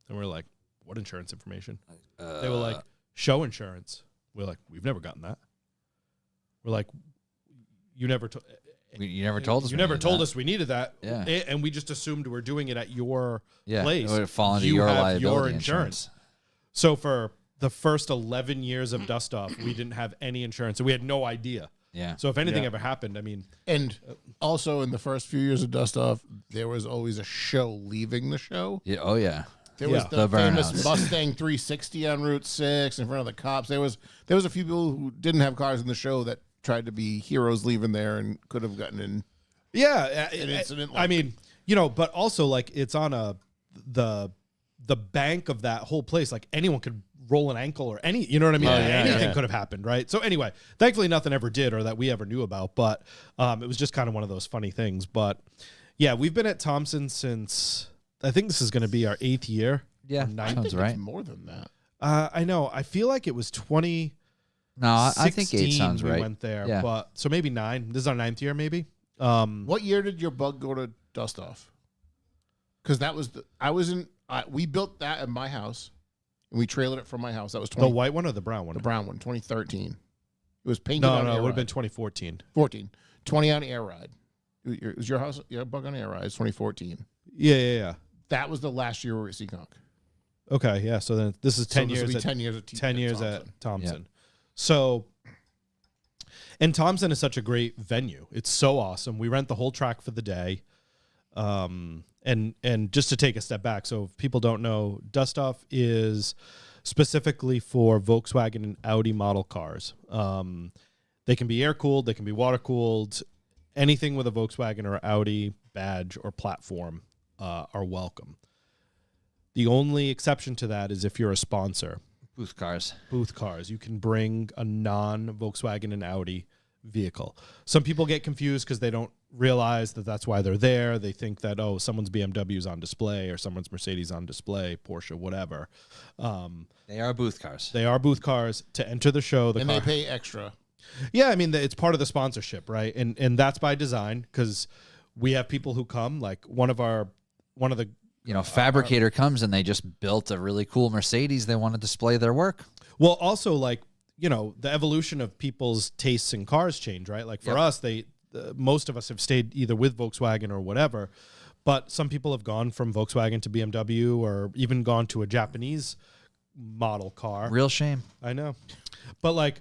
And we're like, what insurance information? They were like, show insurance. We're like, we've never gotten that. We're like, you never told us. You never told us we needed that. Yeah. And we just assumed we're doing it at your place. It would fall under You your have liability your insurance. So for the first 11 years of Dustoff, we didn't have any insurance. So we had no idea. Yeah. So if anything ever happened, I mean. And also in the first few years of Dustoff, there was always a show leaving the show. Yeah. Oh yeah. There was Yeah. the famous burnouts. Mustang 360 on Route 6 in front of the cops. There was a few people who didn't have cars in the show that tried to be heroes leaving there and could have gotten in. Yeah. An incident I like- mean, but also like it's on the bank of that whole place. Like anyone could roll an ankle or you know what I mean? Anything could have happened, right? So anyway, thankfully nothing ever did or that we ever knew about, but it was just kind of one of those funny things. But yeah, we've been at Thompson since, I think this is going to be our 8th year. Yeah. I Sounds think right. it's more than that. I know. I feel like it was 2016 No, I think 8 sounds we right. went there, Yeah. but so maybe 9. This is our 9th year, maybe. What year did your bug go to Dustoff? Because that was we built that at my house, and we trailered it from my house. That was The white one or the brown one? the brown one, 2013. It was painted No, on it air would have ride. been 2014. 14. 20 on air ride. It was your house, your bug on air ride. It's 2014. Yeah. That was the last year we were at Seekonk. Okay, yeah. So then this is 10 So this will years. be At, 10 years at 10 years Thompson. at Thompson. So, and Thompson is such a great venue. It's so awesome. We rent the whole track for the day. And just to take a step back, so if people don't know, Dustoff is specifically for Volkswagen and Audi model cars. They can be air cooled, they can be water cooled. Anything with a Volkswagen or Audi badge or platform are welcome. The only exception to that is if you're a sponsor. Booth cars. Booth cars. You can bring a non-Volkswagen and Audi vehicle. Some people get confused because they don't realize that that's why they're there. They think that, oh, someone's BMW is on display or someone's Mercedes on display, Porsche, whatever. They are booth cars. They are booth cars to enter the show. And they pay extra. Yeah, I mean, it's part of the sponsorship, right? And that's by design because we have people who come, like one of the Fabricator comes and they just built a really cool Mercedes. They want to display their work. Well, also, like, the evolution of people's tastes in cars change, right? Like for us, most of us have stayed either with Volkswagen or whatever, but some people have gone from Volkswagen to BMW or even gone to a Japanese model car. Real shame. I know. But like,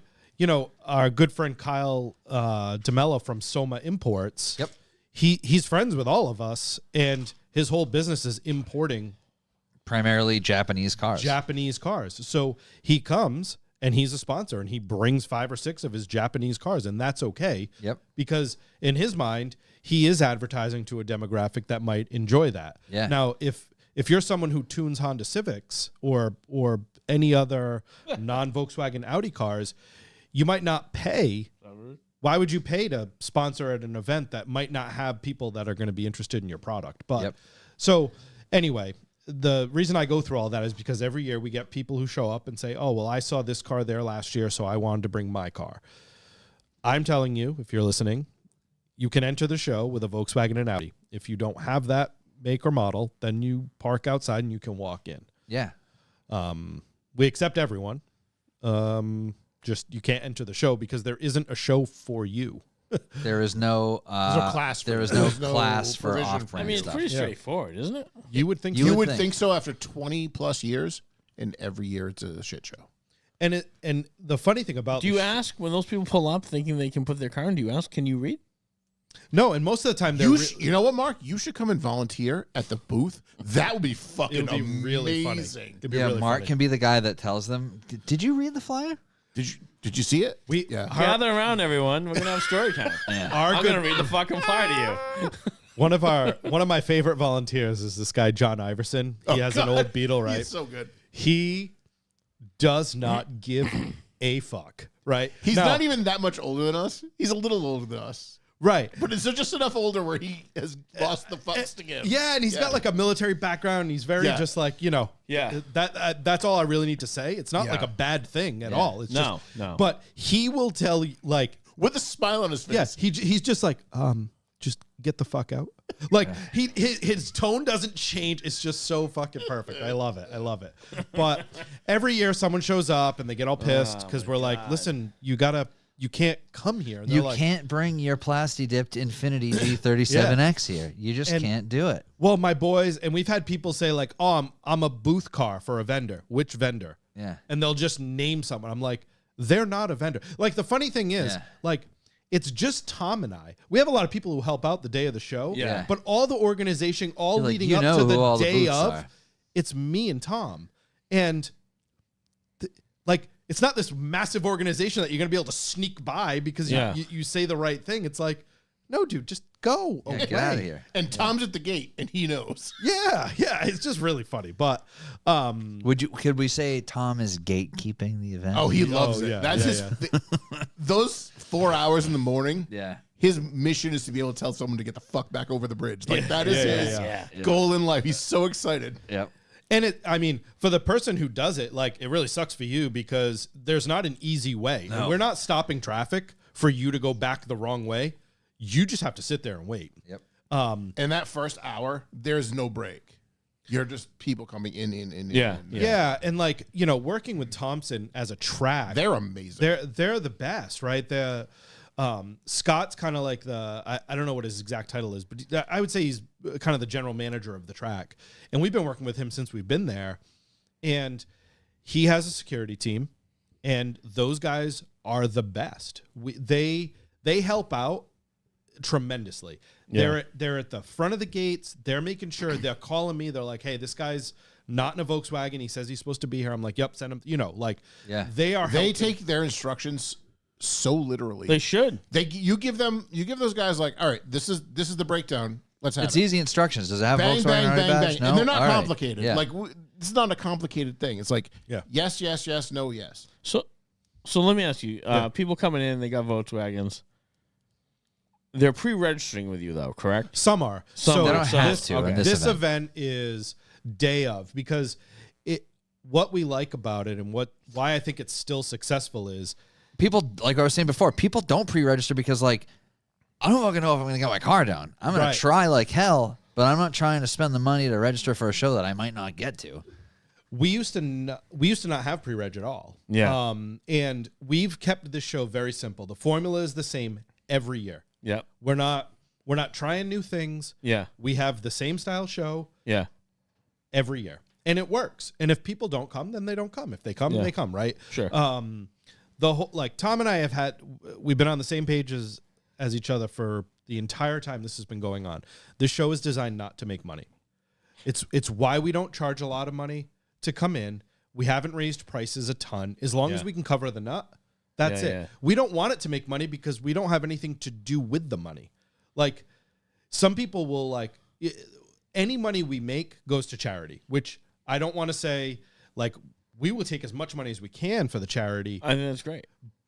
our good friend Kyle DeMello from Soma Imports, Yep. he's friends with all of us, and his whole business is importing Primarily Japanese cars. Japanese cars. So he comes and he's a sponsor and he brings 5 or 6 of his Japanese cars, and that's okay. Yep. Because in his mind, he is advertising to a demographic that might enjoy that. Yeah. Now, if you're someone who tunes Honda Civics or any other non-Volkswagen Audi cars, you might not pay. Why would you pay to sponsor at an event that might not have people that are going to be interested in your product? But so anyway, the reason I go through all that is because every year we get people who show up and say, oh, well, I saw this car there last year, so I wanted to bring my car. I'm telling you, if you're listening, you can enter the show with a Volkswagen and Audi. If you don't have that make or model, then you park outside and you can walk in. Yeah. We accept everyone. Just you can't enter the show because there isn't a show for you. There is no class for There is it. no There's no class for provision. off-brand I mean, it's stuff. pretty straightforward, isn't it? You would think You so. You would think. think so after 20 plus years, and every year it's a shit show. And the funny thing about Do you ask when those people pull up thinking they can put their car in? Do you ask, can you read? No, and most of the time they're You know what, Mark? You should come and volunteer at the booth. That would be fucking it would be really funny. amazing. It'd be Yeah, really Mark funny. can be the guy that tells them. Did you read the flyer? Did you see it? Yeah. Gather around, everyone. We're gonna have story time. Our I'm good, gonna read the fucking flyer to you. one of my favorite volunteers is this guy John Iverson. He has an old Beetle, right? He's so good. He does not give a fuck, right? He's Now- not even that much older than us. He's a little older than us. right. But is there just enough older where he has lost the fucks to give? Yeah, and he's got like a military background. And he's very Yeah. just like Yeah. That's all I really need to say. It's not Yeah. like a bad thing at all. It's No, just, no. But he will tell you like, With a smile on his face. yes, he's just like, just get the fuck out. Like his tone doesn't change. It's just so fucking perfect. I love it. But every year someone shows up and they get all pissed because we're like, listen, you can't come here. And they're You like, can't bring your plasti dipped Infinity G37X here. You just can't do it. well, my boys, and we've had people say like, oh, I'm a booth car for a vendor. Which vendor? Yeah. And they'll just name someone. I'm like, they're not a vendor. Like the funny thing is, like, it's just Tom and I. We have a lot of people who help out the day of the show. Yeah. But all the organization, all You're like, leading you up know to who all the the day booths of, are. it's me and Tom. And like, it's not this massive organization that you're going to be able to sneak by because you say the right thing. It's like, no, dude, just go away. Get out of here. And Tom's at the gate, and he knows. Yeah. It's just really funny. But Could we say Tom is gatekeeping the event? Oh, he loves it. yeah, That's his. Those 4 hours in the morning. Yeah. His mission is to be able to tell someone to get the fuck back over the bridge. Like that is Yeah. his goal in life. He's so excited. Yep. And for the person who does it, like, it really sucks for you because there's not an easy way. No. And we're not stopping traffic for you to go back the wrong way. You just have to sit there and wait. Yep. And that first hour, there's no break. You're just people coming in. Yeah. And like, working with Thompson as a track, They're amazing. they're the best, right? Scott's kind of like I don't know what his exact title is, but I would say he's kind of the general manager of the track. And we've been working with him since we've been there. And he has a security team, and those guys are the best. They help out tremendously. Yeah. They're at the front of the gates. They're making sure they're calling me. They're like, hey, this guy's not in a Volkswagen. He says he's supposed to be here. I'm like, yep, send him. They are. They helping. take their instructions so literally. They should. You give those guys like, all right, this is the breakdown. Let's have It's it. easy instructions. Does it have Bang, Volkswagen bang, already bang, badge? bang. No? And they're not All right. complicated. Yeah. Like it's not a complicated thing. It's like yes, yes, yes, no, yes. So let me ask you, people coming in, they got Volkswagens. They're pre-registering with you, though, correct? Some are. Some They don't have this, to in this event is day of because what we like about it and why I think it's still successful is People, like I was saying before, people don't pre-register because, like, I don't fucking know if I'm going to get my car down. I'm going Right. to try like hell, but I'm not trying to spend the money to register for a show that I might not get to. we used to not have pre-reg at all. Yeah. And we've kept this show very simple. The formula is the same every year. Yeah. We're not trying new things. Yeah. We have the same style show Yeah. every year. And it works. And if people don't come, then they don't come. If they come, they come, right? Sure. The whole, like, Tom and I we've been on the same page as each other for the entire time this has been going on. This show is designed not to make money. It's why we don't charge a lot of money to come in. We haven't raised prices a ton. As long as we can cover the nut, that's it. Yeah. We don't want it to make money because we don't have anything to do with the money. Like, some people will, like, any money we make goes to charity, which I don't want to say, like, we will take as much money as we can for the charity, I think that's great.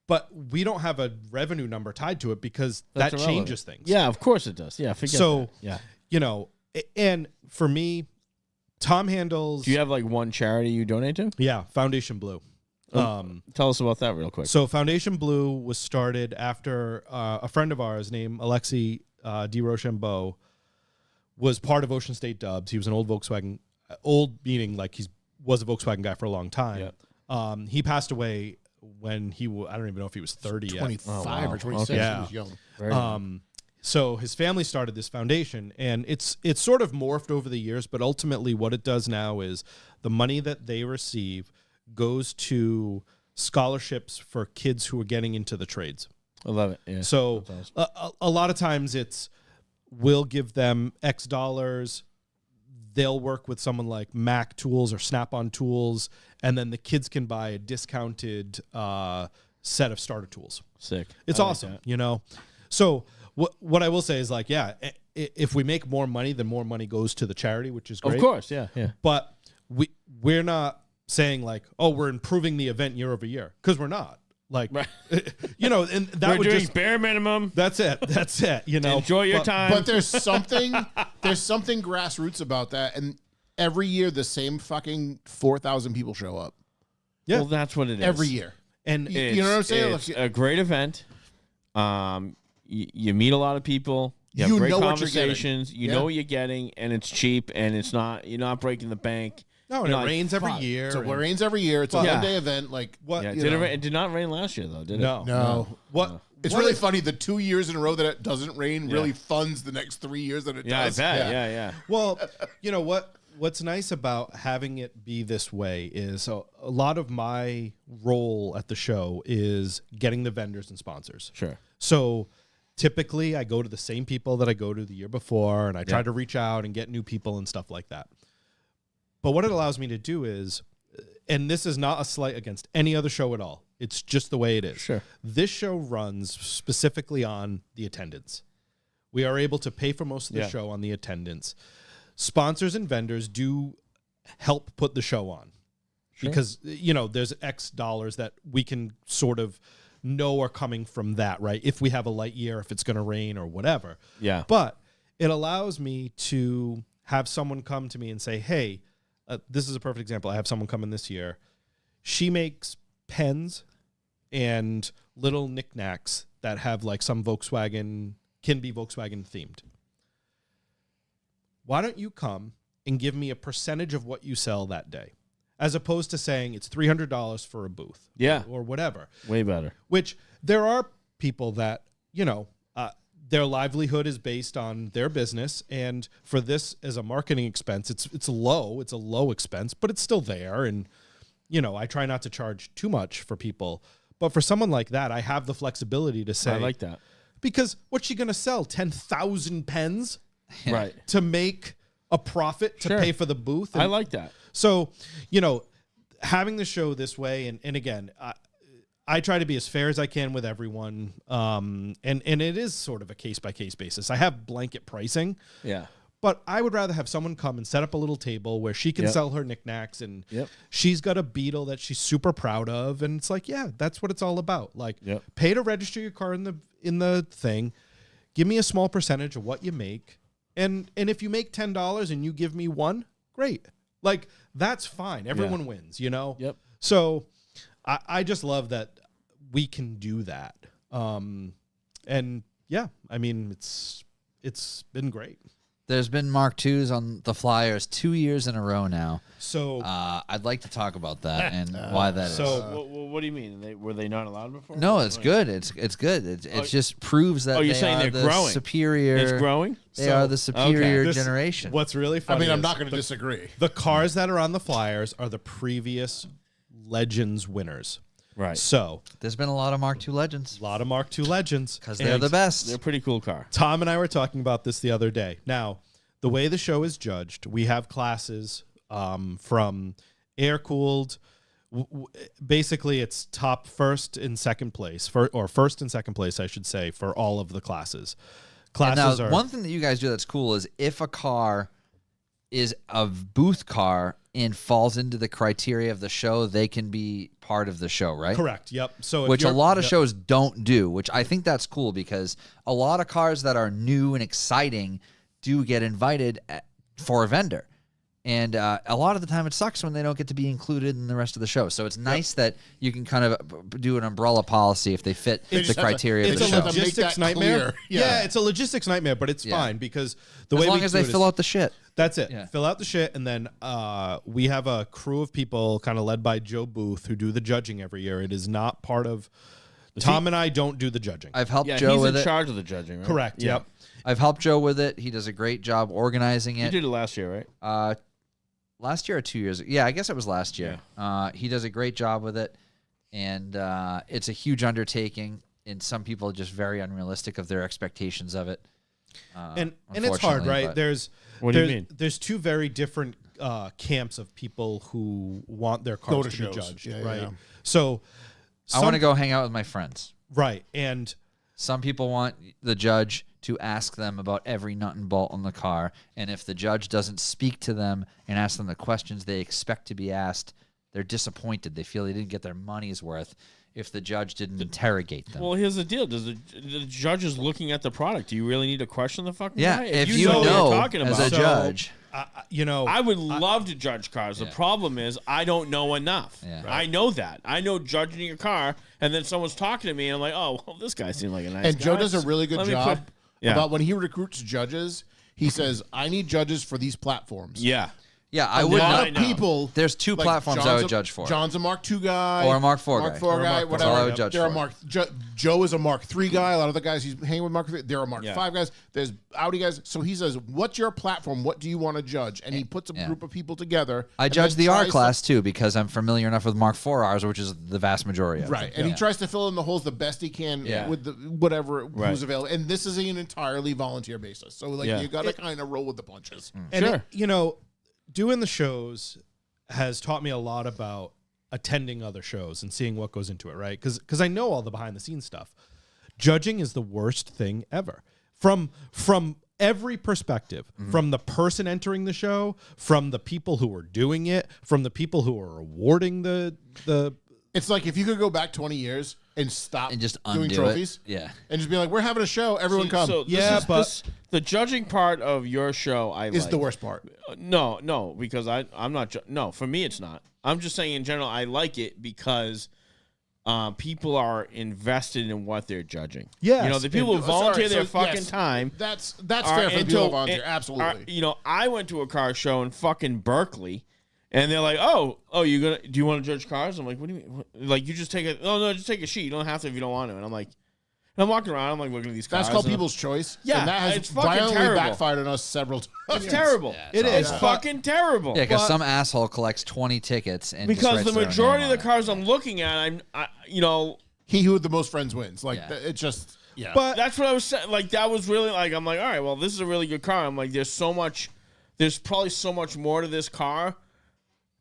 but we don't have a revenue number tied to it because That's that irrelevant. changes things. Yeah, of course it does. Yeah, forget So, that. Yeah. And for me, Tom handles. Do you have like one charity you donate to? Yeah, Foundation Blue. Tell us about that real quick. So Foundation Blue was started after a friend of ours named Alexi DeRochambeau was part of Ocean State Dubs. He was an old Volkswagen, old meaning like was a Volkswagen guy for a long time. Yep. He passed away when I don't even know if he was 30 yet. 25 or 26. Okay. He was young. Very So his family started this foundation, and it's sort of morphed over the years, but ultimately what it does now is the money that they receive goes to scholarships for kids who are getting into the trades. I love it. Yeah. So a lot of times we'll give them X dollars. They'll work with someone like Mac Tools or Snap-on Tools, and then the kids can buy a discounted set of starter tools. Sick. It's I like awesome, that. So what I will say is, like, yeah, if we make more money, then more money goes to the charity, which is great. Of course, yeah. But we're not saying like, oh, we're improving the event year over year, because we're not. Like, Right. And that We're would doing just bare minimum. that's it. Enjoy your time. But there's something grassroots about that, and every year the same fucking 4,000 people show up Yeah. Well, that's what it is. every year. And You know what I'm saying? It's a great event. You meet a lot of people. You You have great know what you're getting. conversations. You Yeah. know what you're getting, and it's cheap, and you're not breaking the bank. No, and You're it like, rains every fuck. year. So it and rains every year. It's a Yeah. one-day event. Like what? Yeah, you did know. it did not rain last year though, did it? No. No. What? It's what really is- funny. The 2 years in a row that it doesn't rain Yeah. really funds the next 3 years that it Yeah, does. I bet. Yeah. Well, you know what? What's nice about having it be this way is a lot of my role at the show is getting the vendors and sponsors. Sure. So typically I go to the same people that I go to the year before, and I try to reach out and get new people and stuff like that. But what it allows me to do is, and this is not a slight against any other show at all, it's just the way it is. Sure. This show runs specifically on the attendance. We are able to pay for most of the show on the attendance. Sponsors and vendors do help put the show on because, there's X dollars that we can sort of know are coming from that, right? If we have a light year, if it's going to rain or whatever. Yeah. But it allows me to have someone come to me and say, hey, this is a perfect example. I have someone come in this year. She makes pens and little knickknacks that have like some Volkswagen themed. Why don't you come and give me a percentage of what you sell that day, as opposed to saying it's $300 for a booth, Yeah. or whatever. Way better. Which there are people that their livelihood is based on their business, and for this as a marketing expense, it's a low expense, but it's still there. And I try not to charge too much for people, but for someone like that, I have the flexibility to say, I like that. because what's she going to sell? 10,000 pens Right. to make a profit to Sure. pay for the booth? I And like that. so, having the show this way, and again, I try to be as fair as I can with everyone, and it is sort of a case-by-case basis. I have blanket pricing, Yeah. but I would rather have someone come and set up a little table where she can Yep. sell her knickknacks, and Yep. she's got a Beetle that she's super proud of, and it's like, yeah, that's what it's all about. Like, Yep. pay to register your car in the thing, give me a small percentage of what you make, and if you make $10 and you give me one, great. Like, that's fine. Everyone wins, Yep. So I just love that we can do that. And yeah, I mean, it's been great. There's been Mark IIs on the Flyers 2 years in a row now. So I'd like to talk about that and why that is. so What do you mean? Were they not allowed before? No, it's good. It's good. It just proves that you're they saying are they're the growing. superior. It's growing? They So- are the superior This- generation. what's really I funny mean, I'm is not going to disagree. the cars that are on the Flyers are the previous Legends winners. Right. So There's been a lot of Mark II legends a lot of Mark II Legends. because they're And the best. They're a pretty cool car. Tom and I were talking about this the other day. Now, the way the show is judged, we have classes from air-cooled. Basically, it's top first and second place, or first and second place, I should say, for all of the classes. And now, Classes are one thing that you guys do that's cool is if a car is a booth car and falls into the criteria of the show, they can be part of the show, right? correct. Yep. So if Which a you're- lot of yep. shows don't do, which I think that's cool because a lot of cars that are new and exciting do get invited for a vendor. And a lot of the time it sucks when they don't get to be included in the rest of the show. So it's nice that you can kind of do an umbrella policy if they fit They the just have to- criteria of It's the a show. have to make logistics that nightmare. clear. Yeah. Yeah. It's a logistics nightmare, but it's Yeah. fine because the As way long we as do they it fill is- out the shit. That's it. Yeah. Fill out the shit, and then we have a crew of people, kind of led by Joe Booth, who do the judging every year. It is not part of. Tom and I don't do the judging. I've helped Yeah, Joe he's with in it. charge of the judging, right? Correct. Yeah. Yep. I've helped Joe with it. He does a great job organizing You it. did it last year, right? Last year or 2 years? Yeah, I guess it was last year. He does a great job with it, and it's a huge undertaking. And some people are just very unrealistic of their expectations of it. And it's hard, unfortunately, right? but- What do you mean? There's two very different camps of people who want their cars Go to to be shows. judged, Yeah, right? yeah. So I want to go hang out with my friends. right, and Some people want the judge to ask them about every nut and bolt on the car, and if the judge doesn't speak to them and ask them the questions they expect to be asked, they're disappointed. They feel they didn't get their money's worth if the judge didn't interrogate them. Well, here's the deal. Does the judge is looking at the product? Do you really need to question the fucking yeah, guy? if you what know you're talking as about, a judge, I would love to judge cars. The problem is I don't know enough. Yeah. I know that. I know judging your car, and then someone's talking to me, and I'm like, oh, well, this guy seems like a nice guy. And Joe does a really good Let me job about when he recruits judges. He says, "I need judges for these platforms." Yeah. Yeah, I A would lot not. of people. There's two platforms I would judge for. John's a Mark II guy. Or a Mark IV guy. Mark IV Or a guy, Mark IV. whatever. That's all I would judge There for. Joe is a Mark III guy. A lot of the guys he's hanging with Mark III. There are Mark Yeah. V guys. There's Audi guys. So he says, "What's your platform? What do you want to judge?" And he puts a group of people together. I and judge then the R tries class too because I'm familiar enough with Mark IV Rs, which is the vast majority of Right, them. and he tries to fill in the holes the best he can Yeah. with the whatever Right. who's available. And this is an entirely volunteer basis, so like Yeah. you got to kind of roll with the punches. And Sure. doing the shows has taught me a lot about attending other shows and seeing what goes into it, right? Because I know all the behind the scenes stuff. Judging is the worst thing ever. From every perspective, from the person entering the show, from the people who are doing it, from the people who are awarding the It's like if you could go back 20 years and stop And just doing undo trophies, it. Yeah. and just be like, "We're having a show, everyone come." So the judging part of your show, is the worst part. No, because I'm not. No, for me it's not. I'm just saying in general, I like it because people are invested in what they're judging. Yes. You know, the people who volunteer their fucking yes, time. That's are fair for the into- people who volunteer. are- Absolutely. you know, I went to a car show in fucking Berkeley, and they're like, "Oh, do you want to judge cars?" I'm like, "What do you mean? Like, you just take a no, just take a sheet. You don't have to if you don't want to." And I'm like, I'm walking around, I'm like looking at these cars. That's called and people's choice. Yeah, and that has it's fucking violently terrible. backfired on us several times. It's terrible. It It's is. fucking terrible. Yeah, because some asshole collects 20 tickets and just Because writes the their own majority name of the on it. cars I'm looking at, He who with the most friends wins. Like Yeah. it's just yeah. But that's what I was saying. Like, that was really like, I'm like, all right, well, this is a really good car. I'm like, there's probably so much more to this car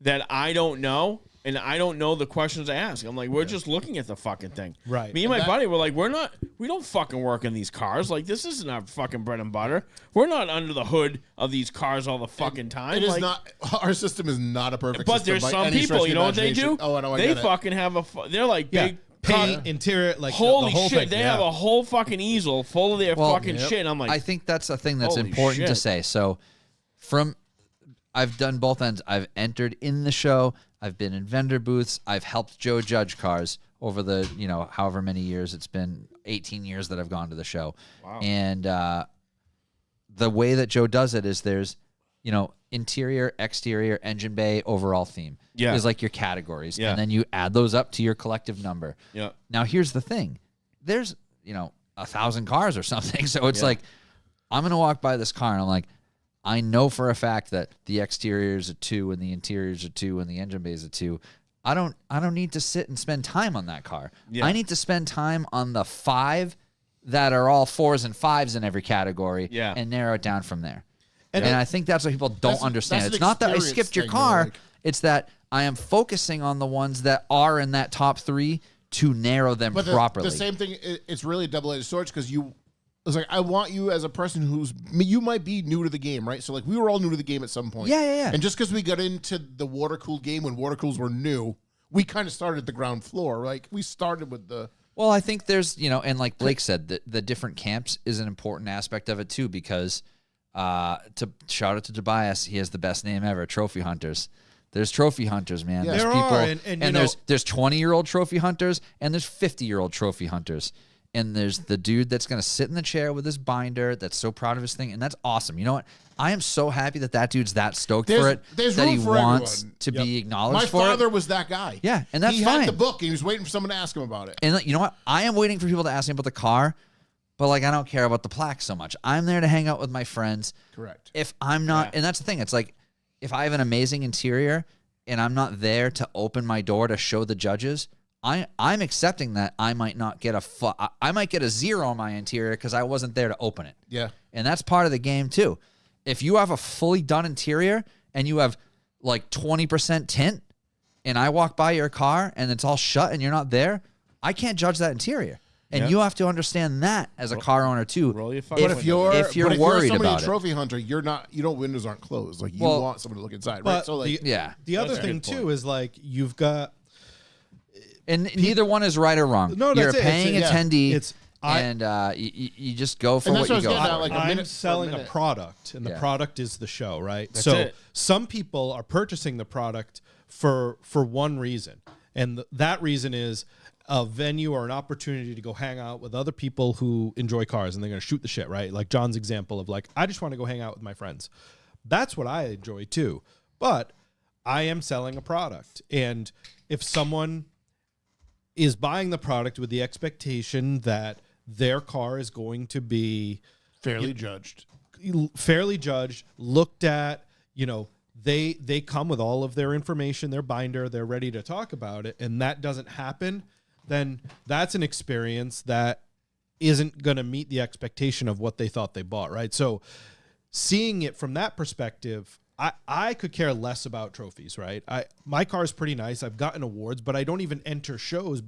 that I don't know, and I don't know the questions I ask. I'm like, we're just looking at the fucking thing. Right. Me and my buddy were like, we don't fucking work in these cars. Like, this isn't our fucking bread and butter. We're not under the hood of these cars all the fucking time. It is Like, not. Our system is not a perfect. but system there's by some any stretch people, of the you know what they do? imagination. Oh, I know. I They get it. fucking have they're like yeah, big paint, interior, like Holy the whole shit! thing. They yeah. have a whole fucking easel full of their Well, fucking shit. And I'm like, I think that's a thing that's holy important to shit. say. So, I've done both ends. I've entered in the show. I've been in vendor booths. I've helped Joe judge cars over the, however many years it's been, 18 years that I've gone to the show. Wow. And the way that Joe does it is there's, interior, exterior, engine bay, overall theme. Yeah. Is like your categories. Yeah. And then you add those up to your collective number. yeah, Now, here's the thing. There's, 1,000 cars or something. So it's like, I'm going to walk by this car and I'm like, I know for a fact that the exterior is a 2 and the interior is a 2 and the engine bay is a 2. I don't need to sit and spend time on that car. Yeah. I need to spend time on the 5 that are all 4s and 5s in every category and narrow it down from there. And I think that's what people don't understand. that's It's an not that I experience skipped your thing, car. like- It's that I am focusing on the ones that are in that top 3 to narrow them But properly. the same thing. It's really a double-edged sword because it's like I want you as a person you might be new to the game, right? So like we were all new to the game at some point. Yeah. And just because we got into the water cooled game when water cools were new, we kind of started at the ground floor. Like we started with the. Well, I think there's, and like Blake said, the different camps is an important aspect of it too, because to shout out to Tobias, he has the best name ever, Trophy Hunters. There's trophy hunters, man. Yeah. There's There people, are, and there's 20-year-old trophy hunters, and there's 50-year-old trophy hunters. And there's the dude that's going to sit in the chair with his binder that's so proud of his thing, and that's awesome. You know what? I am so happy that dude's that stoked for it, there's that room he for wants everyone. to be acknowledged My for father it. was that guy. Yeah, and that's he fine. had the book and he was waiting for someone to ask him about it. And you know what? I am waiting for people to ask me about the car, but like I don't care about the plaque so much. I'm there to hang out with my friends. Correct. If I'm not, and that's the thing, it's like if I have an amazing interior and I'm not there to open my door to show the judges, I'm accepting that I might not get I might get a 0 on my interior because I wasn't there to open it. Yeah. And that's part of the game too. If you have a fully done interior and you have like 20% tint and I walk by your car and it's all shut and you're not there, I can't judge that interior. And Yeah. you have to understand that as a car owner too. roll your fucking But if you're if you're but worried somebody about a it. trophy hunter, you're not. You don't. Windows aren't closed. Like you Well, want someone to look inside, right? But So like, Yeah. the other That's a thing good point. too is like you've got And neither one is right or wrong. No, You're that's a it. paying It's- attendee, I- and you just go for And what that's you what go I was getting for. at, like, a I'm minute per selling a minute. product, and the Yeah. product is the show, right? That's so it. some people are purchasing the product for one reason, and that reason is a venue or an opportunity to go hang out with other people who enjoy cars and they're going to shoot the shit, right? Like John's example of like, I just want to go hang out with my friends. That's what I enjoy too. But I am selling a product. And if someone is buying the product with the expectation that their car is going to be Fairly judged. Looked at, they come with all of their information, their binder, they're ready to talk about it, and that doesn't happen, then that's an experience that isn't going to meet the expectation of what they thought they bought, right? So seeing it from that perspective, I could care less about trophies, right? My car is pretty nice. I've gotten awards, but I don't even enter shows.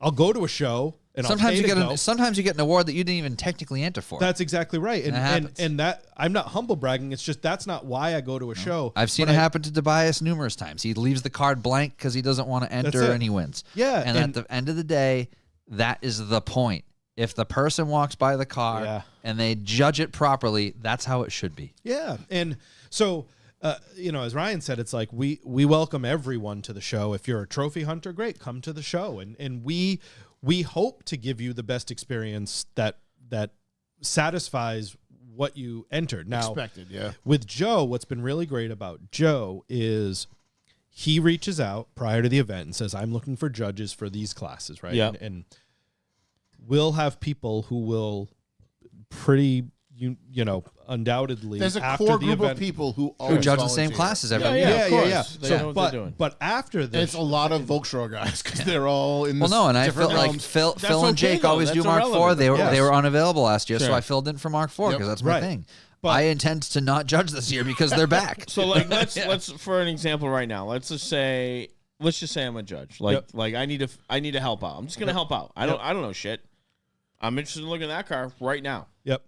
I'll go to a show and sometimes you get an award that you didn't even technically enter for. That's exactly right. And that I'm not humble bragging. It's just that's not why I go to a show. I've seen it happen to Tobias numerous times. He leaves the card blank because he doesn't want to enter and he wins. Yeah. And at the end of the day, that is the point. If the person walks by the car and they judge it properly, that's how it should be. Yeah. And so, as Ryan said, it's like we welcome everyone to the show. If you're a trophy hunter, great, come to the show. And we hope to give you the best experience that satisfies what you entered. Now, Expected, yeah. With Joe, what's been really great about Joe is he reaches out prior to the event and says, I'm looking for judges for these classes, right? Yeah. And we'll have people who will pretty, undoubtedly. There's a after core the group event, of people who judge the same volunteer. classes every Yeah, year. yeah, of course. yeah. They So, know what they're doing. but after And this, it's a lot of Volkswagen guys because they're all in Well, this no, and I different felt like realms. Phil That's and okay, Jake though. always do That's Mark 4. irrelevant. They Yes. were unavailable last year, so Sure. I filled in for Mark 4 because Yep. that's my Right. thing. But- I intend to not judge this year because they're back. So like let's for an example right now, let's just say I'm a judge. Like I need to help out. I'm just gonna help out. I don't know shit. I'm interested in looking at that car right now. Yep.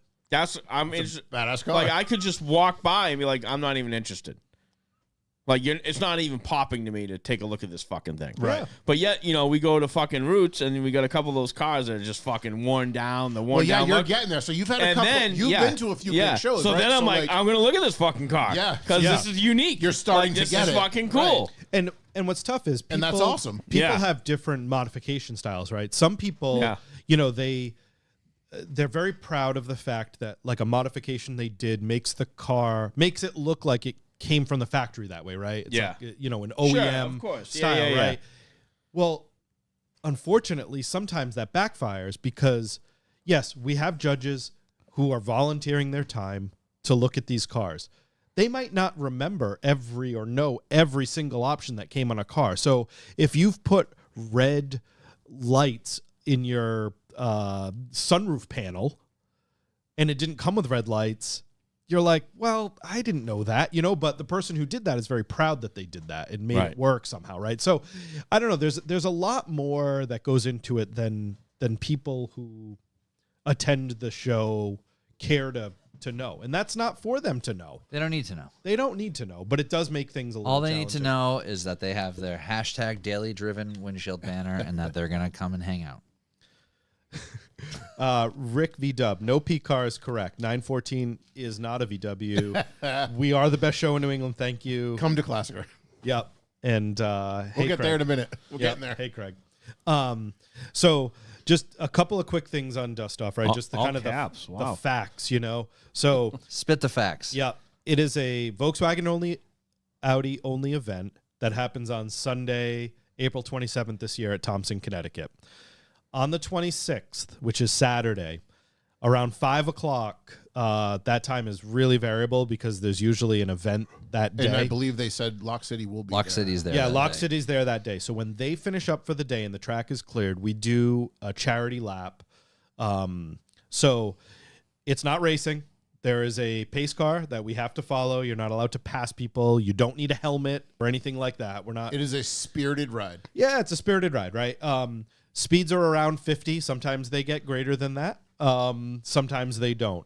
I'm interested. Badass car. Like I could just walk by and be like, I'm not even interested. Like it's not even popping to me to take a look at this fucking thing. Right. But yet, we go to fucking Roots and we got a couple of those cars that are just fucking worn down. The worn well, yeah, down you're look. getting there. So you've had a And couple. then You've been to a few good shows. So right? then I'm like, I'm gonna look at this fucking car. Yeah. Because this is unique. You're starting like, to this get is it. fucking cool. Right. And what's tough is people, And that's awesome. People Yeah. have different modification styles, right? Some people, they're very proud of the fact that like a modification they did makes it look like it came from the factory that way, right? It's Yeah. like, an OEM of course. style, Yeah. right? Well, unfortunately, sometimes that backfires because, yes, we have judges who are volunteering their time to look at these cars. They might not remember know every single option that came on a car. So if you've put red lights in your sunroof panel and it didn't come with red lights, you're like, well, I didn't know that, but the person who did that is very proud that they did that and made it work somehow, right? So I don't know. There's a lot more that goes into it than people who attend the show care to know. And that's not for them to know. They don't need to know. They don't need to know, but it does make things a little All they need to challenging. know is that they have their hashtag daily driven windshield banner and that they're going to come and hang out. Rick V Dub, no P car is correct. 914 is not a VW. We are the best show in New England. Thank you. Come to Klassiker. Yep. And We'll get there in a minute. We're getting there. Hey, Craig. So just a couple of quick things on Dustoff, right? Just the all kind of caps. the Wow. facts, So Spit the facts. yeah, it is a Volkswagen only, Audi only event that happens on Sunday, April 27th this year at Thompson, Connecticut. On the 26th, which is Saturday, around 5 o'clock, that time is really variable because there's usually an event that day. And I believe they said Lock City will be Lock there. City's there. Yeah, that Lock day. City's there that day. So when they finish up for the day and the track is cleared, we do a charity lap. So it's not racing. There is a pace car that we have to follow. You're not allowed to pass people. You don't need a helmet or anything like that. We're not. It is a spirited ride. Yeah, it's a spirited ride, right? Speeds are around 50. Sometimes they get greater than that. Sometimes they don't.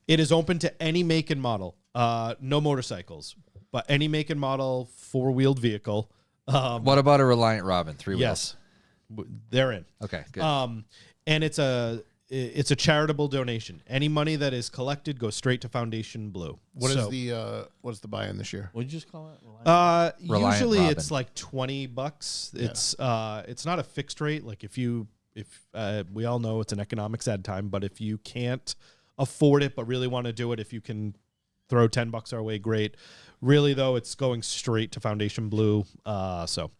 It is open to any make and model. No motorcycles, but any make and model four-wheeled vehicle. What about a Reliant Robin? 3 wheels. Yes, they're in. Okay, good. And it's a it's a charitable donation. Any money that is collected goes straight to Foundation Blue. What is what's the buy-in this year? What did you just call it? Reliant Usually Robin. it's like $20. It's not a fixed rate. Like if we all know it's an economic sad time, but if you can't afford it but really want to do it, if you can throw $10 our way, great. Really though, it's going straight to Foundation Blue. So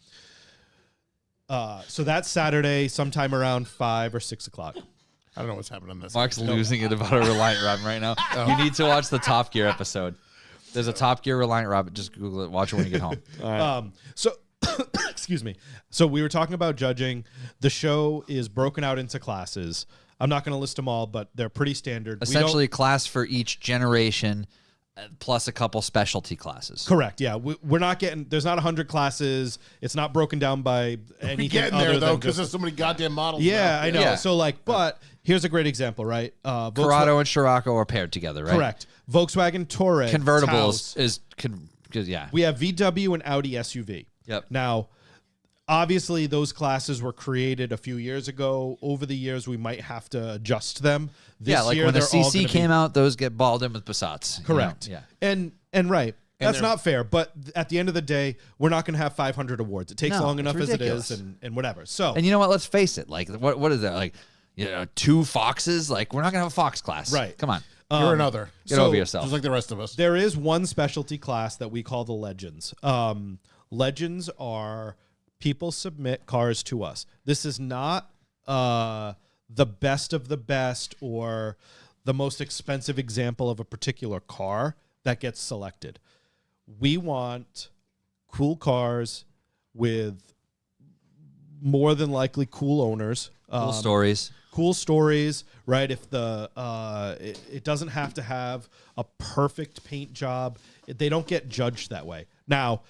that's Saturday, sometime around 5 or 6 o'clock. I don't know what's happening on this. Mark's losing it about a Reliant Robin right now. You need to watch the Top Gear episode. There's a Top Gear Reliant Robin. Just Google it. Watch it when you get home. So excuse me. So we were talking about judging. The show is broken out into classes. I'm not going to list them all, but they're pretty standard. Essentially, a class for each generation, plus a couple specialty classes. Correct. Yeah, we're not getting. There's not 100 classes. It's not broken down by anything. We getting there other though, than because just- there's so many goddamn models. Yeah, now. I know. Yeah. So like, but here's a great example, right? Corrado and Scirocco are paired together, right? Correct. Volkswagen Touareg Convertibles Taos. yeah. We have VW and Audi SUV. Yep. Now, obviously, those classes were created a few years ago. Over the years, we might have to adjust them. This Yeah, like year, when the they're all CC gonna came be, out, those get balled in with Passats. correct. Yeah. And right. That's they're- not fair, but at the end of the day, we're not going to have 500 awards. It takes No, long it's enough as it ridiculous. is, and whatever. So And you know what? Let's face it. Like, what is that? Like, 2 Foxes? Like, we're not going to have a Fox class. Right. Come on. You're another. Get so over yourself. Just like the rest of us. there is one specialty class that we call the Legends. Legends are people submit cars to us. This is not the best of the best or the most expensive example of a particular car that gets selected. We want cool cars with more than likely cool owners. Cool stories. Cool stories, right? If the it doesn't have to have a perfect paint job. They don't get judged that way. Now,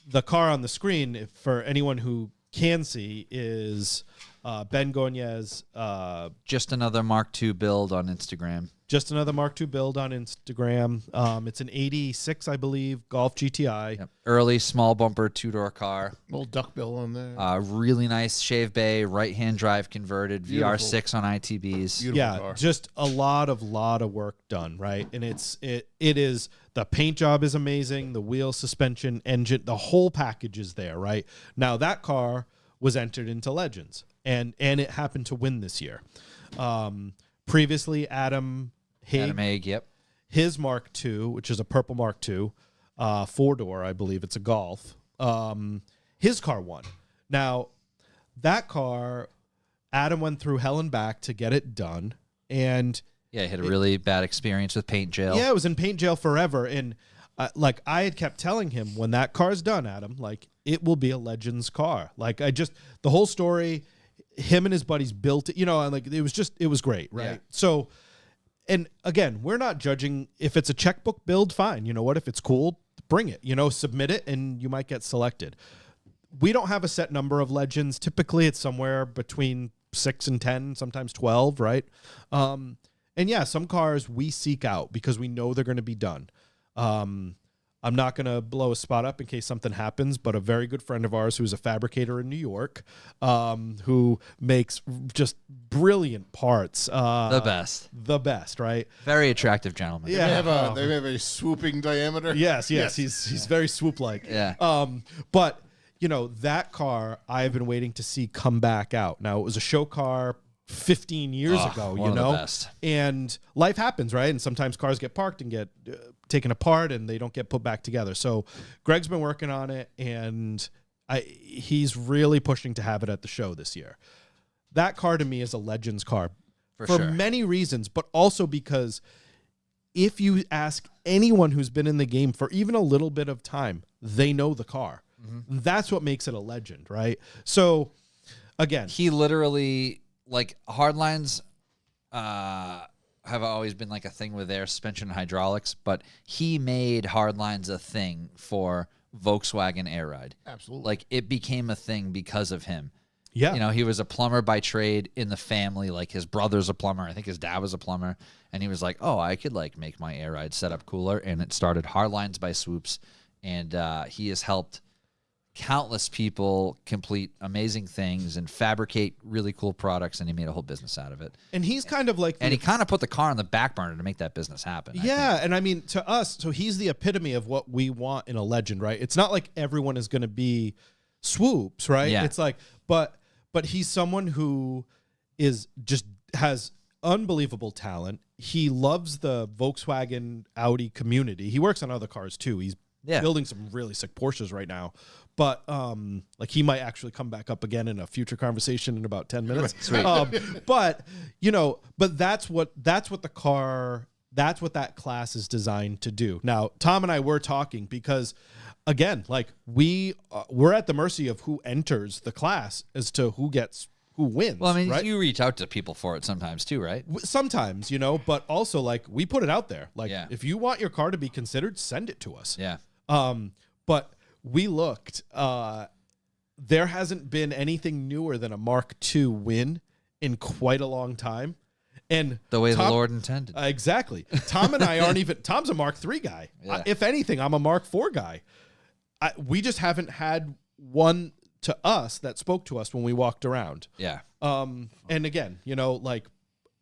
the car on the screen, if, for anyone who can see, is Ben Gogne's Just another Mark II build on Instagram. just another Mark II build on Instagram. It's an 86, I believe, Golf GTI. Yep. Early small bumper 2-door car. Little duckbill on there. Really nice shave bay, right-hand drive converted, Beautiful. VR6 on ITBs. Beautiful Yeah, car. just a lot of work done, right? And it is the paint job is amazing, the wheel, suspension, engine, the whole package is there, right? Now that car was entered into Legends, and it happened to win this year. Previously, Adam Haig, yep. his Mark II, which is a purple Mark II, 4-door, I believe it's a Golf. His car won. Now, that car, Adam went through hell and back to get it done, and Yeah, he had a really bad experience with paint jail. yeah, it was in paint jail forever. And like I had kept telling him, when that car's done, Adam, like it will be a Legends car. Like the whole story, him and his buddies built it, and like it was great, right? Yeah. So, and again, we're not judging if it's a checkbook build, fine. You know what? If it's cool, bring it, submit it and you might get selected. We don't have a set number of Legends. Typically it's somewhere between 6 and 10, sometimes 12, right? And yeah, some cars we seek out because we know they're going to be done. I'm not going to blow a spot up in case something happens, but a very good friend of ours who's a fabricator in New York, who makes just brilliant parts. The best. Right? Very attractive gentleman. Yeah. They have a swooping diameter. Yes. He's very swoop-like. Yeah. But that car I've been waiting to see come back out. Now it was a show car 15 years ago, one of the best. and life happens, right? And sometimes cars get parked and get taken apart and they don't get put back together. So Greg's been working on it, and he's really pushing to have it at the show this year. That car to me is a Legends car For for sure. many reasons, but also because if you ask anyone who's been in the game for even a little bit of time, they know the car. Mm-hmm. That's what makes it a legend, right? So again, He literally, like, hardlines have always been like a thing with their suspension and hydraulics, but he made hardlines a thing for Volkswagen Air Ride. Absolutely. Like, it became a thing because of him. yeah, He was a plumber by trade in the family. Like, his brother's a plumber. I think his dad was a plumber. And he was like, oh, I could, like, make my Air Ride setup cooler. And it started Hardlines by Swoops. And he has helped countless people complete amazing things and fabricate really cool products, and he made a whole business out of it. And he's kind of like, And he kind of put the car on the back burner to make that business happen. yeah, and I mean, to us, so he's the epitome of what we want in a legend, right? It's not like everyone is going to be Swoops, right? Yeah. It's like, but he's someone who is just has unbelievable talent. He loves the Volkswagen Audi community. He works on other cars too. He's building some really sick Porsches right now. But like he might actually come back up again in a future conversation in about 10 minutes. Sweet. But that's what that class is designed to do. Now, Tom and I were talking because, again, like we're at the mercy of who enters the class as to who wins. Well, I mean, right? you reach out to people for it sometimes too, right? Sometimes, but also like we put it out there. Like if you want your car to be considered, send it to us. Yeah. But we looked. There hasn't been anything newer than a Mark II win in quite a long time. And the way the Lord intended. Exactly. Tom and I aren't even. Tom's a Mark III guy. Yeah. If anything, I'm a Mark IV guy. We just haven't had one to us that spoke to us when we walked around. Yeah. And again, like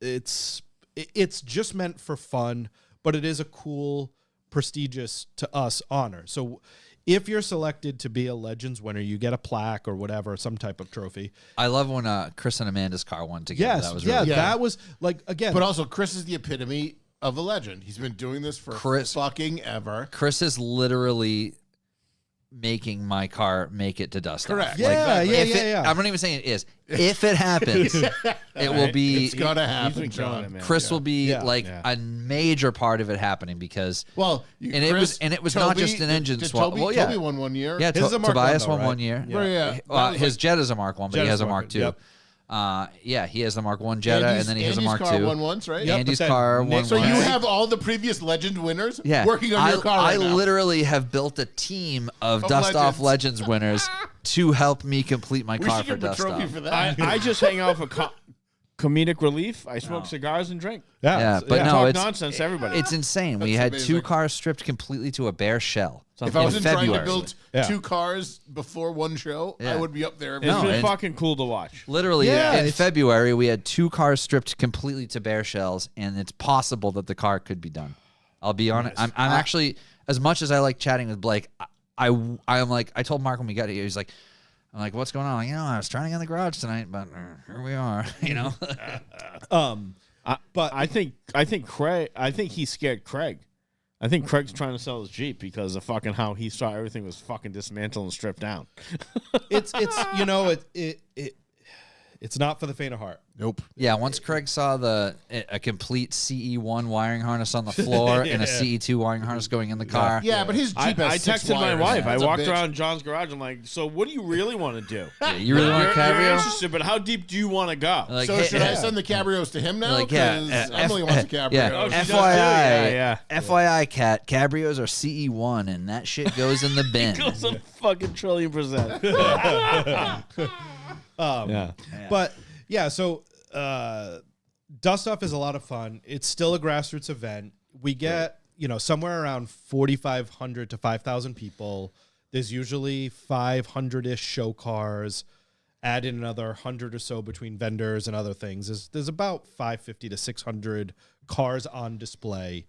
it's just meant for fun, but it is a cool, prestigious to us honor. So if you're selected to be a Legends winner, you get a plaque or whatever, some type of trophy. I love when Chris and Amanda's car won together. Yes, That was really cool. that was like, again. But also, Chris is the epitome of a legend. He's been doing this for fucking ever. Chris is literally making my car make it to Dustoff. Correct. Yeah. I'm not even saying it is. If it happens, it will be. It's gonna happen, He's been killing John. it, man. Chris will be Yeah. a major part of it happening because. Well, it was not just an engine swap. Toby, Well, yeah. Toby won 1 year. Yeah, His is a Mark Tobias I, though, won right? 1 year. Yeah. Well, his Jetta's a Mark 1, but he has a Mark 2. Yep. He has the Mark 1 Jetta, and then he has a Mark 2. Andy's car won once, right? Yep. Andy's but then car Nick- won So once. you have all the previous legend winners Yeah. working on your car I right now. literally have built a team of Of Dustoff legends. Legends winners to help me complete my We car should for give him a trophy for Dustoff. that. I just hang out for comedic relief. I smoke cigars and drink. Yeah, but no, Talk it's nonsense to everybody. It's insane. We That's had amazing. 2 cars stripped completely to a bare shell. If I in wasn't trying to February. build Yeah. 2 cars before one show, Yeah. I would be up there. It's No, been and- fucking cool to watch. Literally, Yeah, in it's- February, we had 2 cars stripped completely to bare shells, and it's possible that the car could be done. I'll be honest. I'm actually, as much as I like chatting with Blake, I'm like, I told Mark when we got here, I'm like, what's going on? I'm like, I was trying to get in the garage tonight, but here we are, But I think Craig. I think he scared Craig. I think Craig's trying to sell his Jeep because of fucking how he saw everything was fucking dismantled and stripped down. it's it's not for the faint of heart. Nope. Yeah, once Craig saw a complete CE1 wiring harness on the floor and a CE2 wiring harness going in the car. Yeah, but his Jeep I has 6 texted my wires. wife. I That's a walked bitch. around John's garage. I'm like, so what do you really want to do? Yeah, you really want a You're cabrio? interested, but how deep do you want to go? Like, So hey, should I send the cabrios to him now? Like, yeah, Because Emily wants a cabrio. yeah. Oh, she does too. FYI, Yeah. FYI, Cat, cabrios are CE1, and that shit goes in the bin. Goes a fucking trillion%. Yeah. But yeah, so Dustoff is a lot of fun. It's still a grassroots event. We get, somewhere around 4,500 to 5,000 people. There's usually 500-ish show cars. Add in another 100 or so between vendors and other things. There's about 550 to 600 cars on display.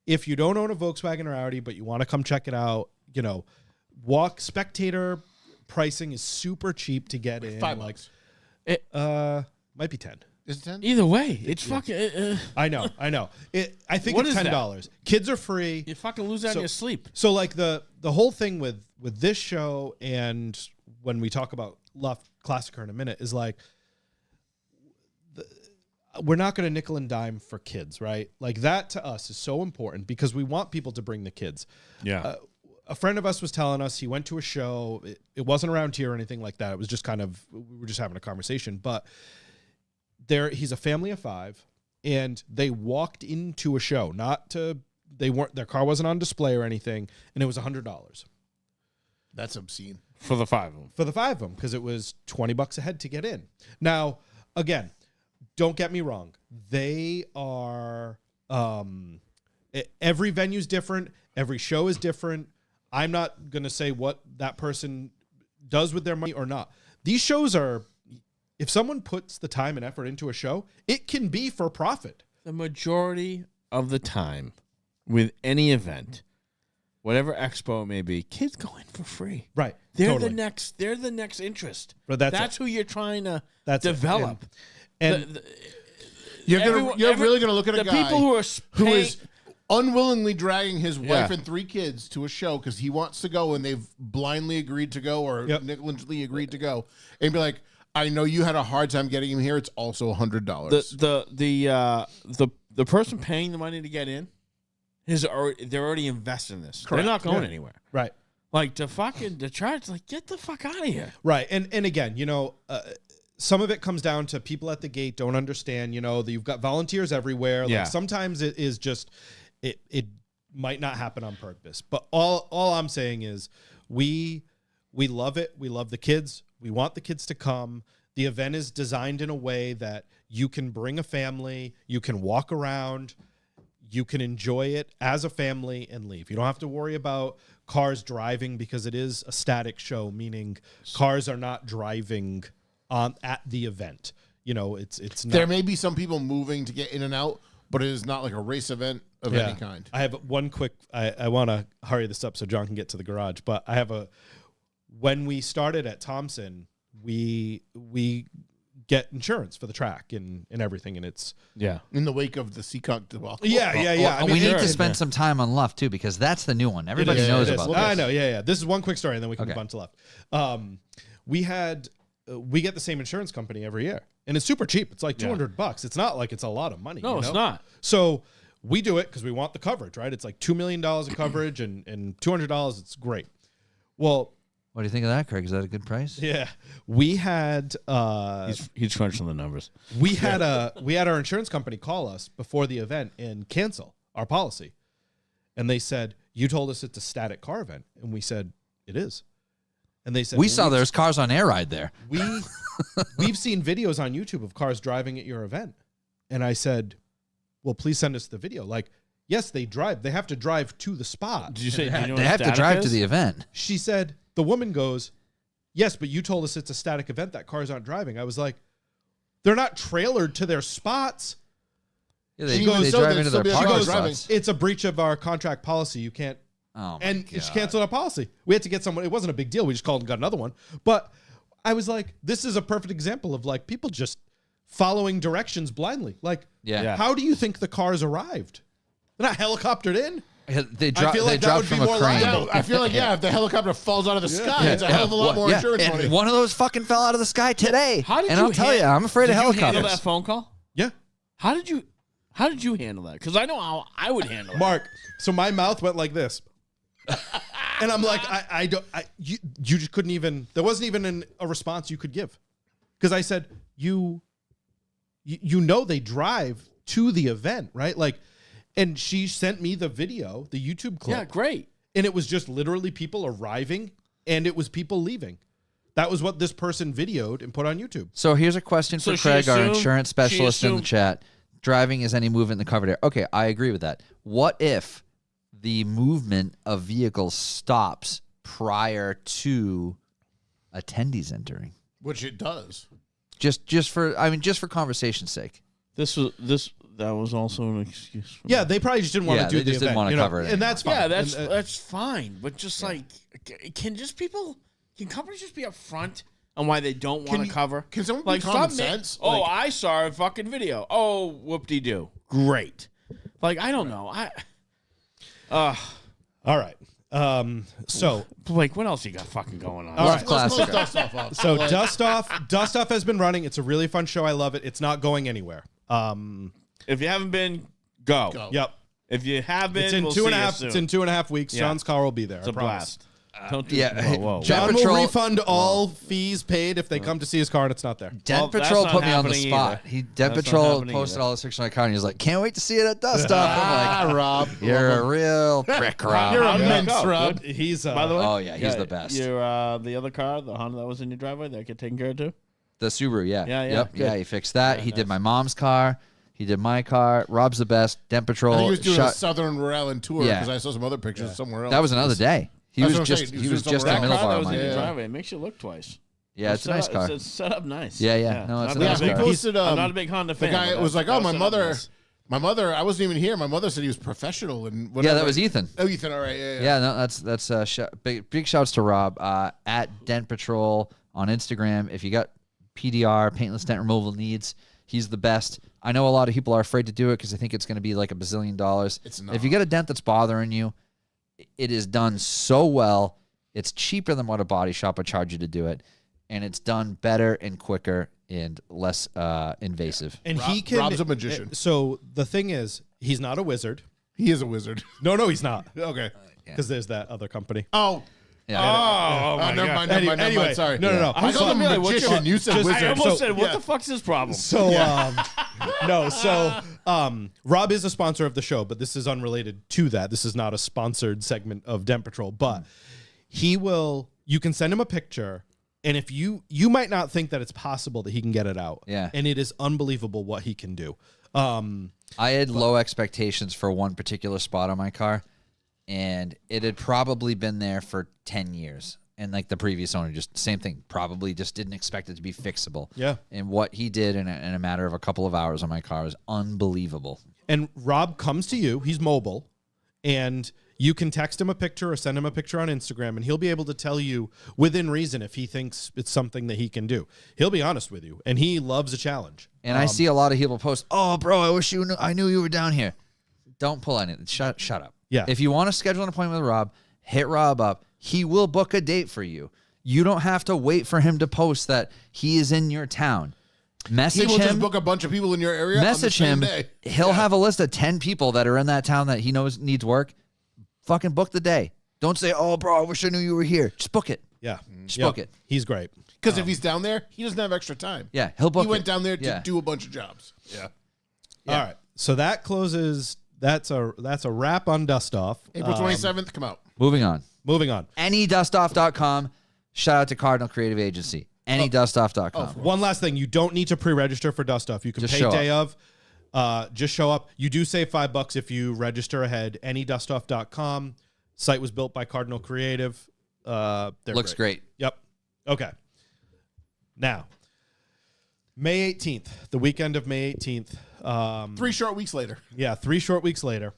If you don't own a Volkswagen or Audi, but you want to come check it out, spectator pricing is super cheap to get in. $5. Might be 10. Is it 10? Either way, it's fucking. I know. I think What it's is that? $10. Kids are free. You fucking lose that in your sleep. So like the whole thing with this show and when we talk about Luft Klassiker in a minute is like we're not going to nickel and dime for kids, right? Like that to us is so important because we want people to bring the kids. Yeah. A friend of us was telling us he went to a show. It wasn't around here or anything like that. It was just we were just having a conversation. But he's a family of 5, and they walked into a show. Their car wasn't on display or anything, and it was $100 That's obscene. For the 5 of them. for the 5 of them because it was $20 a head to get in. Now, again, don't get me wrong. They are every venue's different. Every show is different. I'm not going to say what that person does with their money or not. These shows are, if someone puts the time and effort into a show, it can be for profit. The majority of the time with any event, whatever expo it may be, kids go in for free. Right. They're Totally. the next interest. But that's who you're trying to develop. And You're really going to look at a the guy people who who is unwillingly dragging his wife Yeah. and 3 kids to a show because he wants to go and they've blindly agreed to go or Yep. negligently agreed to go and be like, I know you had a hard time getting him here. It's also $100. The person paying the money to get in they're already invested in this. Correct. They're not going Yeah. anywhere. right. Like the charge, like get the fuck out of here. Right. And again, some of it comes down to people at the gate don't understand, that you've got volunteers everywhere. Yeah. Like sometimes it is just, it might not happen on purpose. But all I'm saying is we love it. We love the kids. We want the kids to come. The event is designed in a way that you can bring a family, you can walk around, you can enjoy it as a family and leave. You don't have to worry about cars driving because it is a static show, meaning cars are not driving at the event. It's not. There may be some people moving to get in and out, but it is not like a race event of any kind. I have one quick. I want to hurry this up so John can get to the garage. But I have when we started at Thompson, we get insurance for the track and everything, and it's In the wake of the Seacock debacle. yeah. I mean, we need to spend some time on Luft too, because that's the new one. Everybody knows about I this. know. Yeah. This is one quick story, and then we can Okay. move on to Luft. We get the same insurance company every year, and it's super cheap. It's like $200. It's not like it's a lot of money. No, it's not. So we do it because we want the coverage, right? It's like $2 million of coverage and $200. It's great. Well, What do you think of that, Craig? Is that a good price? yeah, we had He's crunching the numbers. we had our insurance company call us before the event and cancel our policy, and they said, "You told us it's a static car event," and we said, "It is." And they said, We saw there's cars on air ride there. We've seen videos on YouTube of cars driving at your event. And I said, well, please send us the video. Like, yes, they drive. They have to drive to the spot. Did you say They have to drive to the event. She said, the woman goes, yes, but you told us it's a static event that cars aren't driving. I was like, they're not trailered to their spots. Yeah, She they goes, drive "So into there'll their be a parking car spots. driving." It's a breach of our contract policy. You can't. Oh, my And God. she canceled our policy. We had to get someone. It wasn't a big deal. We just called and got another one. But I was like, this is a perfect example of like people just following directions blindly. Like, Yeah. how do you think the cars arrived? They're not helicoptered in. They I feel like that dropped would be from a more crane. liable. I feel like, if the helicopter falls out of the sky, it's a hell of a lot more insurance and money. one of those fucking fell out of the sky today. How did and you I'll tell you, I'm afraid of Did you handle helicopters. that phone call? Yeah. How did you handle that? Because I know how I would handle it. Mark, so my mouth went like this. And I'm like, you just couldn't even, there wasn't even a response you could give. Because I said, you know they drive to the event, right? Like, and she sent me the video, the YouTube clip. Yeah, great. And it was just literally people arriving and it was people leaving. That was what this person videoed and put on YouTube. So here's a question So for she Craig, our assumed- insurance she specialist in the assumed- chat. Driving is any movement in the covered area. Okay, I agree with that. What if the movement of vehicles stops prior to attendees entering? Which it does. Just for conversation's sake. That was also an excuse. For Yeah, they probably just didn't want Yeah, to do they the just didn't event, wanna cover it and that's fine. Yeah, And, that's fine. But just like, can companies just be upfront on why they don't want to cover? Can someone be like common stop sense? Oh, Like- I saw a fucking video. Oh, whoop-de-doo. Great. Like, I don't know. all right. So Like, what else you got fucking going on? All right. Let's Klassiker. dust off off. So Dustoff has been running. It's a really fun show. I love it. It's not going anywhere. If you haven't been, go. Yep. If you have been, It's in we'll two see and a you half. soon. It's in 2.5 weeks. Yeah. John's car will be there. It's I a promise. blast. Don't do yeah. Whoa, whoa. John Patrol- will refund all fees paid if they come to see his car and it's not there. Dent Well, that's Patrol not put me on the happening spot. either. Dent That's not Patrol happening posted either. all this pictures on my car, and he was like, "Can't wait to see it at Dustoff." I'm like, Rob. "You're a real prick, Rob." You're a How'd that mince, go? Rob. Good? He's By the way, Oh, yeah, he's the best. Your the other car, the Honda that was in your driveway, that get taken care of too. The Subaru, yeah. Yeah, yeah, Yep, good. yeah, he fixed that. He did my mom's car. He did my car. Rob's the best. Dent Patrol. I think he was doing shot- a Southern Rhode Island tour Yeah. because I saw some other pictures somewhere else. That was another day. He That's was what I'm just saying. he was That just car a That middle car that bar was in mine. your Yeah. driveway, it makes you look twice. Yeah, it's a nice car. It's set up nice. Yeah. No, it's a Not nice that Yeah, car. we posted. I'm not a big Honda The fan. guy but was like, that "Oh, my set up mother." nice. My mother, I wasn't even here. My mother said he was professional and whatever. Yeah, that was Ethan. Oh, Ethan. All right. Yeah. Yeah, no, that's big shouts to Rob at Dent Patrol on Instagram. If you got PDR, paintless dent removal needs, he's the best. I know a lot of people are afraid to do it because they think it's going to be like $1 bazillion. It's not. If you get a dent that's bothering you, it is done so well. It's cheaper than what a body shop would charge you to do it, and it's done better and quicker and less invasive. And Rob- he can. Rob's a magician. So the thing is, he's not a wizard. He is a wizard. No, he's not. Okay. Because there's that other company. Oh. Yeah. Oh, my Never God. mind. Never mind. Anyway, Sorry. no. I called him Like, what's your- magician. You said just- wizard. I almost So- said, what yeah. the fuck's his problem? So, Rob is a sponsor of the show, but this is unrelated to that. This is not a sponsored segment of Dent Patrol, but you can send him a picture, and if you might not think that it's possible that he can get it out. Yeah. And it is unbelievable what he can do. I had low expectations for one particular spot on my car, and it had probably been there for 10 years. And like the previous owner, just same thing, probably just didn't expect it to be fixable. Yeah. And what he did in a matter of a couple of hours on my car was unbelievable. And Rob comes to you. He's mobile, and you can text him a picture or send him a picture on Instagram, and he'll be able to tell you within reason if he thinks it's something that he can do. He'll be honest with you, and he loves a challenge. And I see a lot of people post, "Oh, bro, I wish I knew you were down here." Don't pull anything. Shut up. Yeah. If you want to schedule an appointment with Rob, hit Rob up. He will book a date for you. You don't have to wait for him to post that he is in your town. He Message will just him. book a bunch of people in your area. Message on the him. same day. He'll have a list of 10 people that are in that town that he knows needs work. Fucking book the day. Don't say, "Oh, bro, I wish I knew you were here." Just book it. Yeah. Just book it. He's great. Because if he's down there, he doesn't have extra time. Yeah, he'll book He went it. down there to Yeah. do a bunch of jobs. Yeah. All right. So that closes. That's a wrap on Dustoff. April 27th, come out. Moving on. Moving on. AnyDustoff.com. Shout out to Cardinal Creative Agency. AnyDustoff.com. One last thing. You don't need to pre-register for Dustoff. You can Just pay show day of. Just show up. You do save $5 if you register ahead. AnyDustoff.com. Site was built by Cardinal Creative. They're Looks great. Yep. Okay. Now, May 18th, the weekend of May 18th. 3 short weeks later. Yeah, 3 short weeks later.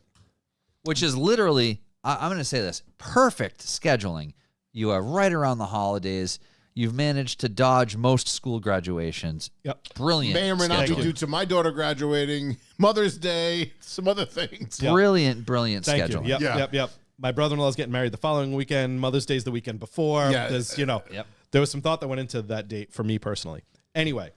Which is literally, I'm going to say this, perfect scheduling. You are right around the holidays. You've managed to dodge most school graduations. Yep. Brilliant. May or may not be scheduling. due to my daughter graduating, Mother's Day, some other things. Yep. Brilliant Thank scheduling. you. Yep, Yeah. yep. My brother-in-law's getting married the following weekend. Mother's Day's the weekend before. Yeah. There's, Yep. there was some thought that went into that date for me personally. Anyway,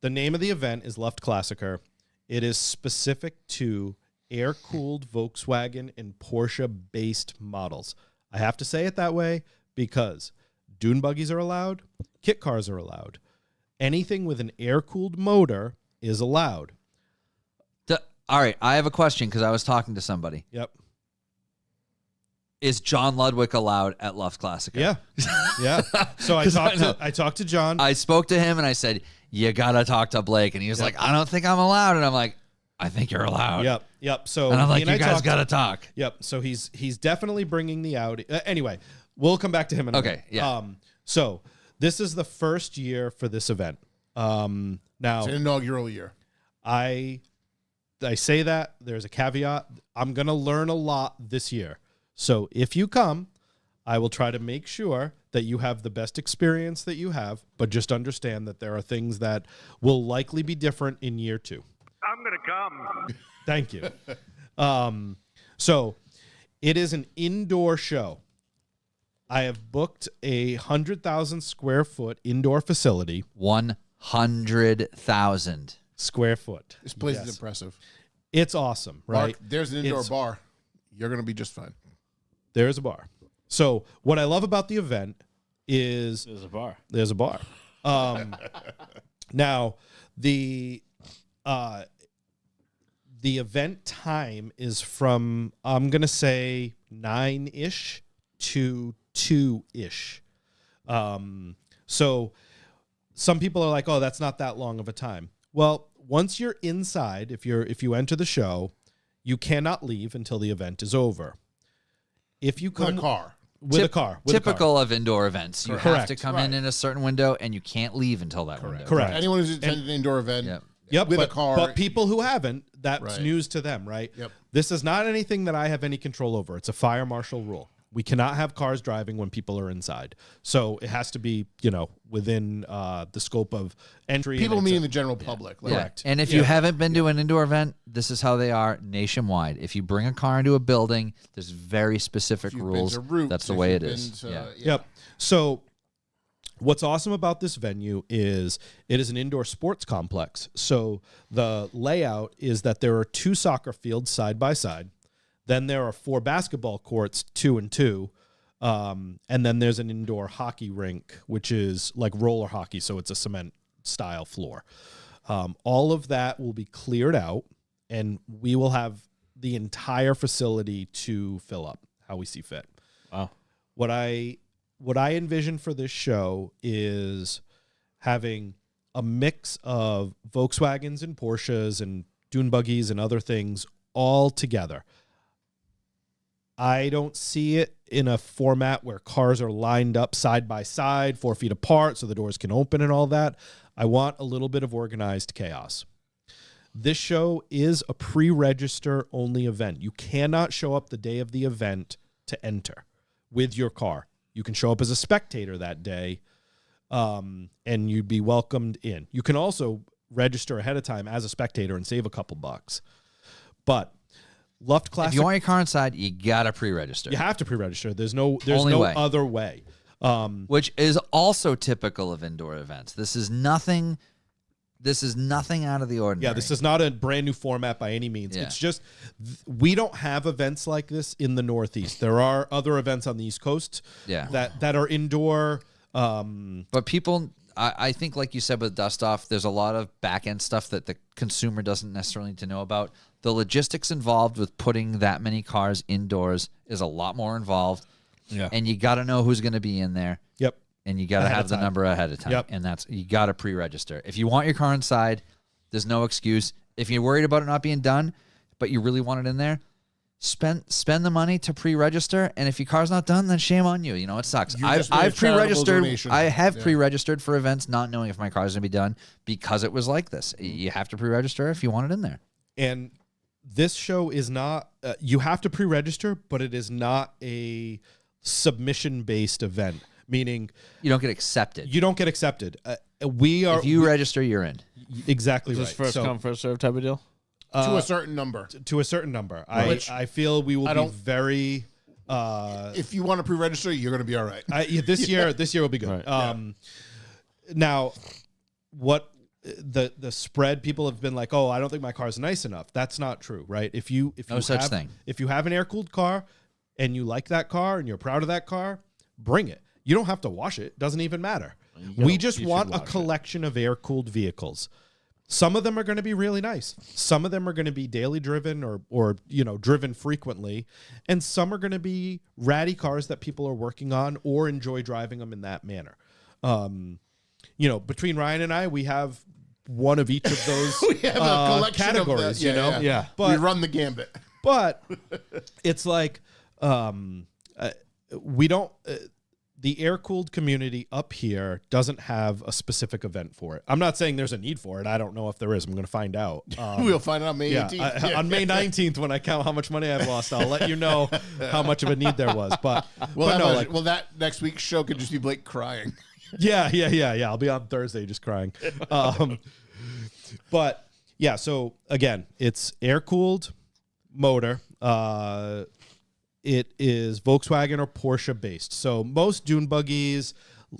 the name of the event is Luft Klassiker. It is specific to air-cooled Volkswagen and Porsche-based models. I have to say it that way because dune buggies are allowed, kit cars are allowed. Anything with an air-cooled motor is allowed. All right, I have a question because I was talking to somebody. Yep. Is John Ludwig allowed at Luft Klassiker? Yeah. Yeah. So I talked to John. I spoke to him and I said, "You gotta talk to Blake," and he was like, "I don't think I'm allowed," and I'm like, "I think you're allowed." Yep. So And I'm like, he "You guys talked- gotta talk." Yep. So he's definitely bringing the Audi. Anyway, we'll come back to him in a Okay, minute. yeah. So this is the first year for this event. Now It's an inaugural year. I say that there's a caveat. I'm gonna learn a lot this year. So if you come, I will try to make sure that you have the best experience that you have, but just understand that there are things that will likely be different in year 2. I'm going to come. Thank you. So it is an indoor show. I have booked 100,000 square foot indoor facility. 100,000. Square foot. This place Yes. is impressive. It's awesome, right? Mark, there's an indoor It's- bar. You're going to be just fine. There's a bar. So what I love about the event is There's a bar. there's a bar. Now the event time is from I'm gonna say 9-ish to 2-ish. So some people are like, "Oh, that's not that long of a time." Well, once you're inside, if you enter the show, you cannot leave until the event is over. If you With come a car. with a car. With Typical of indoor events. You have Correct. to come in a certain window, and you can't leave until that window. Correct. Anyone who's attended an indoor event Yep, with but, a car. but people who haven't, that's Right. news to them, right? Yep. This is not anything that I have any control over. It's a fire marshal rule. We cannot have cars driving when people are inside. So it has to be, within the scope of entry. people and meaning the general public. Like, Correct. And if you haven't been to an indoor event, this is how they are nationwide. If you bring a car into a building, there's very specific if you've been rules. to Roots, That's the if way you've it is. been to- Yep. So what's awesome about this venue is it is an indoor sports complex. So the layout is that there are 2 soccer fields side by side. Then there are 4 basketball courts, 2 and 2. And then there's an indoor hockey rink, which is like roller hockey. So it's a cement style floor. All of that will be cleared out, and we will have the entire facility to fill up how we see fit. Wow. What I envision for this show is having a mix of Volkswagens and Porsches and dune buggies and other things all together. I don't see it in a format where cars are lined up side by side, 4 feet apart, so the doors can open and all that. I want a little bit of organized chaos. This show is a pre-register only event. You cannot show up the day of the event to enter with your car. You can show up as a spectator that day, and you'd be welcomed in. You can also register ahead of time as a spectator and save a couple bucks. But Luft Classic, If you want your car inside, you gotta pre-register. you have to pre-register. There's no Only way. other way. Which is also typical of indoor events. This is nothing out of the ordinary. Yeah, this is not a brand new format by any means. Yeah. It's just we don't have events like this in the Northeast. There are other events on the East Coast that are indoor. But people, I think, like you said with Dustoff, there's a lot of back-end stuff that the consumer doesn't necessarily need to know about. The logistics involved with putting that many cars indoors is a lot more involved. Yeah. And you got to know who's going to be in there. Yep. And you got to Ahead have of the time. number ahead of time. Yep. And you got to pre-register. If you want your car inside, there's no excuse. If you're worried about it not being done, but you really want it in there, spend the money to pre-register. And if your car's not done, then shame on you. You know, it sucks. You just made a I've charitable pre-registered. donation. I have pre-registered for events not knowing if my car's going to be done because it was like this. You have to pre-register if you want it in there. And this show is not, you have to pre-register, but it is not a submission-based event, meaning You don't get accepted. you don't get accepted. We are If you register, you're in. exactly Is right. this first So, come, first serve type of deal? to a certain number. to a certain number. Which I feel we will I be don't- very If you want to pre-register, you're going to be all right. this year will be good. Right. Now what the spread, people have been like, "Oh, I don't think my car's nice enough." That's not true, right? If you No such have, thing. If you have an air-cooled car and you like that car and you're proud of that car, bring it. You don't have to wash it. Doesn't even matter. We just you want should a wash it. collection of air-cooled vehicles. Some of them are going to be really nice. Some of them are going to be daily driven or driven frequently, and some are going to be ratty cars that people are working on or enjoy driving them in that manner. Between Ryan and I, we have one of each of those We have a collection categories. of that. Yeah. But we run the gambit. but it's like we don't. The air-cooled community up here doesn't have a specific event for it. I'm not saying there's a need for it. I don't know if there is. I'm going to find out. We'll find out on May 18th. On May 19th, when I count how much money I've lost, I'll let you know how much of a need there was. But That next week's show could just be Blake crying. yeah. I'll be on Thursday just crying. But yeah, so again, it's air-cooled motor. It is Volkswagen or Porsche based. So most dune buggies,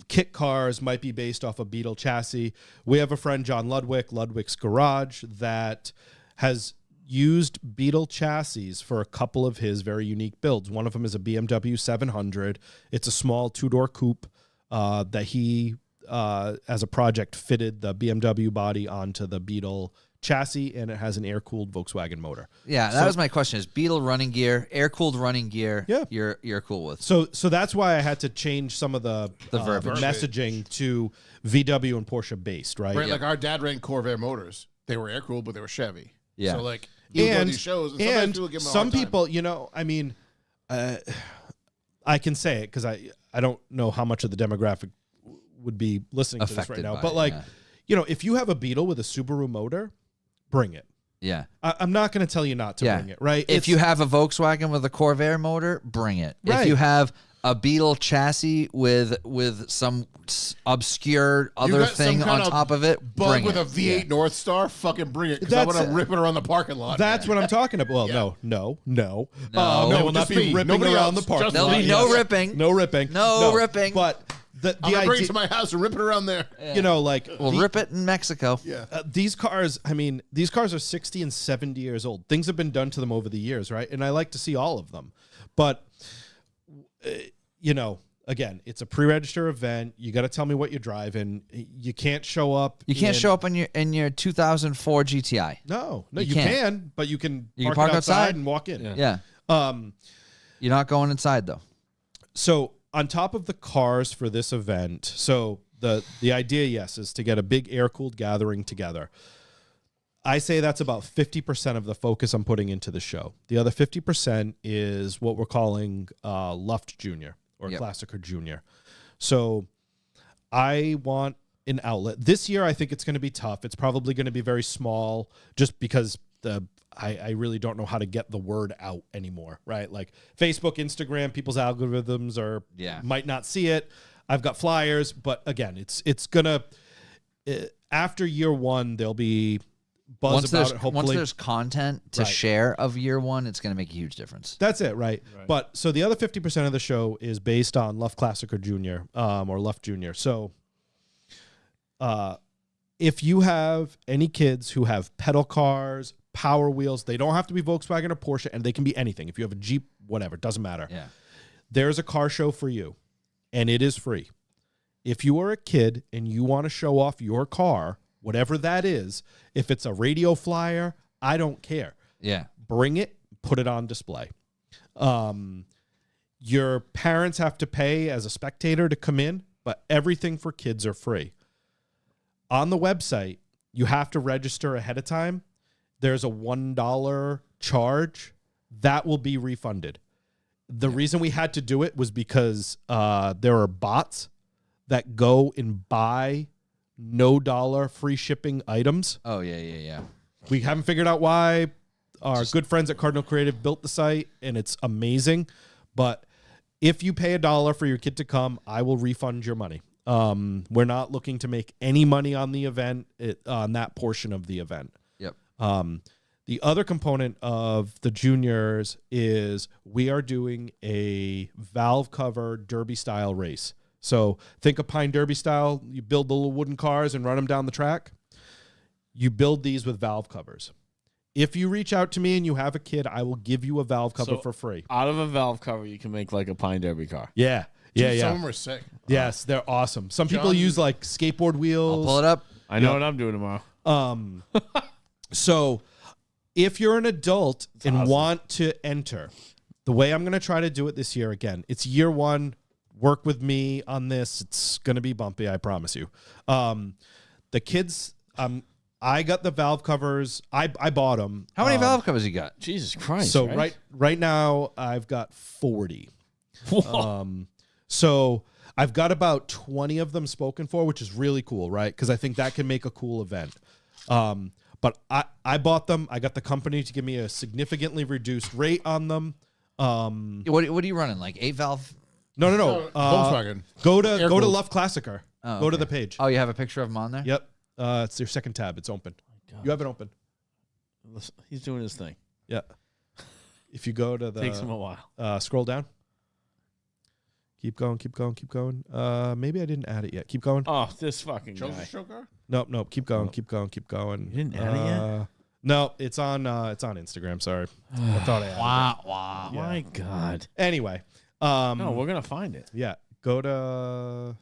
kit cars might be based off a Beetle chassis. We have a friend, John Ludwig's Garage, that has used Beetle chassis for a couple of his very unique builds. One of them is a BMW 700. It's a small two-door coupe that he, as a project, fitted the BMW body onto the Beetle chassis, and it has an air-cooled Volkswagen motor. Yeah, that was my question: is Beetle running gear, air-cooled running gear? Yeah. you're cool with. So that's why I had to change some of the verbiage. messaging to VW and Porsche based, right? Right, like our dad ran Corvair motors. They were air cooled, but they were Chevy. Yeah. So like you go to And, these shows, and sometimes and people give them a some hard time. people, I mean, I can say it because I don't know how much of the demographic would be listening to this right Affected now. by But it, like, yeah. if you have a Beetle with a Subaru motor, bring it. Yeah. I'm not going to tell you not to Yeah. bring it, right? If you have a Volkswagen with a Corvair motor, bring it. Right. If you have a Beetle chassis with some obscure other got some thing kind on of top of it, Bug bring with it. a V8 North Star, fucking bring it because I That's want to it. rip it around the parking lot. That's what I'm talking about. Well, Yeah. no. No. They will not Just be me. ripping Nobody around else. the parking Just There'll lot. be no Yes. ripping. No ripping. No ripping. But the I'm gonna bring idea, it to my house and rip it around there. like We'll rip it in Mexico. Yeah. these cars, these cars are 60 and 70 years old. Things have been done to them over the years, right? And I like to see all of them. But, again, it's a pre-register event. You got to tell me what you're driving. You can't show up. You can't show up in your 2004 GTI. No, You you can't. can, but you can You can park park it outside outside? and walk in. Yeah. You're not going inside though. So on top of the cars for this event, so the idea, yes, is to get a big air-cooled gathering together. I say that's about 50% of the focus I'm putting into the show. The other 50% is what we're calling Luft Junior or Yep. Klassiker Junior. So I want an outlet. This year, I think it's going to be tough. It's probably going to be very small just because I really don't know how to get the word out anymore, right? Like Facebook, Instagram, people's algorithms might not see it. I've got flyers, but again, it's gonna after year one, there'll be buzz about it. Hopefully, once there's content to Right. share of year one, it's going to make a huge difference. That's it, right? But so the other 50% of the show is based on Luft Klassiker Junior, or Luft Junior. So, if you have any kids who have pedal cars, Power Wheels, they don't have to be Volkswagen or Porsche, and they can be anything. If you have a Jeep, whatever, doesn't matter. Yeah. There's a car show for you, and it is free. If you are a kid and you want to show off your car, whatever that is, if it's a radio flyer, I don't care. Yeah. Bring it, put it on display. Your parents have to pay as a spectator to come in, but everything for kids are free. On the website, you have to register ahead of time. There's a $1 charge that will be refunded. The reason we had to do it was because there are bots that go and buy $0 free shipping items. Oh yeah. We haven't figured out why. Our good friends at Cardinal Creative built the site, and it's amazing. But if you pay $1 for your kid to come, I will refund your money. We're not looking to make any money on the event, on that portion of the event. Yep. The other component of the juniors is we are doing a valve cover derby style race. So think of Pine Derby style. You build the little wooden cars and run them down the track. You build these with valve covers. If you reach out to me and you have a kid, I will give you a valve cover So- for free. Out of a valve cover, you can make like a Pine Derby car. Yeah. Some of them are sick. Yes, they're awesome. Some people John- use like skateboard I'll wheels. pull it up. I know what I'm doing tomorrow. So if you're an adult and want to enter, the way I'm going to try to do it this year, again, it's year one. Work with me on this. It's going to be bumpy, I promise you. The kids, I got the valve covers. I bought them. How many valve covers you got? Jesus Christ. So right now I've got 40. So I've got about 20 of them spoken for, which is really cool, right? Because I think that can make a cool event. But I bought them. I got the company to give me a significantly reduced rate on them. What are you running? Like 8 valve? No. Volkswagen. Go to Air-cooled. Luft Klassiker. Oh, Go to okay. the page. Oh, you have a picture of them on there? Yep. It's your second tab. It's open. You have it open. Listen, he's doing his thing. Yeah. If you go to Takes him a the while. scroll down. Keep going. Maybe I didn't add it yet. Keep going. Oh, this fucking Chose guy. the show car? Nope. Keep going. Keep going. You didn't add it yet? No, it's on Instagram. Sorry. I thought I added it. Wow. Yeah. My God. Anyway. No, we're going to find it. Yeah. Go to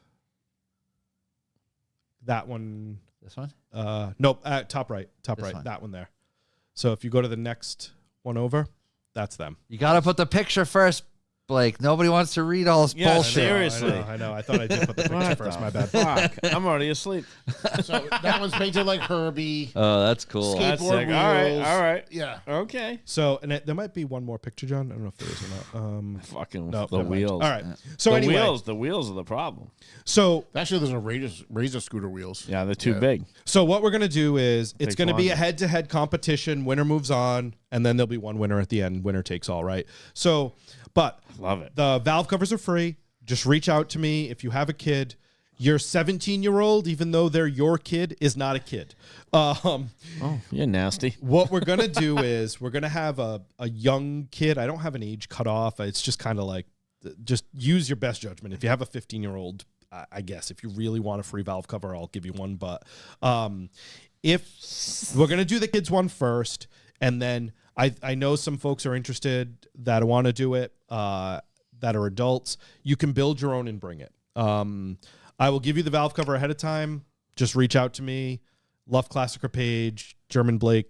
that one. This one? Nope. Top right. This one. That one there. So if you go to the next one over, that's them. You got to put the picture first, Blake. Nobody wants to read all this Yeah, bullshit. seriously. I know. I thought I did put the picture What first. the My bad. Fuck. I'm already asleep. So that one's painted like Herbie. Oh, that's cool. Skate- That's Skateboard sick. All right. wheels. All right. Yeah. Okay. So, and there might be one more picture, John. I don't know if there is or not. Fucking No, the never mind. wheels. All right. So the anyway, the wheels are the problem. so Actually, there's a razor scooter wheels. Yeah, they're too Yeah. big. So what we're gonna do is it's Takes gonna be a longer. head-to-head competition. Winner moves on, and then there'll be one winner at the end. Winner takes all, right? So, but Love it. the valve covers are free. Just reach out to me if you have a kid. Your 17-year-old, even though they're your kid, is not a kid. Oh, you're nasty. What we're gonna do is we're gonna have a young kid. I don't have an age cut off. It's just kind of like just use your best judgment. If you have a 15-year-old, I guess if you really want a free valve cover, I'll give you one. But if we're gonna do the kids one first, and then I know some folks are interested that want to do it that are adults. You can build your own and bring it. I will give you the valve cover ahead of time. Just reach out to me. Luft Klassiker page, German Blake,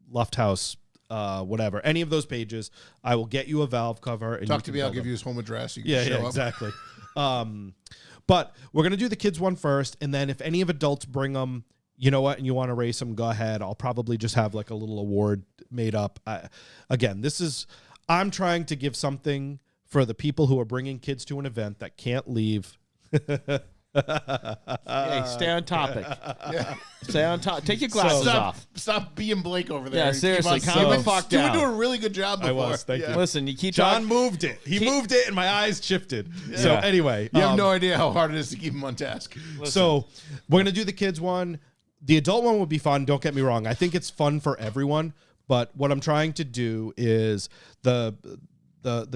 Luft House, whatever. Any of those pages, I will get you a valve cover. And Talk to me. I'll give you his home address. You can Yeah, show yeah, up. exactly. But we're gonna do the kids one first, and then if any of adults bring them, you know what, and you want to race them, go ahead. I'll probably just have like a little award made up. Again, I'm trying to give something for the people who are bringing kids to an event that can't leave. Hey, stay on topic. Stay on top. Take your glasses off. Stop being Blake over there. Yeah, seriously, Keep on- calm you the were- fuck You were down. doing a really good job I before. was, thank you. Listen, you keep John talking. moved it. He moved it, and my eyes shifted. So Yeah. anyway, You have no idea how hard it is to keep him on task. So we're gonna do the kids one. The adult one would be fun. Don't get me wrong. I think it's fun for everyone. But what I'm trying to do is the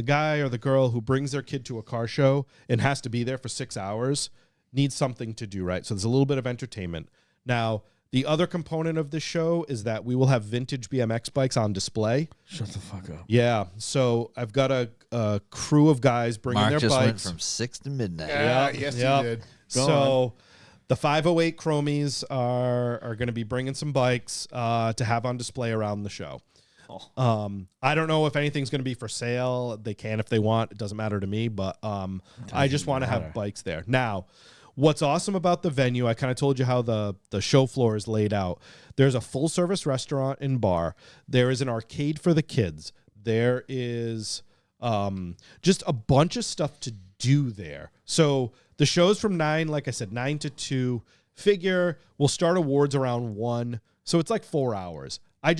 guy or the girl who brings their kid to a car show and has to be there for 6 hours needs something to do, right? So there's a little bit of entertainment. Now, the other component of this show is that we will have vintage BMX bikes on display. Shut the fuck up. Yeah. So I've got a crew of guys bringing Mark their just went bikes. from 6 to midnight. Yeah, Yep, yes, yep. you did. So the 508 Chromies are going to be bringing some bikes to have on display around the show. I don't know if anything's going to be for sale. They can if they want. It doesn't matter to me, but I just want to have bikes there. Now, what's awesome about the venue, I kind of told you how the show floor is laid out. There's a full-service restaurant and bar. There is an arcade for the kids. There is just a bunch of stuff to do there. So the show's from 9, like I said, 9 to 2. Figure we'll start awards around 1. So it's like 4 hours. I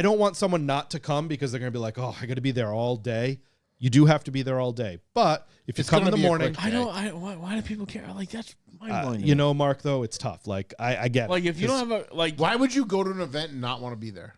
don't want someone not to come because they're going to be like, oh, I got to be there all day. You do have to be there all day. But if you It's come in gonna the be a morning, quick I don't. Why do people care? Like that's mind-blowing. to you me. know, Mark, though, it's tough. Like, I get it. Like if you don't have a like. Why would you go to an event and not want to be there?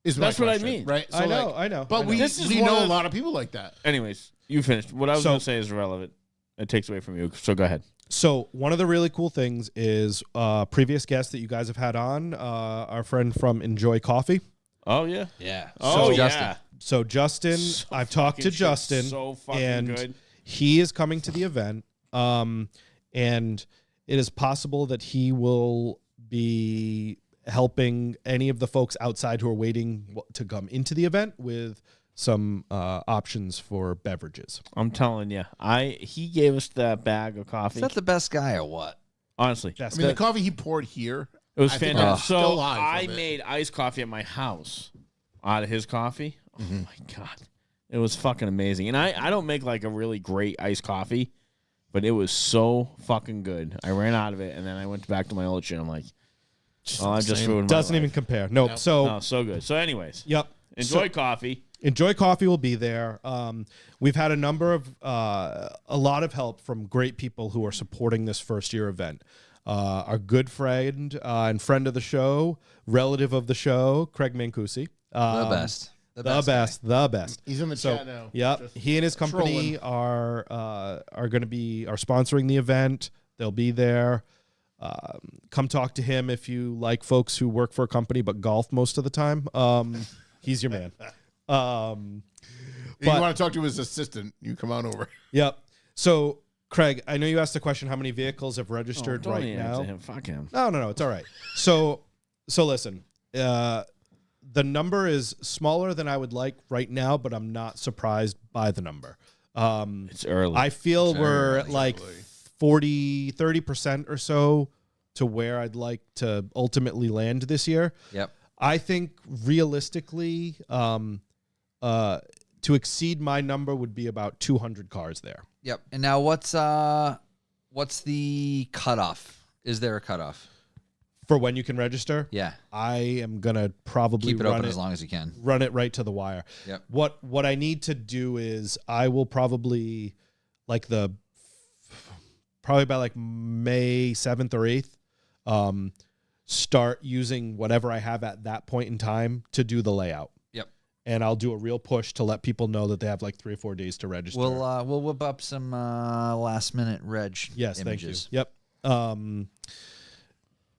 Is That's my what I question, mean. right? I know, I know. But I know. we This is we one know a of- lot of people like that. Anyways, you finished. What I was So- going to say is irrelevant. It takes away from you. So go ahead. So one of the really cool things is previous guest that you guys have had on, our friend from Enjoy Coffee. Oh yeah. Yeah. Oh Justin. yeah. So Justin, So I've talked to fucking shit, Justin, so fucking and good. he is coming to the event. And it is possible that he will be helping any of the folks outside who are waiting to come into the event with some options for beverages. I'm telling you, he gave us that bag of coffee. Is that the best guy or what? Honestly, That's I mean, the coffee he poured here. it was I think fantastic. I'm So still high I from it. made iced coffee at my house out of his coffee. Oh my god, it was fucking amazing. And I don't make like a really great iced coffee, but it was so fucking good. I ran out of it, and then I went back to my old shit. I'm like, oh, I just ruined my doesn't life. even compare. Nope. So No, so good. So, anyways, yep. enjoy So- coffee. Enjoy Coffee will be there. We've had a number of a lot of help from great people who are supporting this first year event. Our good friend and friend of the show, relative of the show, Craig Mancusi. The best. The guy. best. He's in the So, chat now. yep, Just he and his company are going to be sponsoring the event. They'll be there. Come talk to him if you like folks who work for a company but golf most of the time. He's your man. If you want to talk to his assistant, you come on over. Yep. So, Craig, I know you asked the question: how many vehicles have registered Don't right answer now? him. Fuck him. No, it's all right. So listen. The number is smaller than I would like right now, but I'm not surprised by the number. It's early. I feel It's we're early. at like 30% or so to where I'd like to ultimately land this year. Yep. I think realistically, to exceed my number would be about 200 cars there. Yep. And now what's the cutoff? Is there a cutoff? For when you can register? Yeah. I am gonna probably Keep it open as long as you can. Run it right to the wire. Yep. What I need to do is I will probably probably by like May 7th or 8th, start using whatever I have at that point in time to do the layout. Yep. And I'll do a real push to let people know that they have like 3 or 4 days to register. We'll whip up some last minute reg Yes, images. thank you. Yep.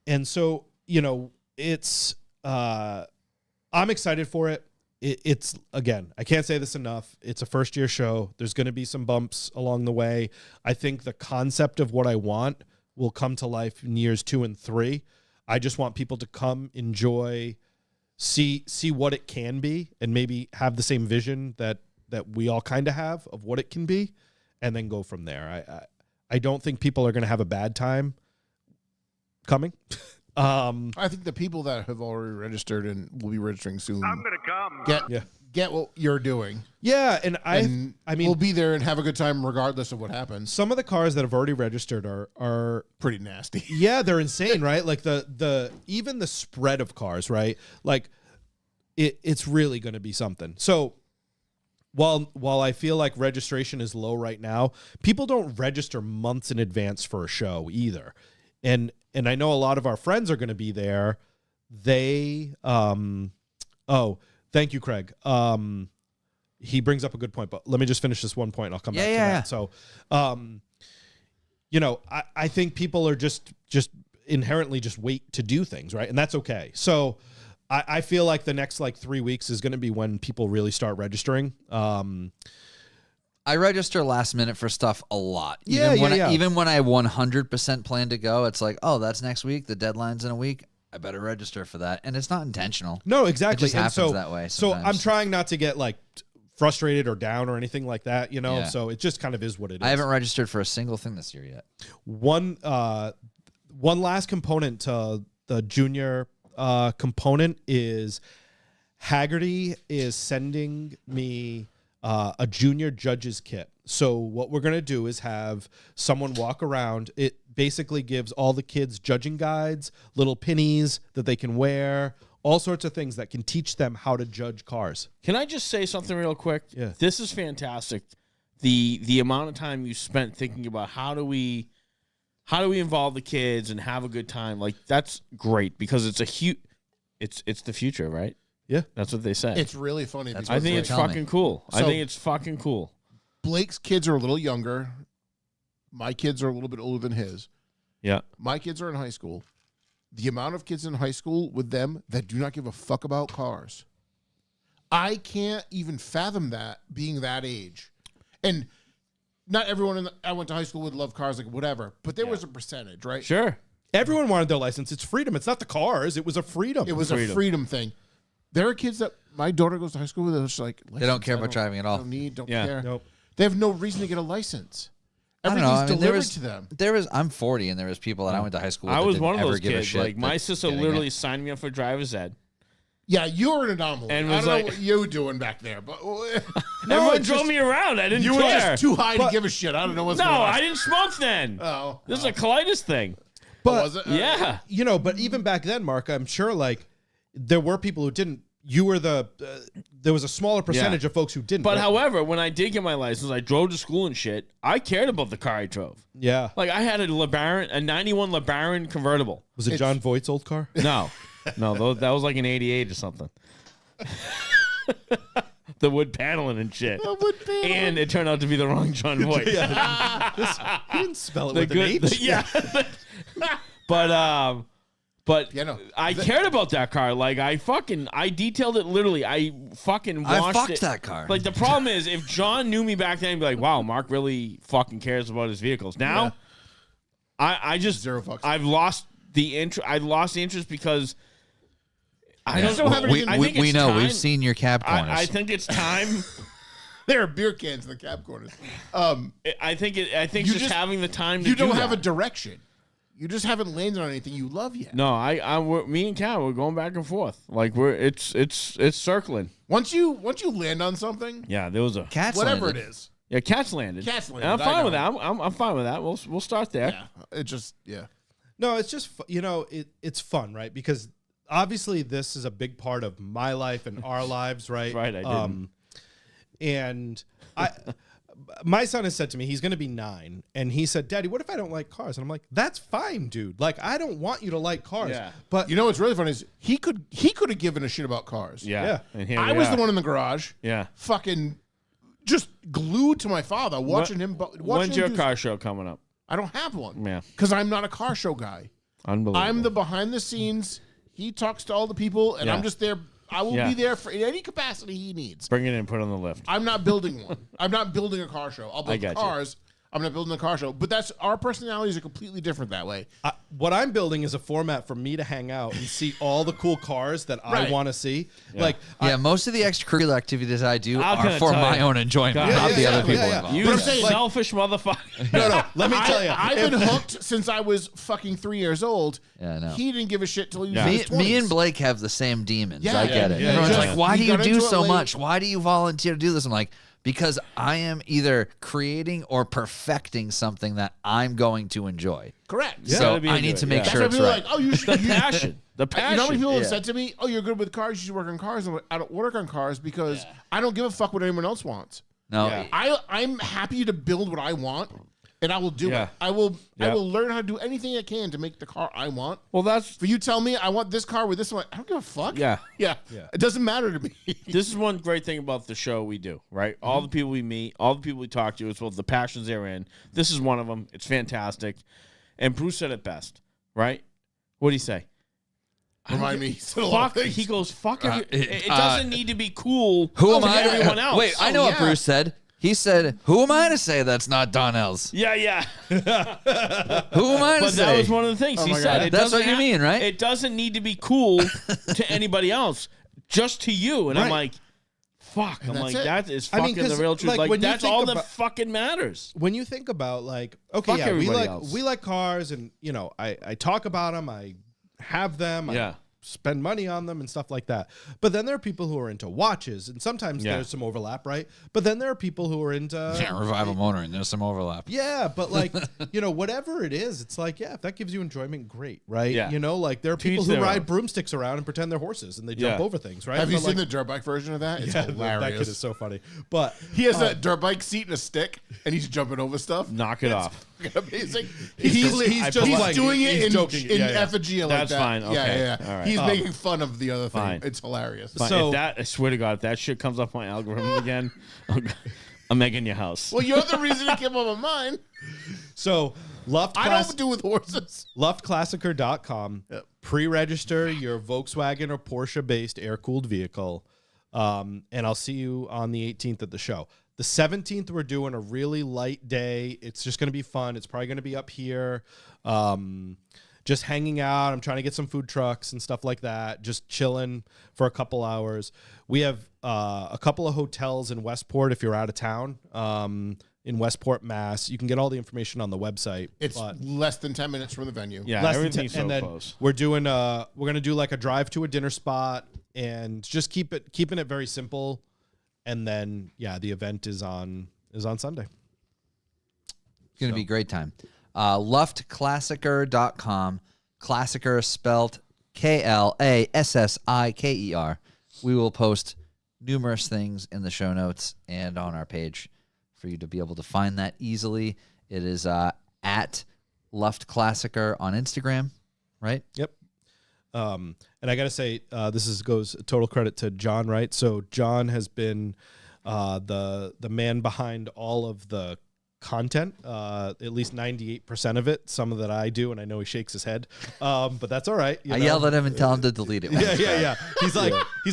And so, it's I'm excited for it. It's again, I can't say this enough. It's a first year show. There's going to be some bumps along the way. I think the concept of what I want will come to life in years 2 and 3. I just want people to come, enjoy, see what it can be, and maybe have the same vision that we all kind of have of what it can be, and then go from there. I don't think people are going to have a bad time coming. I think the people that have already registered and will be registering soon I'm going to come. get what you're doing. Yeah, and I mean, we'll be there and have a good time regardless of what happens. some of the cars that have already registered are Pretty nasty. yeah, they're insane, right? Like the even the spread of cars, right? Like it's really going to be something. So while I feel like registration is low right now, people don't register months in advance for a show either. And I know a lot of our friends are going to be there. They thank you, Craig. He brings up a good point, but let me just finish this one point and I'll come back to that. So, I think people are just inherently just wait to do things, right? And that's okay. So I feel like the next like 3 weeks is going to be when people really start registering. I register last minute for stuff a lot. Yeah. Even when I 100% plan to go, it's like, oh, that's next week. The deadline's in a week. I better register for that. And it's not intentional. No, exactly. It just happens that way So sometimes. I'm trying not to get like frustrated or down or anything like that, Yeah. So it just kind of is what it is. I haven't registered for a single thing this year yet. One last component to the junior component is Haggerty is sending me a junior judges kit. So what we're going to do is have someone walk around. It basically gives all the kids judging guides, little pennies that they can wear, all sorts of things that can teach them how to judge cars. Can I just say something real quick? Yeah. This is fantastic. The amount of time you spent thinking about how do we involve the kids and have a good time, like that's great because it's a huge it's the future, right? Yeah. That's what they say. It's really funny. That's Because I think what it's they're telling fucking me. cool. I So- think it's fucking cool. Blake's kids are a little younger. My kids are a little bit older than his. Yeah. My kids are in high school. The amount of kids in high school with them that do not give a fuck about cars. I can't even fathom that being that age. And not everyone I went to high school with love cars, like whatever. But there was a percentage, right? Sure. Everyone wanted their license. It's freedom. It's not the cars. It was a freedom. It was a freedom thing. There are kids that my daughter goes to high school with. It's like They don't care about driving at all. Don't Yeah. care. Nope. They have no reason to get a license. I don't know. Everything's I mean, delivered to them. I'm 40, and there was people that I went to high school with I that was didn't one of ever those give a kids. shit Like my that sister getting literally it. signed me up for driver's ed. Yeah, you're an anomaly. And I was don't like- know what you were doing back there, but Everyone it's drove just- me around. I didn't you were care. just too high to give a shit. I don't know what's No, going on. I didn't smoke then. Oh, This is a colitis thing. But was it? Yeah. but even back then, Mark, I'm sure like there were people who didn't. You were there was a smaller percentage of folks who didn't. But right? however, when I did get my license, I drove to school and shit. I cared about the car I drove. Yeah. Like I had a 91 LeBaron convertible. Was it John Voight's old car? No, that was like an 88 or something. The wood paneling and shit. And it turned out to be the wrong John Voight. He didn't spell it The with good, an H. yeah. But Yeah, no. I cared about that car. Like I detailed it literally. I fucking I washed fucked it. that car. Like the problem is, if John knew me back then, he'd be like, "Wow, Mark really fucking cares about his vehicles." Now, I just Zero fucks. I've lost the interest. I lost the interest because I Yeah. don't know. haven't we, even- I we, think we it's know. time- We've seen your cab corners. I think it's time. There are beer cans in the cab corners. I think just having the time to you do don't have a that. direction. You just haven't landed on anything you love yet. No, me and Kat, we're going back and forth. Like it's circling. Once you land on something, Yeah, there was a Cats whatever landed. it is, yeah. Cat's landed. Cat's landed, And I'm I fine with know. that. I'm fine with that. We'll start there. it just No, it's just it's fun, right? Because obviously this is a big part of my life and our lives, right? Right, I didn't. And my son has said to me, he's going to be 9, and he said, "Daddy, what if I don't like cars?" And I'm like, "That's fine, dude. Like, I don't want you to like cars." Yeah. But You know what's really funny is he could have given a shit about cars. Yeah. Yeah. And here I we was are. the one in the garage, Yeah. fucking just glued to my father, watching him. When's your car show coming up? I don't have one. Yeah. because I'm not a car show guy. Unbelievable. I'm the behind the scenes. He talks to all the people, and Yeah. I'm just there. I will Yeah. be there for in any capacity he needs. Bring it in, put it on the lift. I'm not building one. I'm not building a car show. I'll build got you. cars. I'm not building a car show. But that's our personalities are completely different that way. what I'm building is a format for me to hang out and see all the cool cars that I Right. want to see. Like, Yeah, most of the extracurricular activities I do How can are I for tell my you? own enjoyment, God. not Yeah, the yeah, other people yeah, yeah. involved. You But I'm saying, like- selfish motherfucker. no, let me tell you. I've been hooked since I was fucking 3 years old. Yeah, I know. He didn't give a shit till he was Yeah. in Me, his 20s. me and Blake have the same demons. Yeah, I get it. yeah, Everyone's yeah. like, why He do you got do into it so late. much? Why do you volunteer to do this? I'm like, because I am either creating or perfecting something that I'm going to enjoy. Correct. So Gotta be I into need it, to make yeah. That's sure why it's people are right. like, oh, you should. The passion. The passion. You know how many people have Yeah. said to me, oh, you're good with cars, you should work on cars. I'm like, I don't work on cars because I don't give a fuck what anyone else wants. No, Yeah. I'm happy to build what I want, and I will do Yeah. it. I will Yeah. learn how to do anything I can to make the car I want. Well, that's For you tell me I want this car with this one, I don't give a fuck. yeah. Yeah. It doesn't matter to me. This is one great thing about the show we do, right? All the people we meet, all the people we talk to, as well as the passions they're in. This is one of them. It's fantastic. And Bruce said it best, right? What did he say? Remind me. He said a lot of Fuck. things. He goes, fuck. It uh, doesn't need to be cool. who am to I? everyone else. Wait, I know what yeah. Bruce said. He said, "Who am I to say that's not Donnell's? Yeah, yeah. Who am I to But say?" that was one of the things he my said. God. It That's doesn't what you ha- mean, right? It doesn't need to be cool to anybody else, just to you. And I'm Right. like, fuck. I'm that's like, it. that is I mean, fucking the 'cause, real truth. like, Like, when you that's think all that about- fucking matters. when you think about like, okay, Fuck yeah, we everybody like else. we like cars, and I talk about them, I have them, Yeah. I spend money on them and stuff like that. But then there are people who are into watches, and sometimes Yeah. there's some overlap, right? But then there are people who are into Yeah, revival motoring. There's some overlap. yeah, but like, whatever it is, it's like, yeah, if that gives you enjoyment, great, right? Yeah. Like there are To people each who their ride own. broomsticks around and pretend they're horses and they jump Yeah. over things, right? Have you But, seen like, the dirt bike version of that? It's yeah, hilarious. that kid is so funny. But He has a dirt bike seat and a stick, and he's jumping over stuff. Knock it off. Amazing. he's I just He's like doing it he's in joking. in Yeah, yeah. effigy like That's that. fine. Yeah, Okay. yeah, yeah. All right. He's making fun of the other thing. Fine. It's hilarious. But So- if that, I swear to God, if that shit comes off my algorithm again, I'm making your house. Well, you're the reason it came up on mine. So Luft I Class- don't do with horses. LuftClassiker.com. Yep. Pre-register your Volkswagen or Porsche-based air-cooled vehicle, and I'll see you on the 18th at the show. The 17th, we're doing a really light day. It's just going to be fun. It's probably going to be up here, just hanging out. I'm trying to get some food trucks and stuff like that, just chilling for a couple hours. We have a couple of hotels in Westport if you're out of town. In Westport, Mass. You can get all the information on the website. It's but less than 10 minutes from the venue. Yeah, less than everything's 10, and so then close. we're doing we're gonna do like a drive to a dinner spot and just keeping it very simple. And then the event is on Sunday. It's going to be a great time. LuftClassiker.com. Klassiker spelled Klassiker. We will post numerous things in the show notes and on our page for you to be able to find that easily. It is at Luft Klassiker on Instagram, right? Yep. And I gotta say, goes total credit to John, right? So John has been the man behind all of the content, at least 98% of it. Some of that I do, and I know he shakes his head, but that's all right. I yelled at him and tell him to delete it. Yeah. He's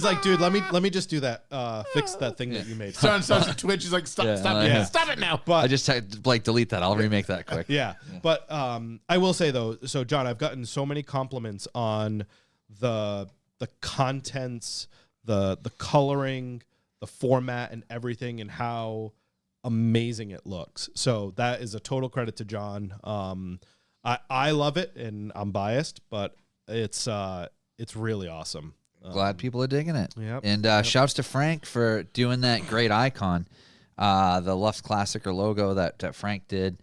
like, dude, let me just do that. Fix that thing that you made. Son starts to twitch. He's like, stop it now. But I just texted Blake, delete that. I'll remake that quick. yeah. But I will say though, so John, I've gotten so many compliments on the contents, the coloring, the format and everything and how amazing it looks. So that is a total credit to John. I love it, and I'm biased, but it's really awesome. Glad people are digging it. Yep, And shouts to Frank for doing that great icon, the Luft Klassiker logo that Frank did.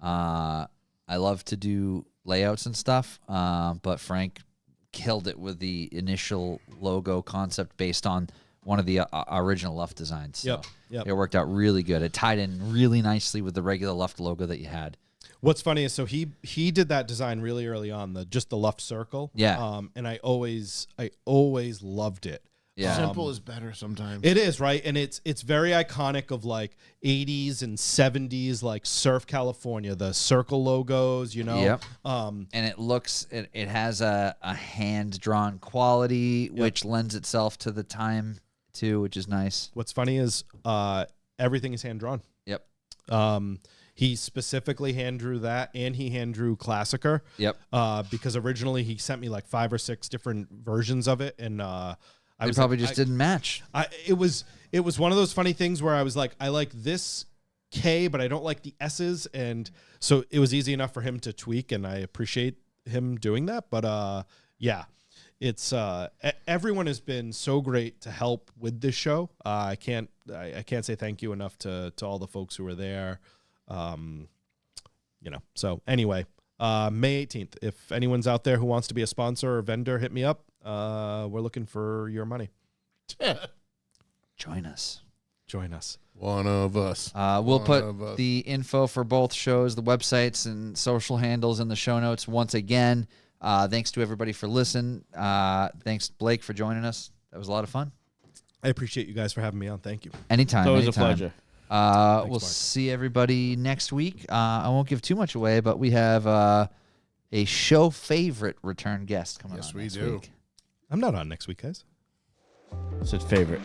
I love to do layouts and stuff, but Frank killed it with the initial logo concept based on one of the original Luft designs. So Yep. it worked out really good. It tied in really nicely with the regular Luft logo that you had. What's funny is so he did that design really early on, just the Luft circle. Yeah. And I always loved it. Yeah. Simple is better sometimes. It is, right? And it's very iconic of like 80s and 70s like surf California, the circle logos, you know. Yep. And it looks it has a hand drawn quality which lends itself to the time too, which is nice. What's funny is everything is hand drawn. Yep. He specifically hand drew that, and he hand drew Klassiker. Yep. Because originally he sent me like 5 or 6 different versions of it, and They probably just didn't match. It was one of those funny things where I was like, I like this K, but I don't like the S's, and so it was easy enough for him to tweak, and I appreciate him doing that. But yeah, it's everyone has been so great to help with this show. I can't say thank you enough to all the folks who were there. So anyway, May 18th. If anyone's out there who wants to be a sponsor or vendor, hit me up. We're looking for your money. Join us. One of us. We'll One put of us. the info for both shows, the websites and social handles in the show notes once again. Thanks to everybody for listening. Thanks, Blake, for joining us. That was a lot of fun. I appreciate you guys for having me on. Thank you. Anytime. It's always a anytime. pleasure. We'll Mark. see everybody next week. I won't give too much away, but we have a show favorite return guest coming Yes, on we next do. week. I'm not on next week, guys. It's his favorite.